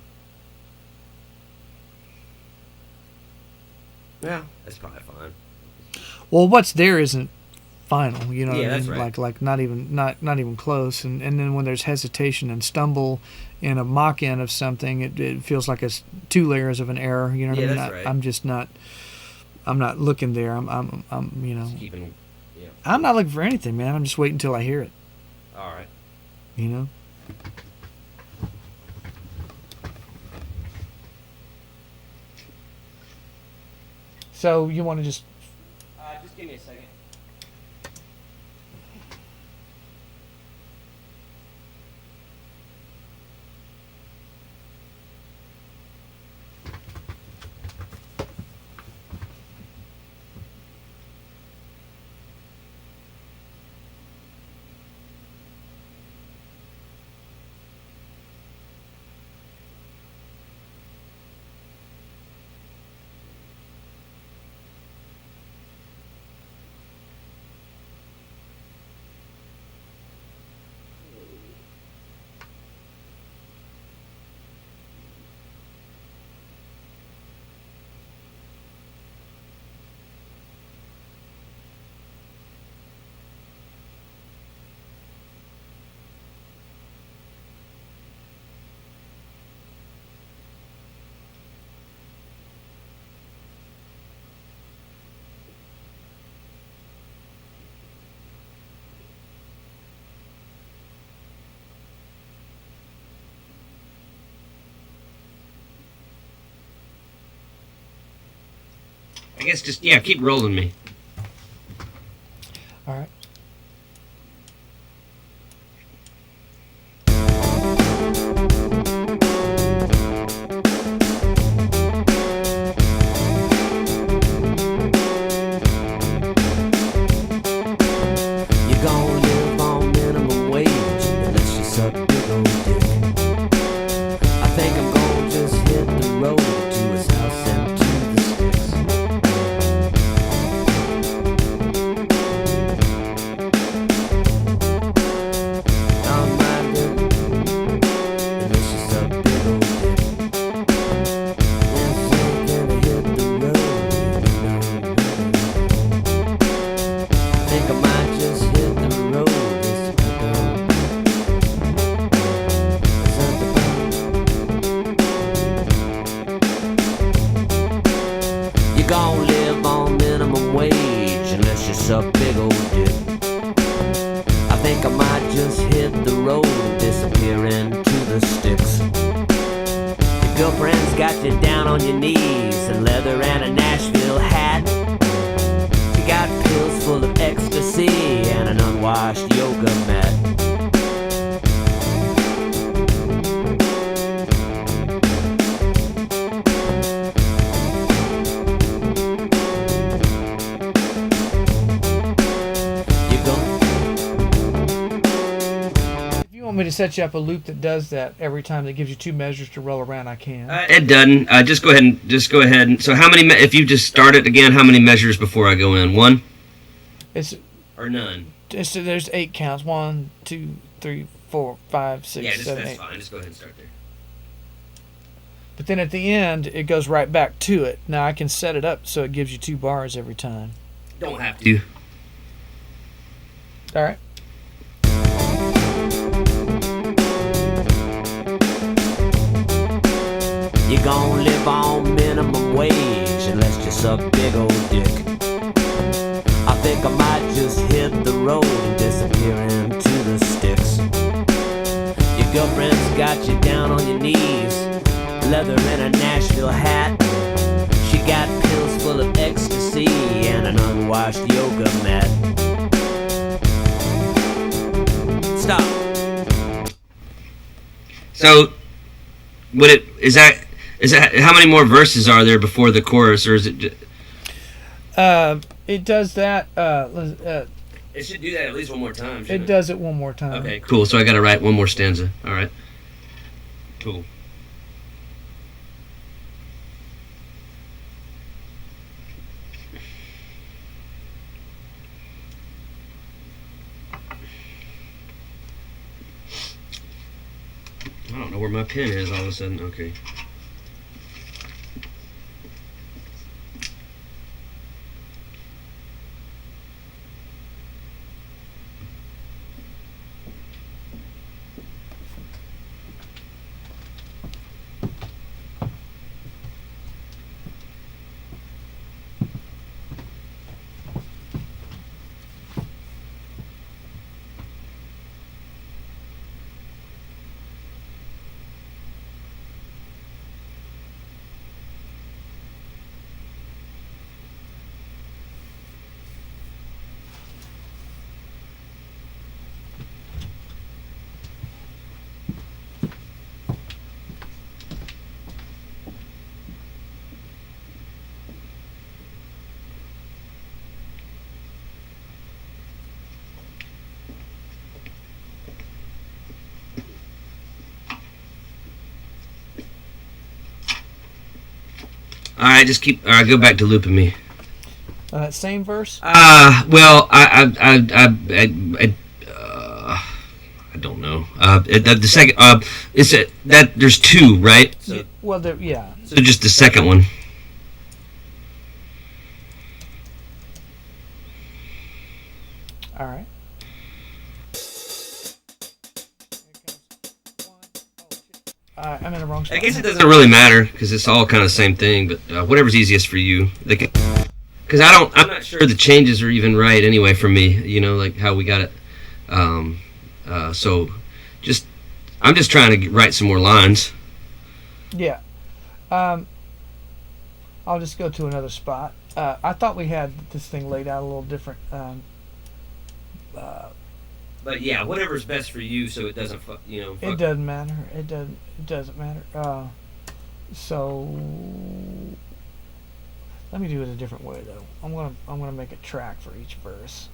Yeah, that's probably fine. Well, what's there isn't final. You know what I mean? That's right. Like not even close. And then when there's hesitation and stumble in a mock-in of something, it feels like it's two layers of an error. You know what I mean? That's right. I'm just not. I'm not looking there. I'm you know. Just keeping, yeah. I'm not looking for anything, man. I'm just waiting until I hear it. All right. You know. So you want to just. Just give me a second. I guess just, keep rolling me. All right. You're gonna live on minimum wage unless you suck big old dick. I think I'm gonna just hit the road just hit the road and disappear into the sticks. Your girlfriend's got you down on your knees in leather and a Nashville hat. You got pills full of ecstasy and an unwashed yoga mat. If you want me to set you up a loop that does that every time, that gives you 2 measures to roll around, I can. It doesn't. Just go ahead and. So how many? If you just start it again, how many measures before I go in? 1 It's or none? there's 8 counts. 1, 2, 3, 4, 5, 6, Yeah, 7, that's 8. fine. Just go ahead and start there. But then at the end, it goes right back to it. Now I can set it up so it gives you 2 bars every time. Don't have to. All right. You gon' live on minimum wage unless you suck big old dick. I think I might just hit the road and disappear into the sticks. Your girlfriend's got you down on your knees, leather and a Nashville hat. She got pills full of ecstasy and an unwashed yoga mat. Stop. So, is that how many more verses are there before the chorus, or is it? It does that. It should do that at least one more time. It does it one more time. Okay, cool. So I got to write one more stanza. All right. Cool. I don't know where my pen is all of a sudden. Okay. All right, just keep. All right, go back to looping me. Same verse. Well, I don't know. The second. Is it that there's 2, right? So, Well, yeah. so just the second one. All right. I'm in the wrong spot. I guess it doesn't really matter because it's all kind of the same thing. But whatever's easiest for you. Because I'm not sure the changes are even right anyway for me. You know, like how we got it. So, I'm just trying to write some more lines. Yeah. I'll just go to another spot. I thought we had this thing laid out a little different. But yeah, whatever's best for you, so it doesn't, It doesn't matter. It doesn't matter. So let me do it a different way though. I'm gonna make a track for each verse.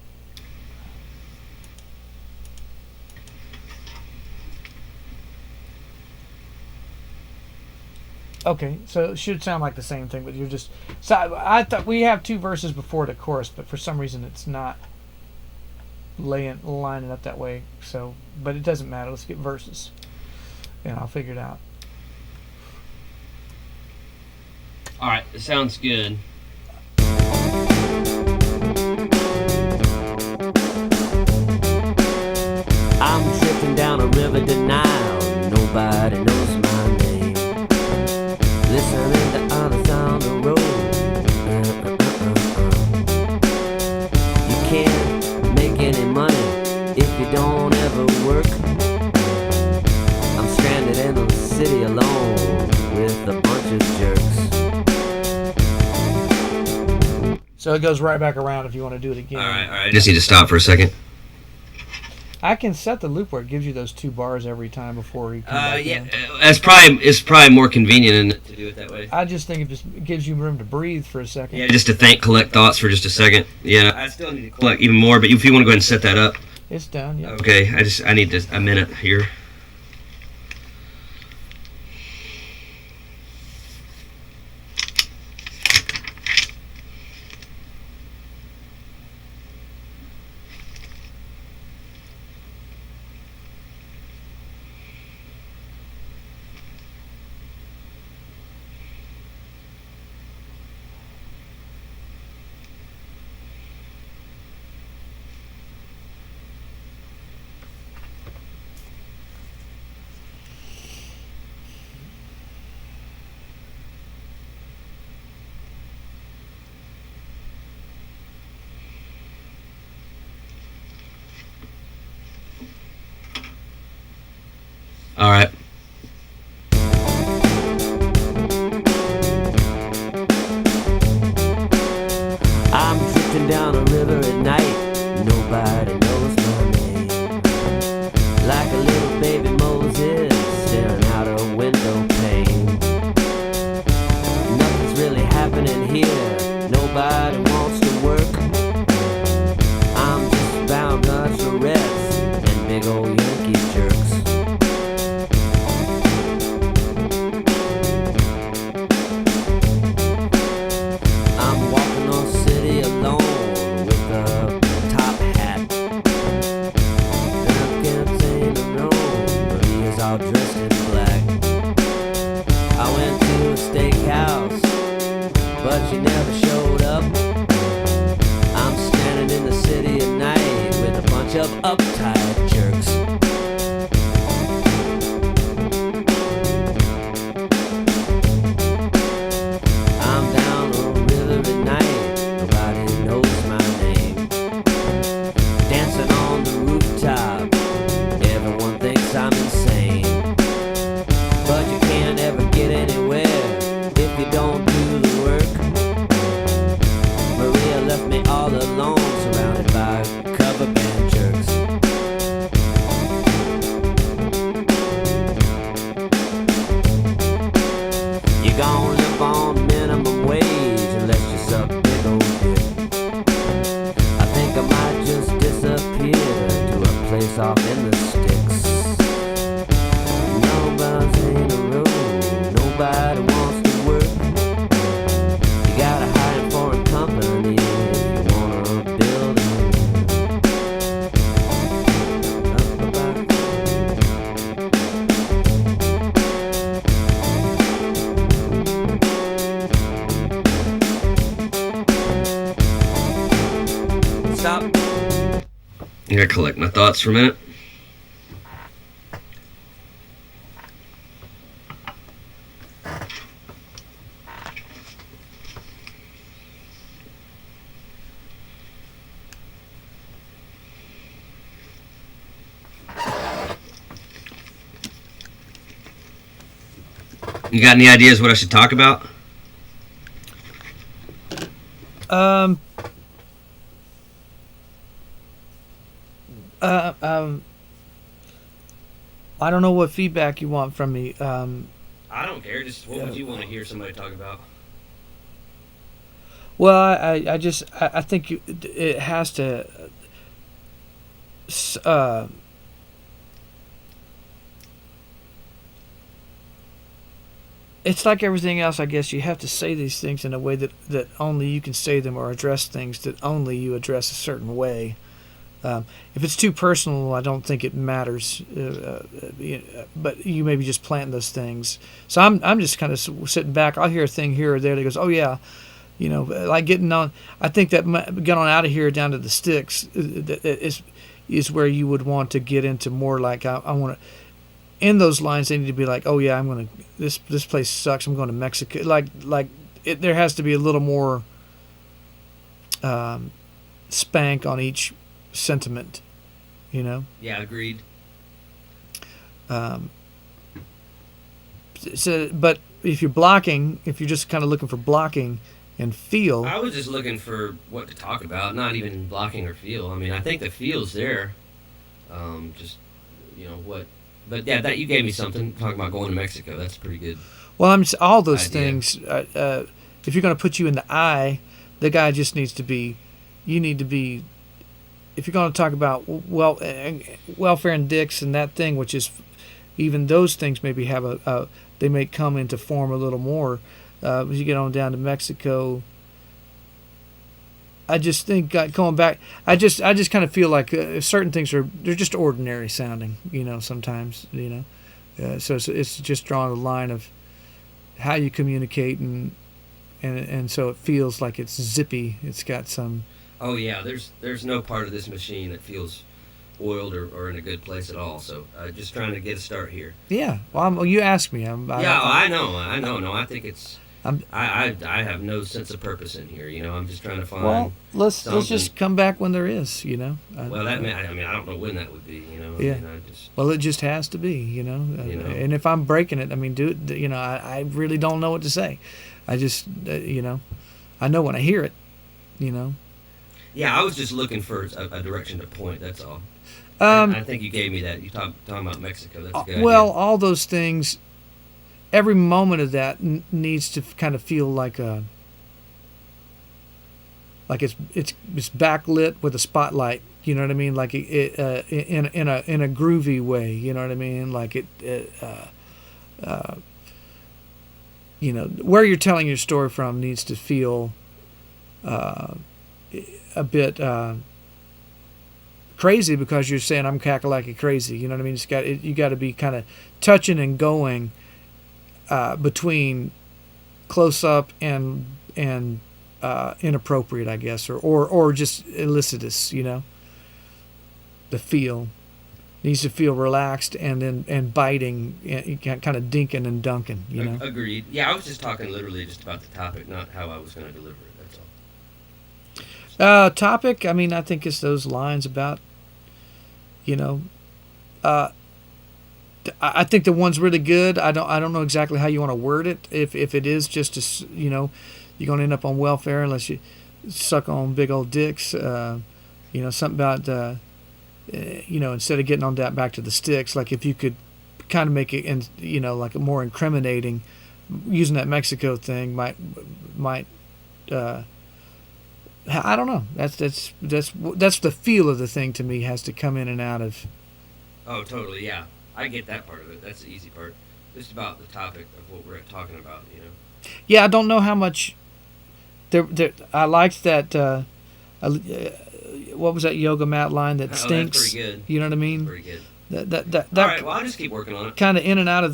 Okay, so it should sound like the same thing, but you're just. So I thought we have 2 verses before the chorus, but for some reason it's not lining up that way. So, but it doesn't matter. Let's get verses, and I'll figure it out. All right, it sounds good. I'm drifting down a river denial. Nobody knows my name. Listening to others on the road. You can't make any money if you don't ever work. I'm stranded in the city alone with a bunch of jerks. So it goes right back around if you want to do it again. All right. I just need to stop for a second. I can set the loop where it gives you those 2 bars every time before you come back in. It's probably more convenient to do it that way. I just think it just gives you room to breathe for a second. Yeah, just to collect thoughts for just a second. Yeah, I still need to collect even more, but if you want to go ahead and set that up. It's done, yeah. Okay, I need just a minute here. All right. I'm drifting down a river at night. Nobody knows my name. Like a little baby Moses staring out a window pane. Nothing's really happening here. Nobody wants to work. I'm just bound on charrettes and big old Yankee jerks. I'm walking on city alone with a top hat. And I can't say no, but he is all dressed in black. I went to a steakhouse, but she never showed up. I'm standing in the city at night with a bunch of uptight jerks. I'm down a river at night, nobody knows my name. Dancing on the rooftop, everyone thinks I'm insane. But you can't ever get anywhere if you don't do the work. Maria left me all alone, surrounded by cover band jerks. You gon' live on minimum wage unless you suck big old dick. I think I might just disappear to a place off in the sticks. Nobody's in a row, nobody wants to work. You gotta hire a foreign company if you wanna build it. Stop. I gotta collect my thoughts for a minute. You got any ideas what I should talk about? Um, I don't know what feedback you want from me. I don't care. Just what would you want to hear somebody talk about? Well, I think it has to. It's like everything else, I guess. You have to say these things in a way that only you can say them, or address things that only you address a certain way. If it's too personal, I don't think it matters. But you maybe just plant those things. So I'm just kind of sitting back. I'll hear a thing here or there that goes, oh yeah, like getting on. I think that get on out of here down to the sticks is where you would want to get into more like I want to. In those lines, they need to be like, oh yeah, I'm gonna this place sucks. I'm going to Mexico. There has to be a little more spank on each sentiment, Yeah, agreed. Um, so, but if you're blocking, if you're just kind of looking for blocking and feel, I was just looking for what to talk about, not even blocking or feel. I mean, I think the feel's there. Just what, but yeah, that you gave me something talking about going to Mexico. That's pretty good. well, all those idea. things. If you're going to put you in the eye, the guy just needs to be. You need to be. If you're going to talk about welfare and dicks and that thing, which is even those things maybe have they may come into form a little more as you get on down to Mexico. I just think going back, I just kind of feel like certain things they're just ordinary sounding, sometimes, so it's just drawing the line of how you communicate and so it feels like it's zippy. It's got some. Oh yeah, there's no part of this machine that feels oiled or in a good place at all. So just trying to get a start here. Yeah. Well, you asked me. I know. No, I think it's. I'm- I have no sense of purpose in here. I'm just trying to find. Well, let's something. just come back when there is. Well, I don't know when that would be. Yeah. Well, it just has to be. And if I'm breaking it, do it. I really don't know what to say. I just I know when I hear it. Yeah, I was just looking for a direction to point. That's all. I think you gave me that. You talking about Mexico. That's a good idea. All those things. Every moment of that needs to kind of feel like it's backlit with a spotlight. You know what I mean? Like it in a groovy way. You know what I mean? Like where you're telling your story from needs to feel a bit crazy because you're saying I'm cackalacky crazy. You know what I mean? You got to be kind of touching and going between close up and inappropriate, I guess, or just illicitous. The feel needs to feel relaxed and biting, kind of dinking and dunking. Agreed. Yeah, I was just talking literally just about the topic, not how I was going to deliver it. That's all. Topic. I think it's those lines about, I think the one's really good. I don't know exactly how you want to word it. If it is just you're going to end up on welfare unless you suck on big old dicks. Something about instead of getting on that back to the sticks, like if you could kind of make it and like a more incriminating, using that Mexico thing might I don't know. That's the feel of the thing to me has to come in and out of. Oh, totally. Yeah. I get that part of it. That's the easy part. Just about the topic of what we're talking about, Yeah, I don't know how much. I liked that. What was that yoga mat line that stinks? That's pretty good. You know what I mean? Pretty good. That All right. Well, I'll just keep working on it. Kind of in and out of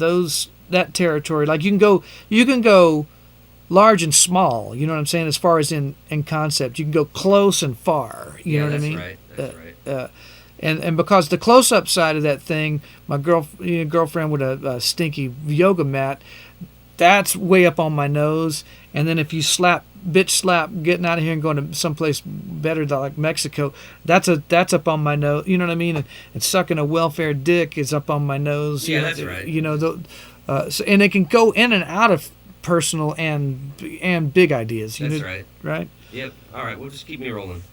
that territory. Like you can go large and small. You know what I'm saying? As far as in concept, you can go close and far. You know what I mean? Right. That's right. And because the close-up side of that thing, my girlfriend with a stinky yoga mat, that's way up on my nose. And then if you bitch slap, getting out of here and going to someplace better like Mexico, that's up on my nose. You know what I mean? And sucking a welfare dick is up on my nose. Yeah, that's right. And it can go in and out of personal and big ideas. That's right. Right? Yep. All right. We'll just keep me rolling.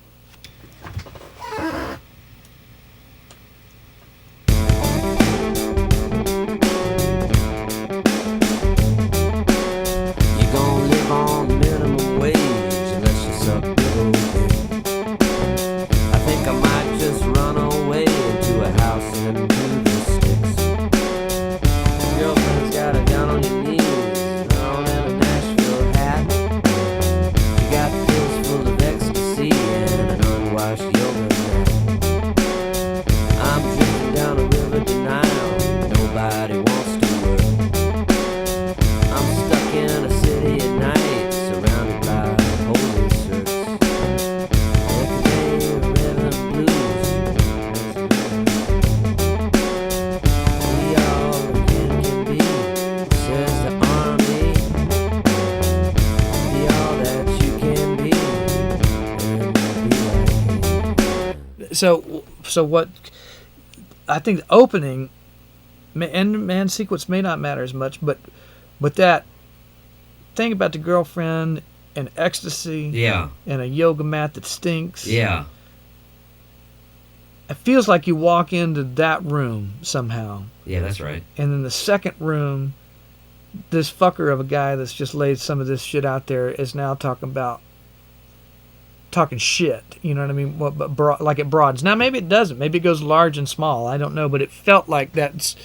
So what I think the opening and man sequence may not matter as much, but that thing about the girlfriend and ecstasy, Yeah. and a yoga mat that stinks. Yeah. It feels like you walk into that room somehow, Yeah, that's right. and in the second room, this fucker of a guy that's just laid some of this shit out there is now talking shit. You know what I mean? Well, but like it broadens. Now maybe it doesn't. Maybe it goes large and small. I don't know. But it felt like that's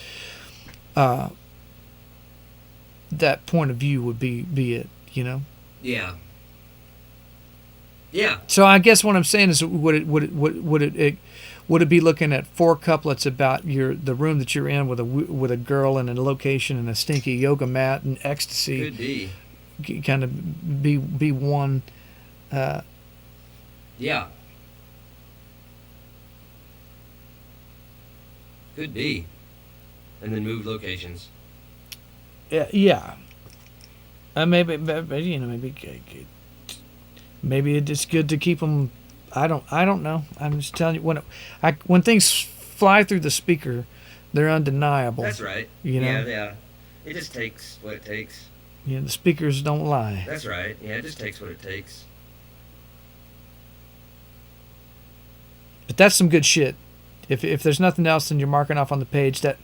that point of view would be it. You know. Yeah. Yeah. So I guess what I'm saying is, would it be looking at 4 couplets about the room that you're in with a girl and a location and a stinky yoga mat and ecstasy? Could be. Kind of be one. Yeah. Could be. And then move locations. Yeah. Maybe it's good to keep them. I don't know. I'm just telling you, when things fly through the speaker, they're undeniable. That's right. You know? Yeah. It just takes what it takes. You know, the speakers don't lie. That's right. Yeah, it just takes what it takes. But that's some good shit. If there's nothing else, then you're marking off on the page that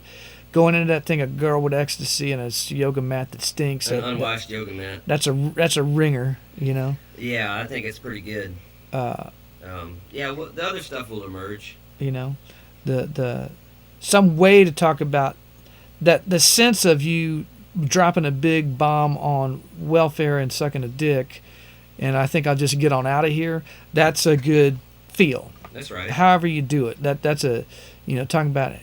going into that thing, a girl with ecstasy and a yoga mat that stinks. An unwashed yoga mat. That's a ringer, you know. Yeah, I think it's pretty good. Yeah, well, the other stuff will emerge. You know, the some way to talk about that, the sense of you dropping a big bomb on welfare and sucking a dick, and I think I'll just get on out of here. That's a good feel. That's right. However you do it, that's a, you know, talking about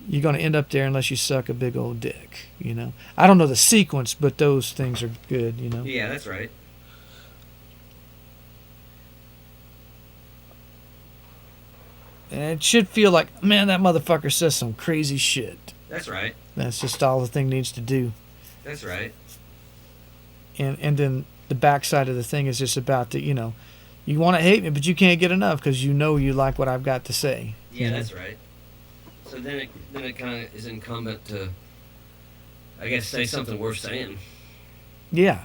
you're going to end up there unless you suck a big old dick. You know, I don't know the sequence, but those things are good. You know. Yeah, that's right. And it should feel like, man, that motherfucker says some crazy shit. That's right. That's just all the thing needs to do. That's right. And then the backside of the thing is just about the, you know, you want to hate me, but you can't get enough because you know you like what I've got to say. Yeah, that's right. So then it kind of is incumbent to, I guess, say something worth saying. Yeah.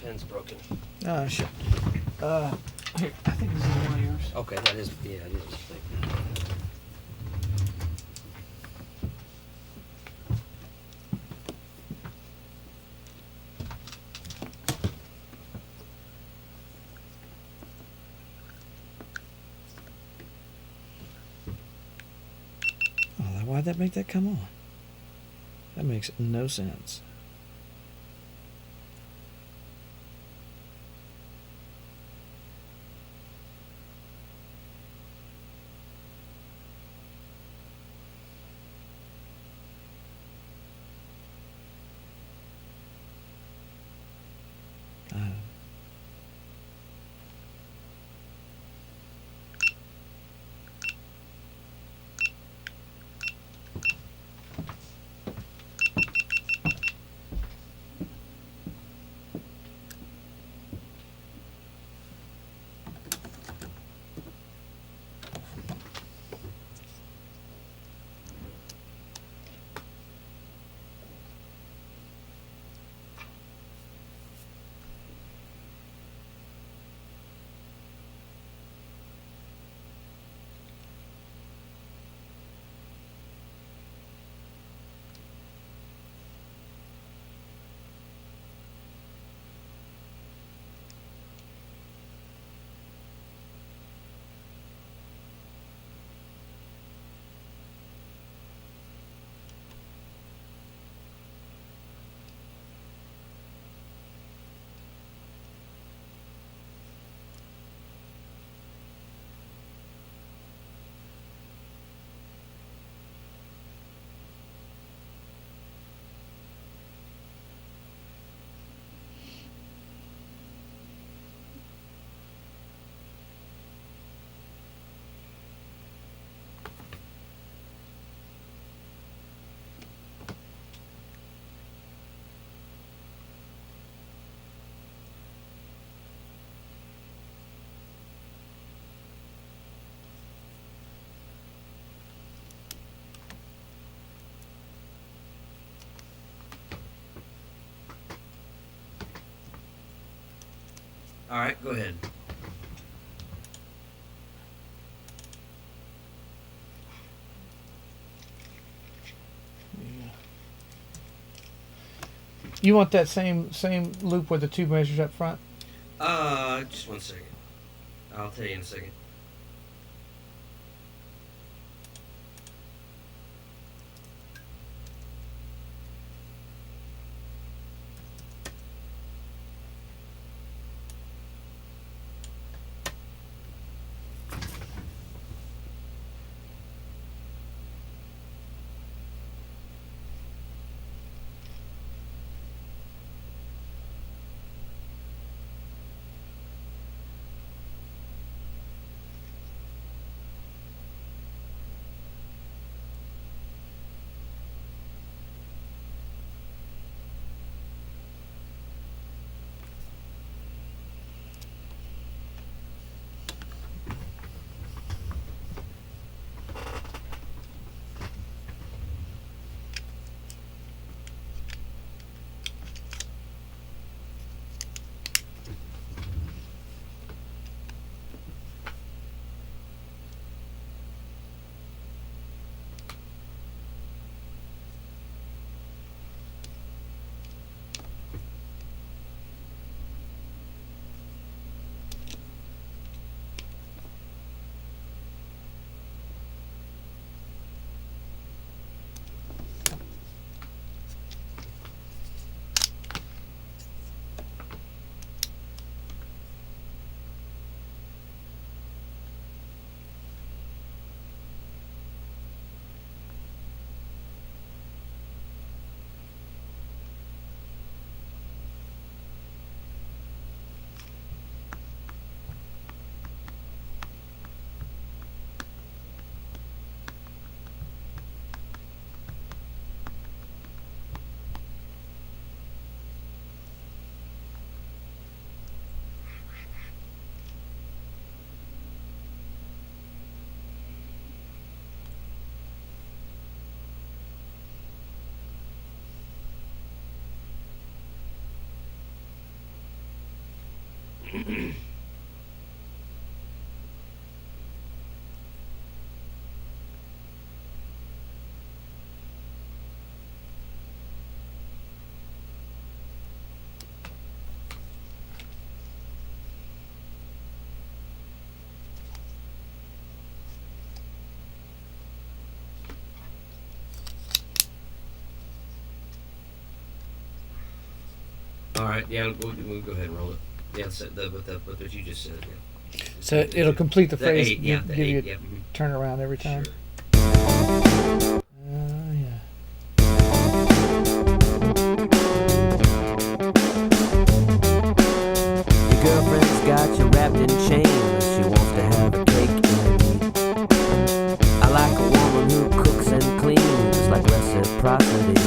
pen's broken. Oh shit. Here, I think this is one of yours. Okay, that is, yeah, it is thick. Oh, why'd that make that come on? That makes no sense. All right, go ahead. You want that same loop with the two measures up front? Just 1 second. I'll tell you in a second. All right, yeah, we'll go ahead and roll it. Yeah, so what you just said. Yeah. So it'll complete the phrase. Eight, yeah, give the you eight, a yeah. Mhm. turn around every time. Sure. Yeah. Your girlfriend's got you wrapped in chains. She wants to have a cake and eat. I like a woman who cooks and cleans like reciprocity.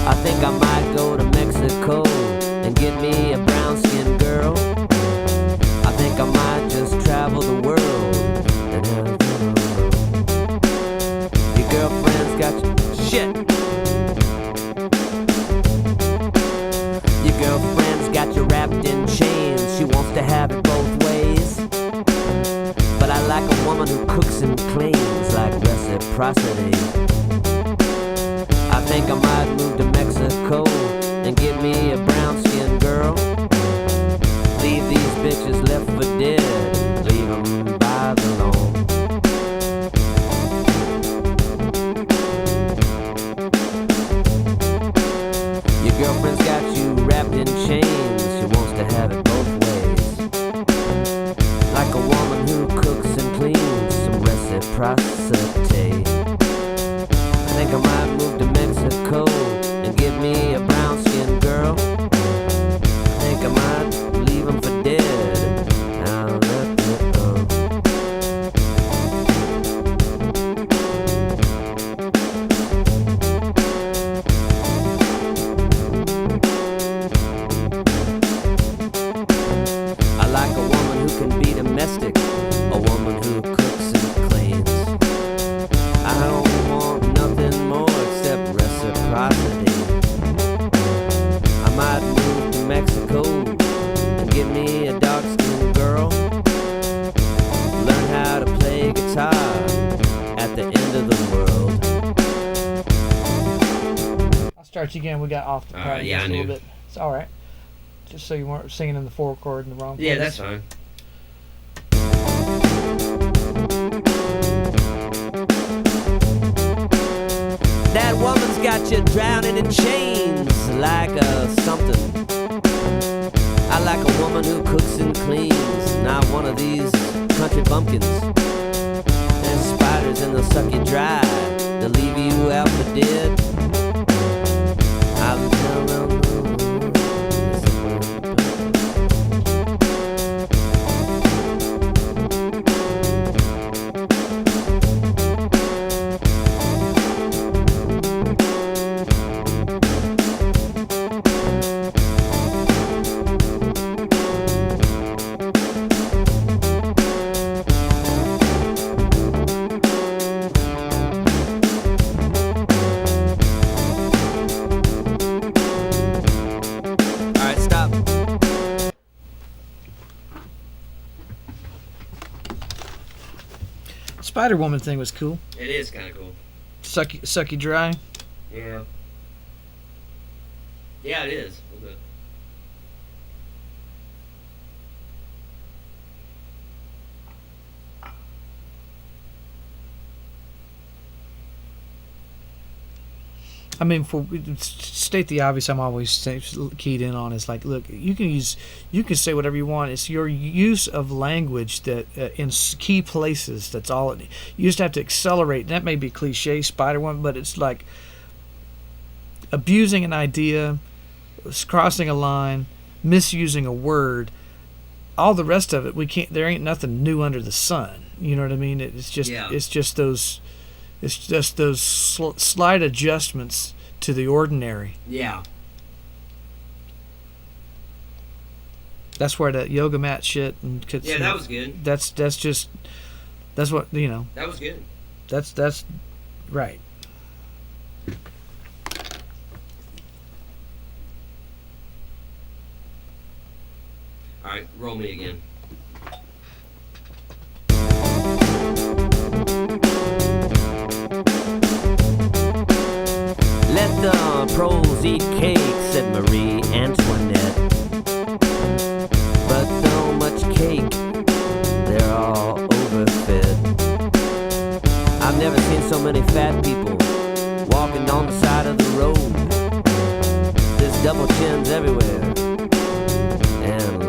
I think I might go to Mexico and get me a brown-skinned girl. I think I might just travel the world and have dinner. Your girlfriend's got you... Shit! Your girlfriend's got you wrapped in chains. She wants to have it both ways. But I like a woman who cooks and cleans like reciprocity. I think I might move to Mexico and get me a brown-skinned girl. Leave these bitches left for dead, leave them by the lawn. Your girlfriend's got you wrapped in chains. She wants to have it both ways. Like a woman who cooks and cleans, some reciprocity. I think I might move to Mexico and get me a brown-skinned girl. I think I might leave them for dead. Now let it go. I like a woman who can be domestic, a woman who cooks and cleans. I don't want nothing more except reciprocity. I might move to Mexico and get me a dark-skinned girl. Learn how to play guitar at the end of the world. I'll start you again. We got off the All part right, yeah, just I a little knew. bit. It's all right. Just so you weren't singing in the 4 chord in the wrong place. Yeah, that's fine. That woman's got you drowning in chains like something. I like a woman who cooks and cleans, not one of these country bumpkins. There's spiders and they'll suck you dry, they'll leave you out for dead. I'll tell them. Alright, stop. Spider Woman thing was cool. It is kind of cool. Sucky dry. Yeah. Yeah, it is. A little bit. I mean, for state the obvious, I'm always keyed in on is like, look, you can say whatever you want. It's your use of language that in key places. That's all. You just have to accelerate. That may be cliche, Spider Woman, but it's like abusing an idea, crossing a line, misusing a word. All the rest of it, we can't. There ain't nothing new under the sun. You know what I mean? It's just Yeah. it's just those slight adjustments to the ordinary. Yeah. That's where that yoga mat shit and Yeah, that was good. That's what you know. That was good. That's right. All right, roll me again. Let the pros eat cake, said Marie Antoinette. But so much cake, they're all overfed. I've never seen so many fat people walking on the side of the road. There's double chins everywhere. And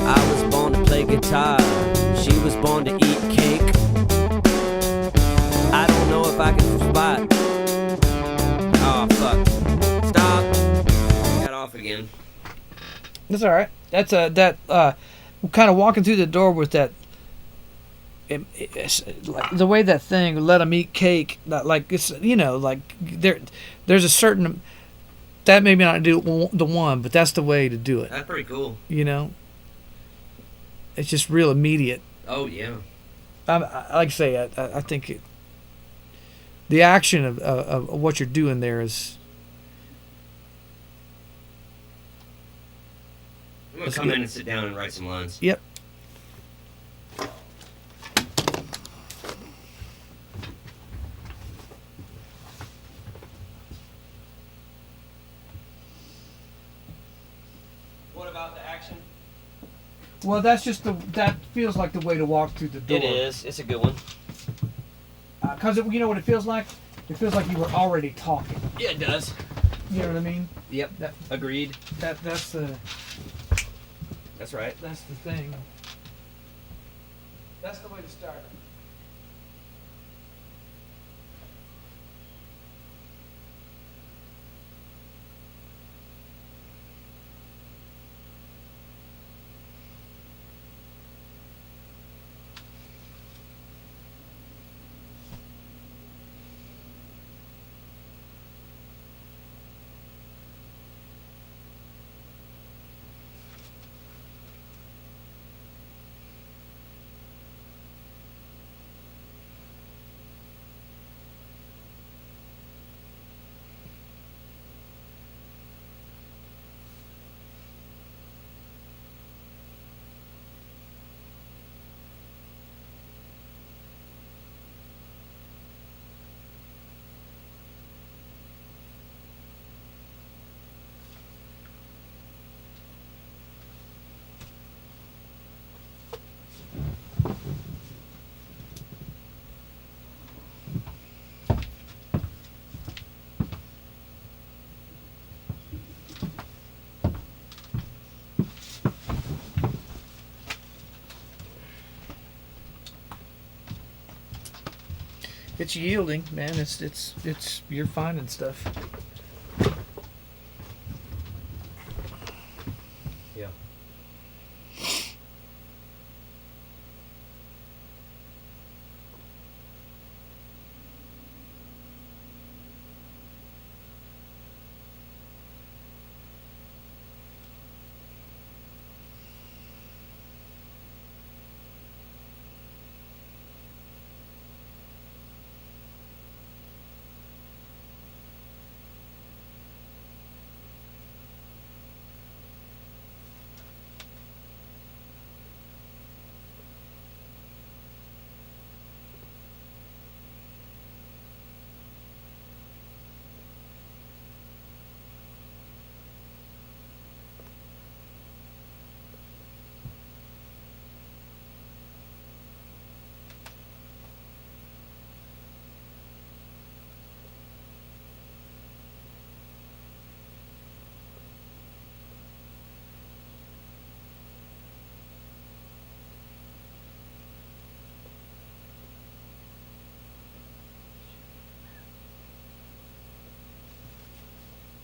I was born to play guitar. She was born to eat cake. I don't know if I can spot. Oh, fuck. Stop. Got off again. That's all right. That's kind of walking through the door with that. It's like the way that thing let them eat cake. That like it's like there's a certain that maybe not do the one, but that's the way to do it. That's pretty cool. It's just real immediate. Oh, yeah. I like I say, I think the action of what you're doing there is. I'm going to come in and sit down and write some lines. Yep. What about the action? Well, that's just that feels like the way to walk through the door. It is. It's a good one. Because you know what it feels like? It feels like you were already talking. Yeah, it does. You know what I mean? Yep. That Agreed. that's the That's right. that's the thing. That's the way to start. It's yielding, man. It's you're finding stuff. Yeah.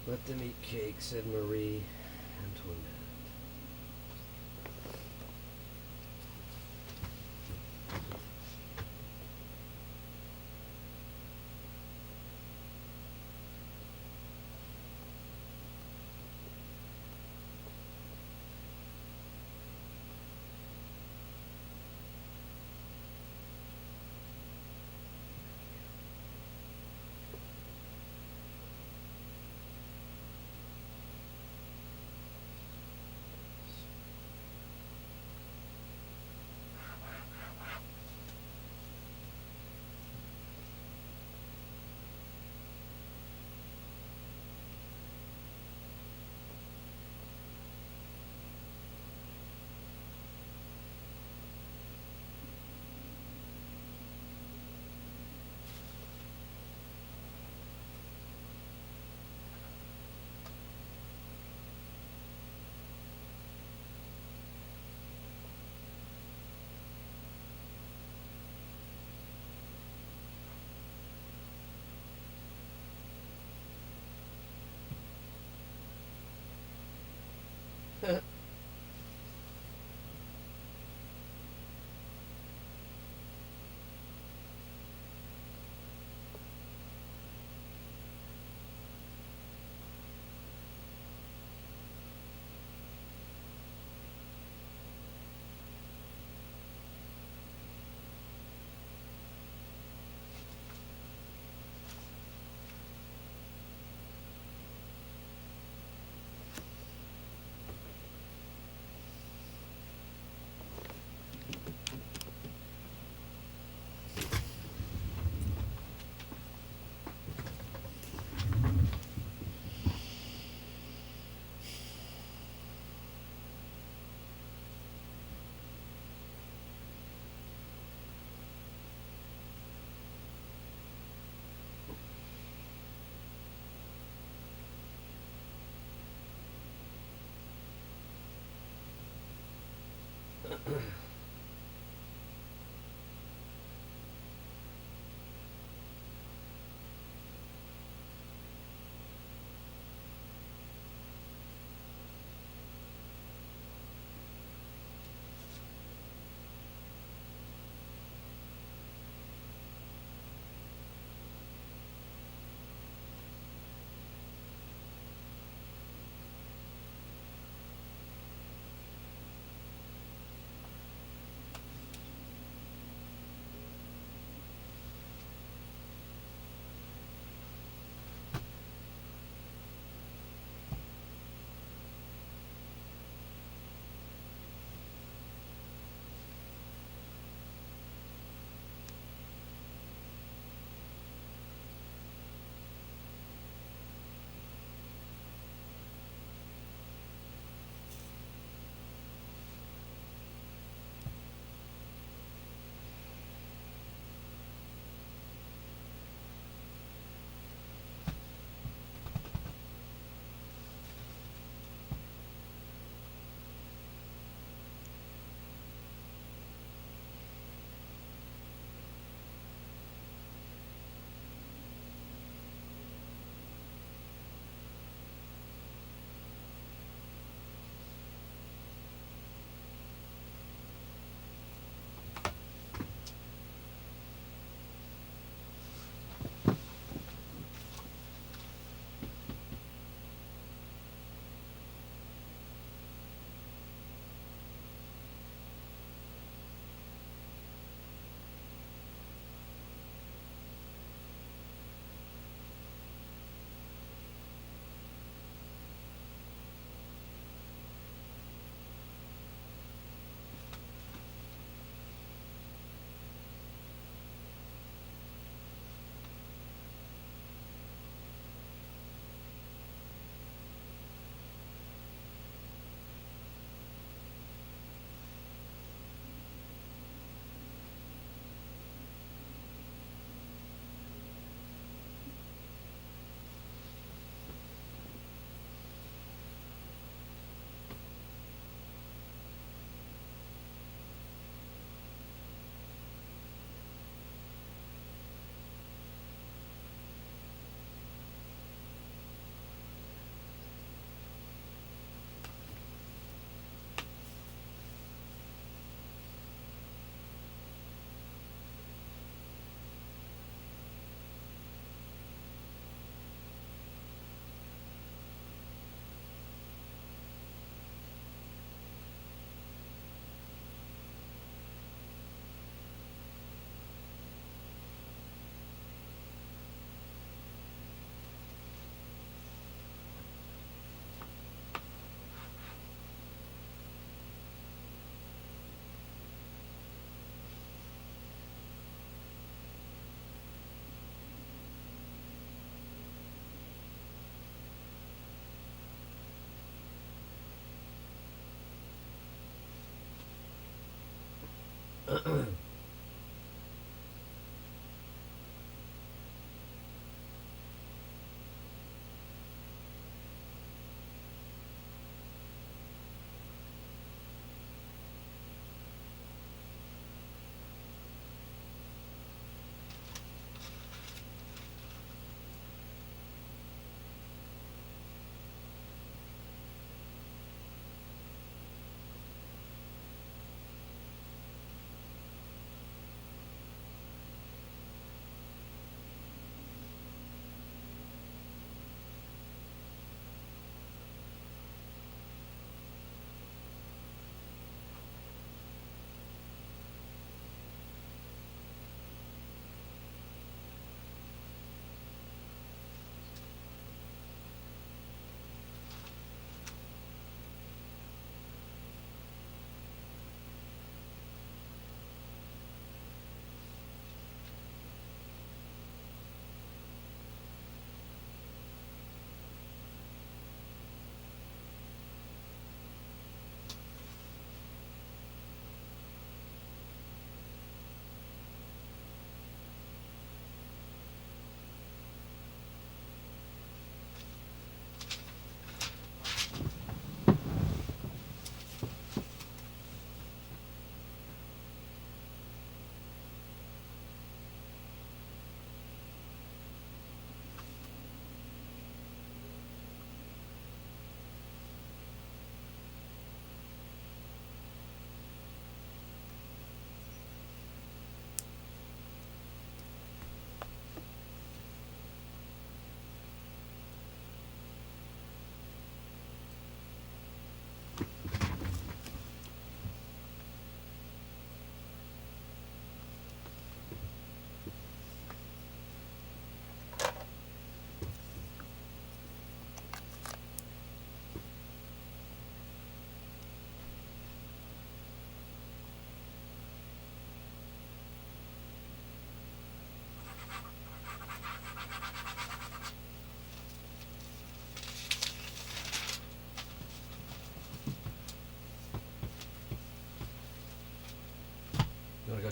Let them eat cake, said Marie Antoinette.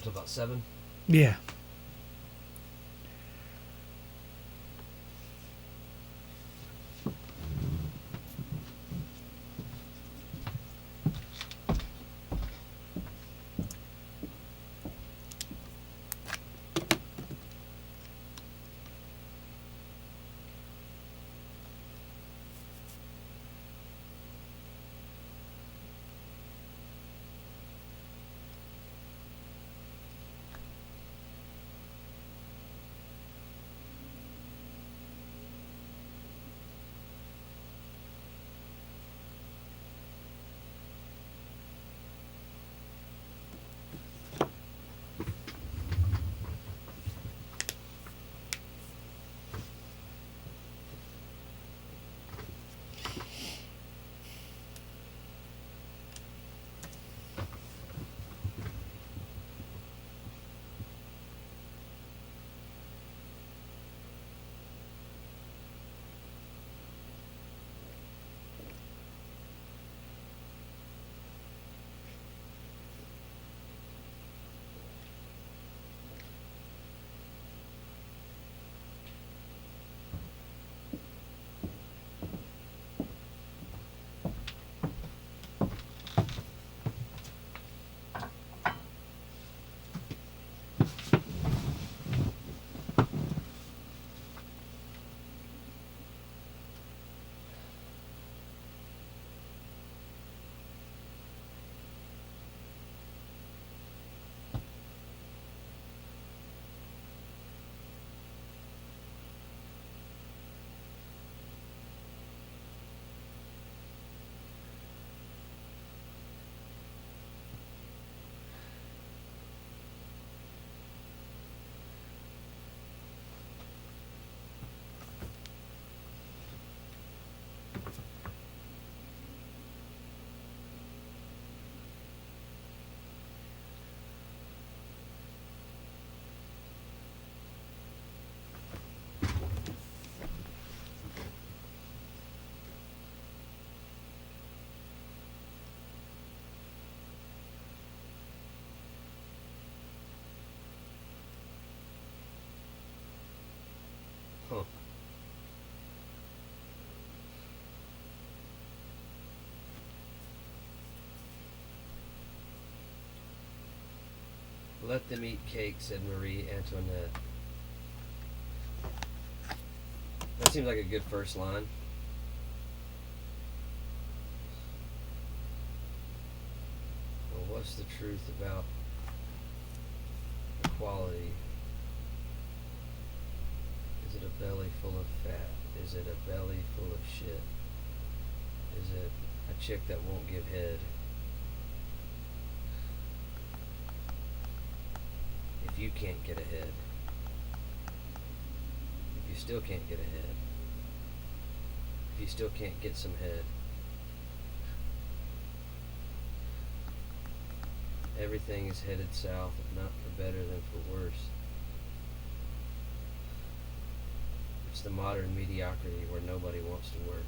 till about 7. Yeah. Huh. Let them eat cake, said Marie Antoinette. That seems like a good first line. Well, what's the truth about equality? Is it a belly full of fat? Is it a belly full of shit? Is it a chick that won't give head? If you can't get ahead, if you still can't get ahead, if you still can't get some head, everything is headed south, if not for better than for worse. It's the modern mediocrity where nobody wants to work.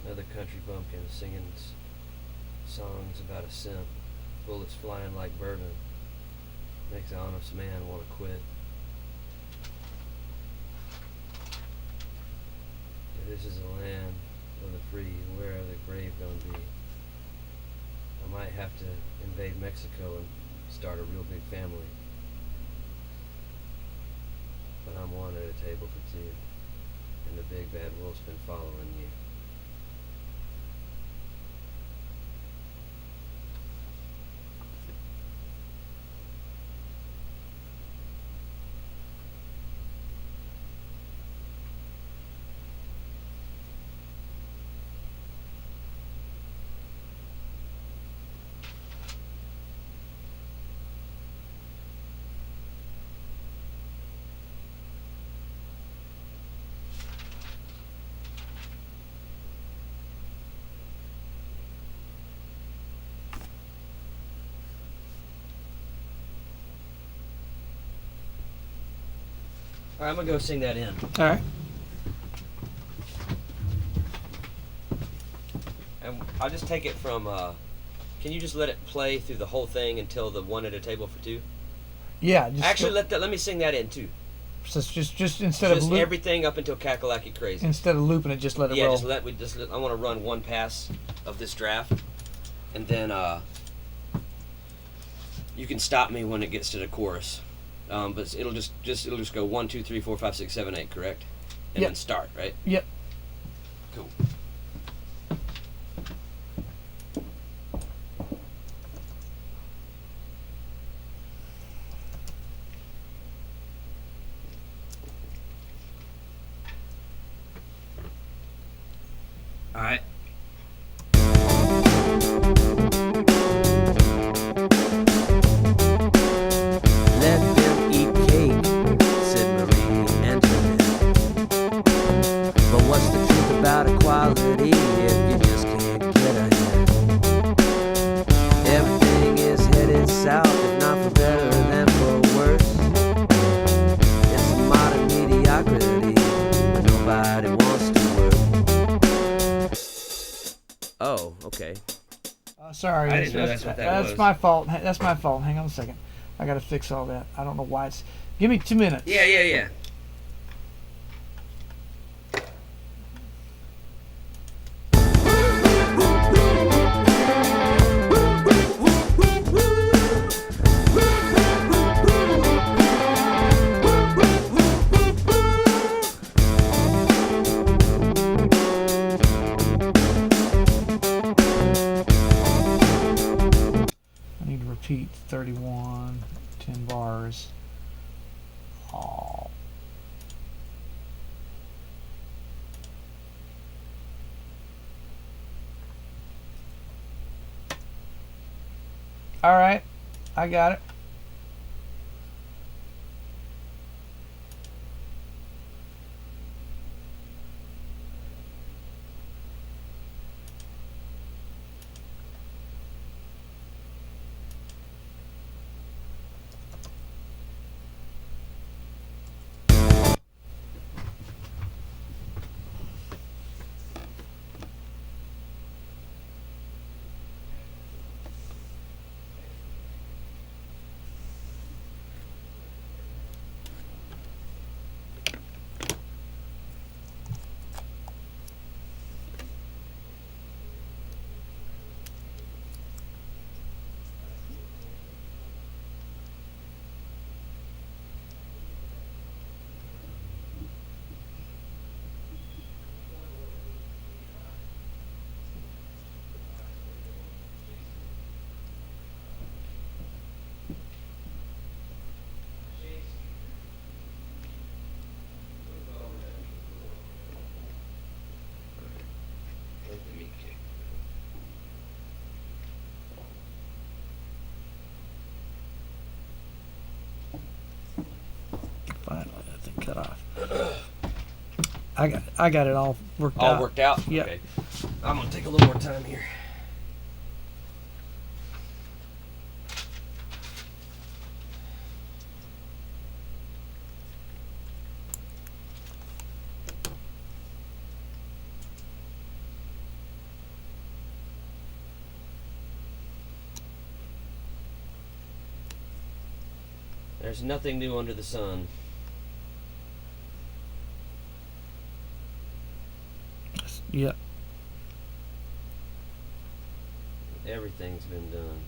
Another country bumpkin singing songs about a simp, bullets flying like bourbon, makes an honest man want to quit. If this is a land of the free, where are the brave gonna be? I might have to invade Mexico and start a real big family. But I'm one at a table for two, and the big bad wolf's been following you. Alright, I'm gonna go sing that in. All right. I'll just take it from. Can you just let it play through the whole thing until the one at a table for two? Yeah. Just Actually, let me sing that in too. So just instead Just of everything up until Kakalaki Crazy. instead of looping it, just let it Yeah, roll. I want to run one pass of this draft, and then you can stop me when it gets to the chorus. But it'll just go 1, 2, 3, 4, 5, 6, 7, 8, correct? And Yep. then start, right? Yep. Cool. All right. Let them eat cake, said Marie Antoinette. But what's the truth about equality if you just can't get ahead? Everything is headed south, if not for better than for worse. It's a modern mediocrity, but nobody wants to work. Oh, okay. Sorry. I didn't know that's what that That's was. my fault. That's my fault. Hang on a second. I gotta fix all that. I don't know why it's. Give me 2 minutes. Yeah. I need to repeat 31, 10 bars. Oh. All right, I got it. Finally, that thing cut off. I got it all worked out. All worked out? Yep. Okay. I'm going to take a little more time here. There's nothing new under the sun. Yep. Everything's been done.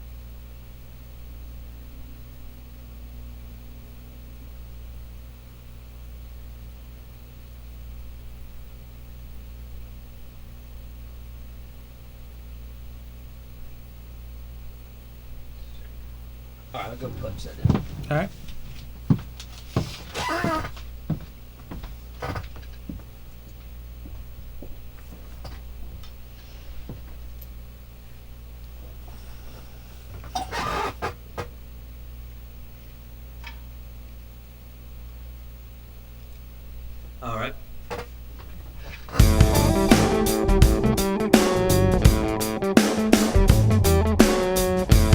Alright, I'll go punch that down. All right. Alright.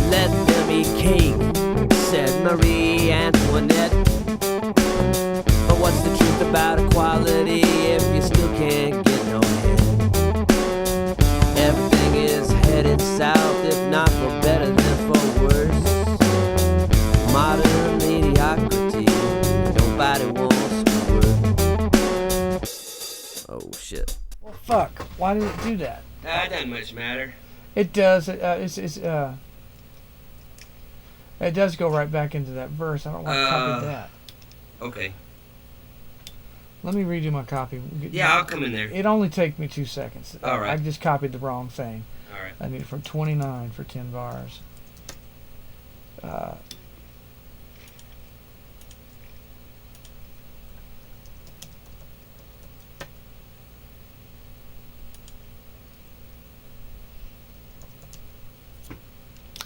Let them eat cake, said Marie Antoinette. But what's the truth about equality if you still can't get no head? Everything is Oh shit. Well, fuck. Why did it do that? That doesn't much matter. It does. It does go right back into that verse. I don't want to copy that. Okay. Let me redo my copy. Yeah, I'll come in there. It only takes me 2 seconds. All right. I just copied the wrong thing. All right. I need it from 29 for 10 bars.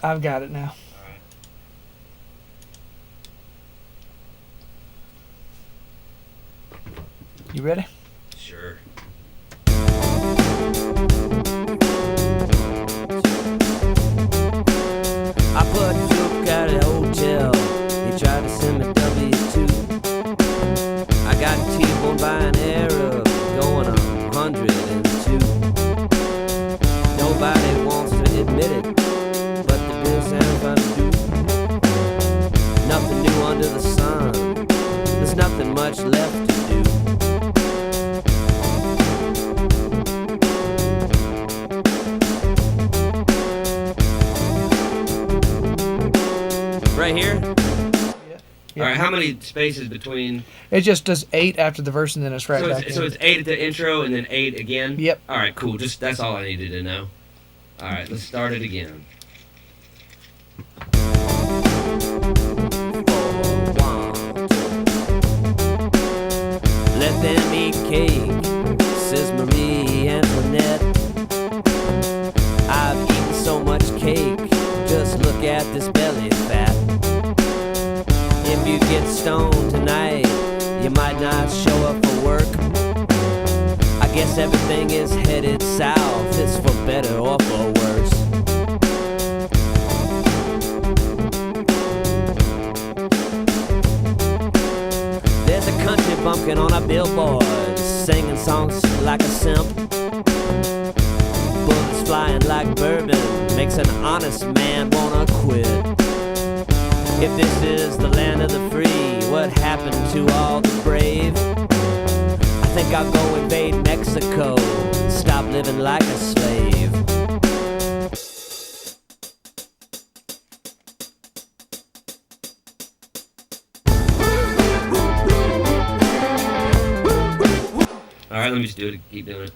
I've got it now. All right. You ready? Sure. I put Duke at a hotel. He tried to send me W-2. I got T-boned by an Arab going 102. Nobody wants to admit it, but the bill sounds fun to do. Nothing new under the sun. There's nothing much left to do. Right here? All right. How many spaces between? It just does 8 after the verse and then it's right So back it's, in. so it's 8 at the intro and then 8 again. Yep. All right. Cool. Just that's all I needed to know. All right. Let's start it again. Let them eat cake, says Marie Antoinette. I've eaten so much cake, just look at this belly fat. If you get stoned tonight, you might not show up for work. I guess everything is headed south, it's for better or for worse. There's a country bumpkin on a billboard, singing songs like a simp. Bullets flying like bourbon, makes an honest man wanna quit. If this is the land of the free, what happened to all the brave? I think I'll go invade Mexico, stop living like a slave. All right. Let me just do it. Keep doing it.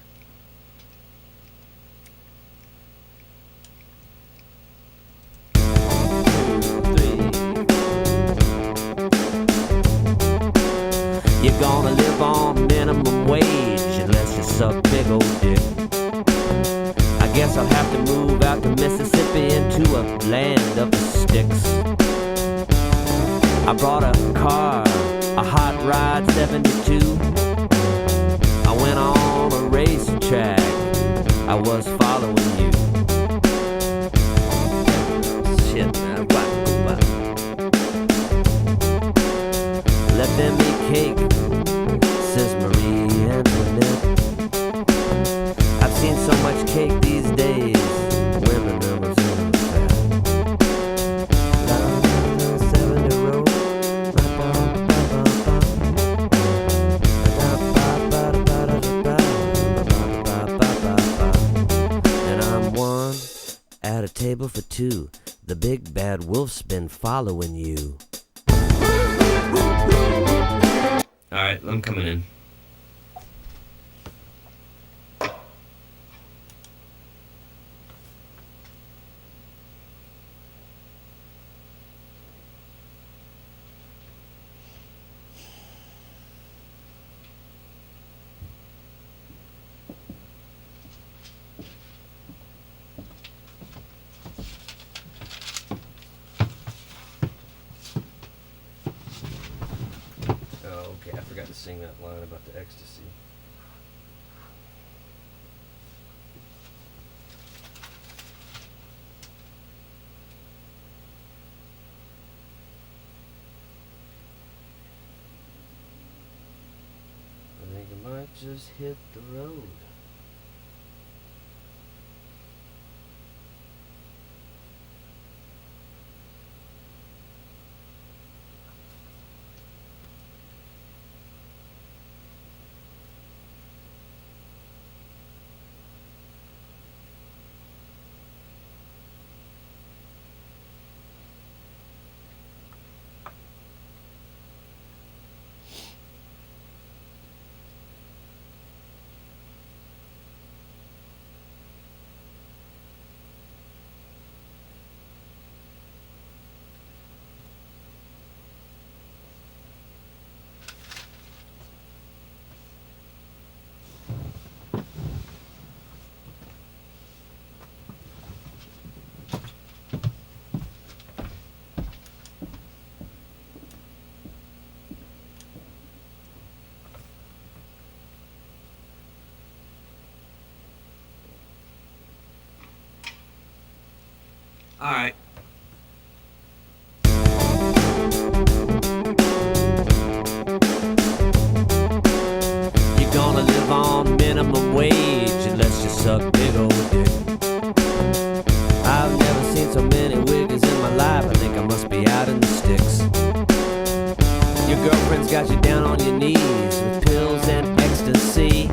You're gonna live on minimum wage unless you suck big old dick. I guess I'll have to move out to Mississippi into a land of the sticks. I brought a car, a hot rod 72. I went on a racetrack, I was following you. Shit, man, whack. Let them eat cake, says Marie Antoinette. I've seen so much cake these days, women never feel fat. La la la, 70 road, ba ba ba ba ba. And I'm one at a table for two. The big bad wolf's been following you. All right. I'm coming in. Oh, okay. I forgot to sing that line about the ecstasy. I think I might just hit the road. All right. You're gonna live on minimum wage unless you suck big old dick. I've never seen so many wiggers in my life. I think I must be out in the sticks. Your girlfriend's got you down on your knees with pills and ecstasy.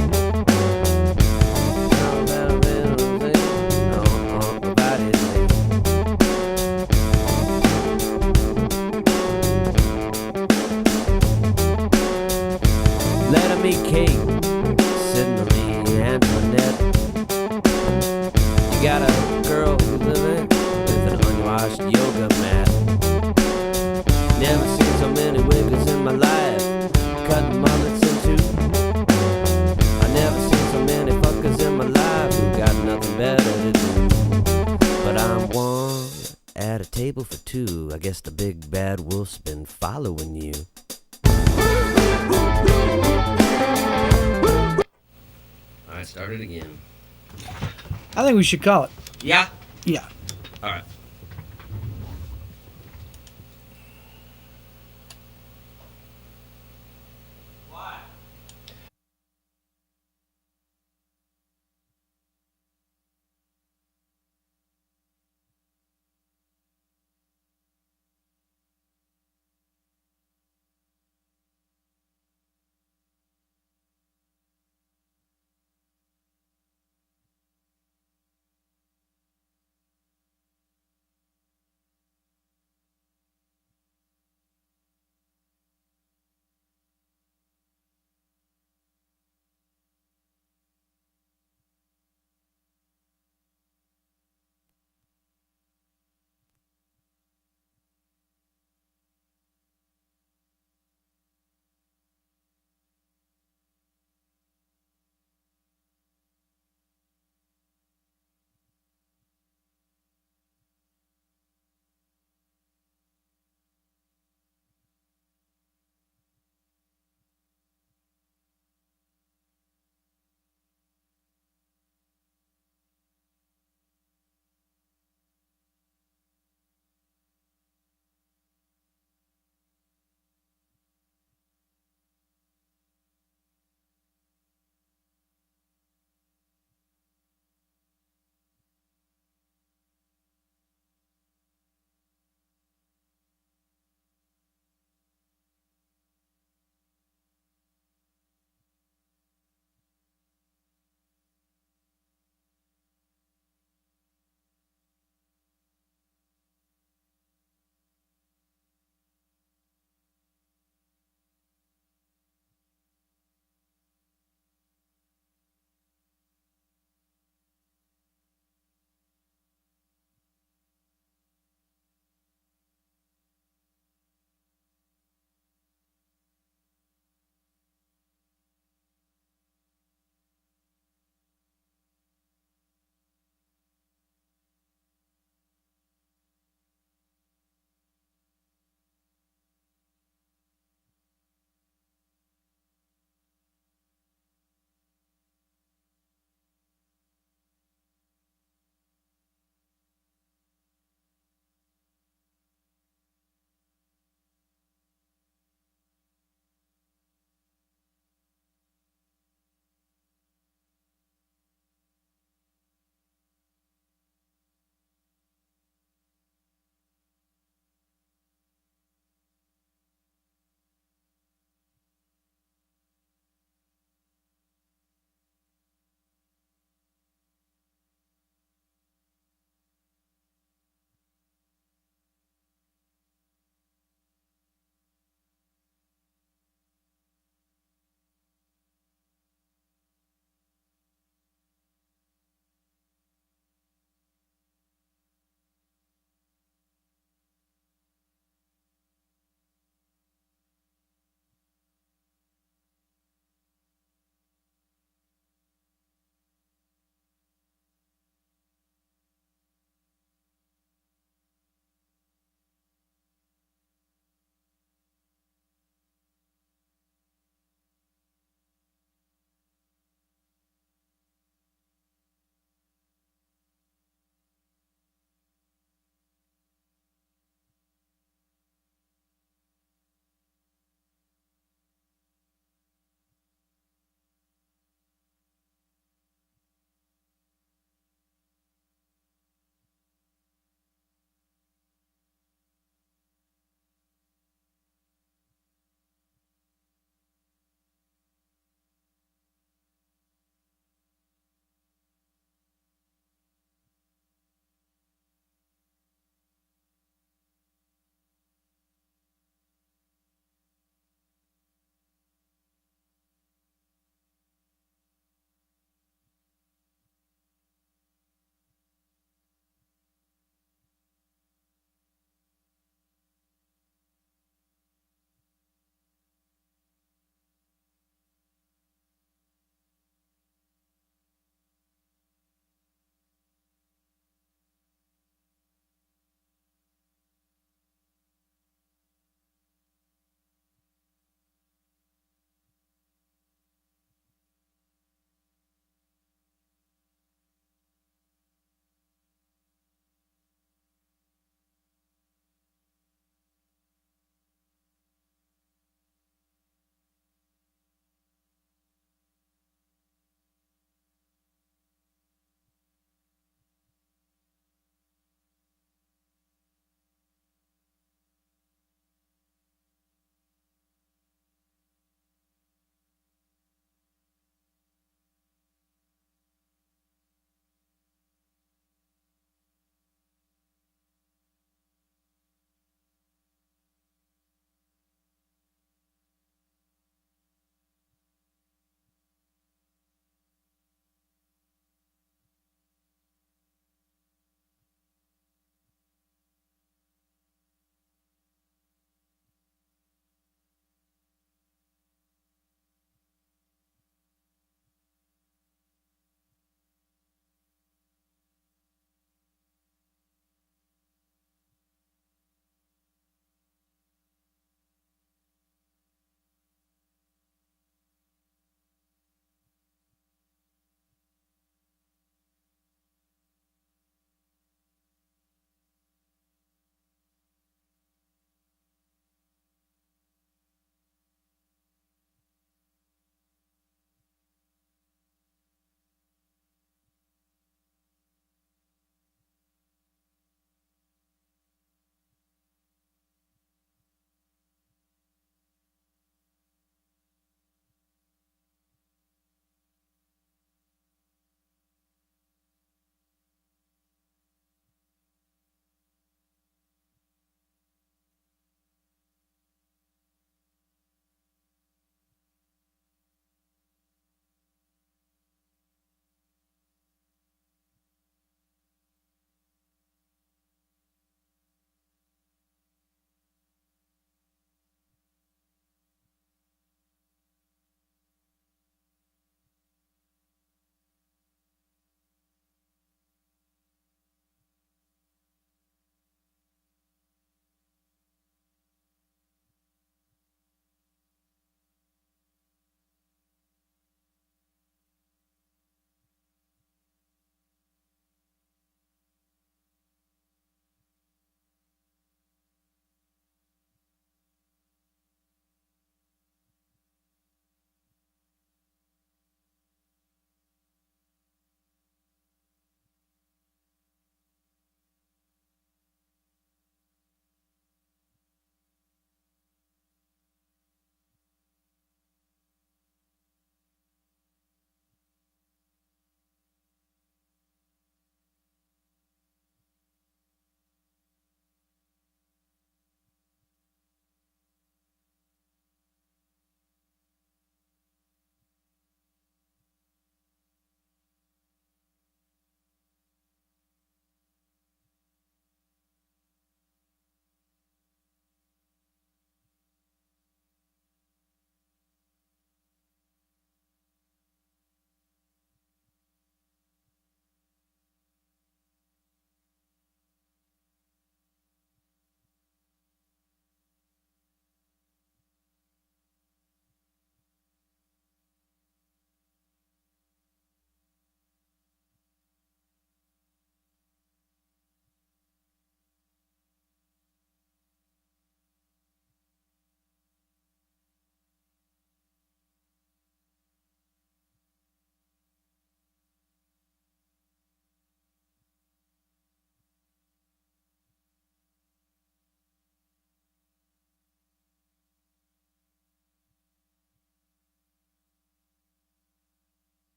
Let him eat cake, said Marie Antoinette. You got a girl who's living with an unwashed yoga mat. Never seen so many wiggers in my life, cutting mullets in two. I never seen so many fuckers in my life who got nothing better to do. But I'm one at a table for two. I guess the big bad wolf's been following you. All right, start it again. I think we should call it. Yeah. Yeah. All right.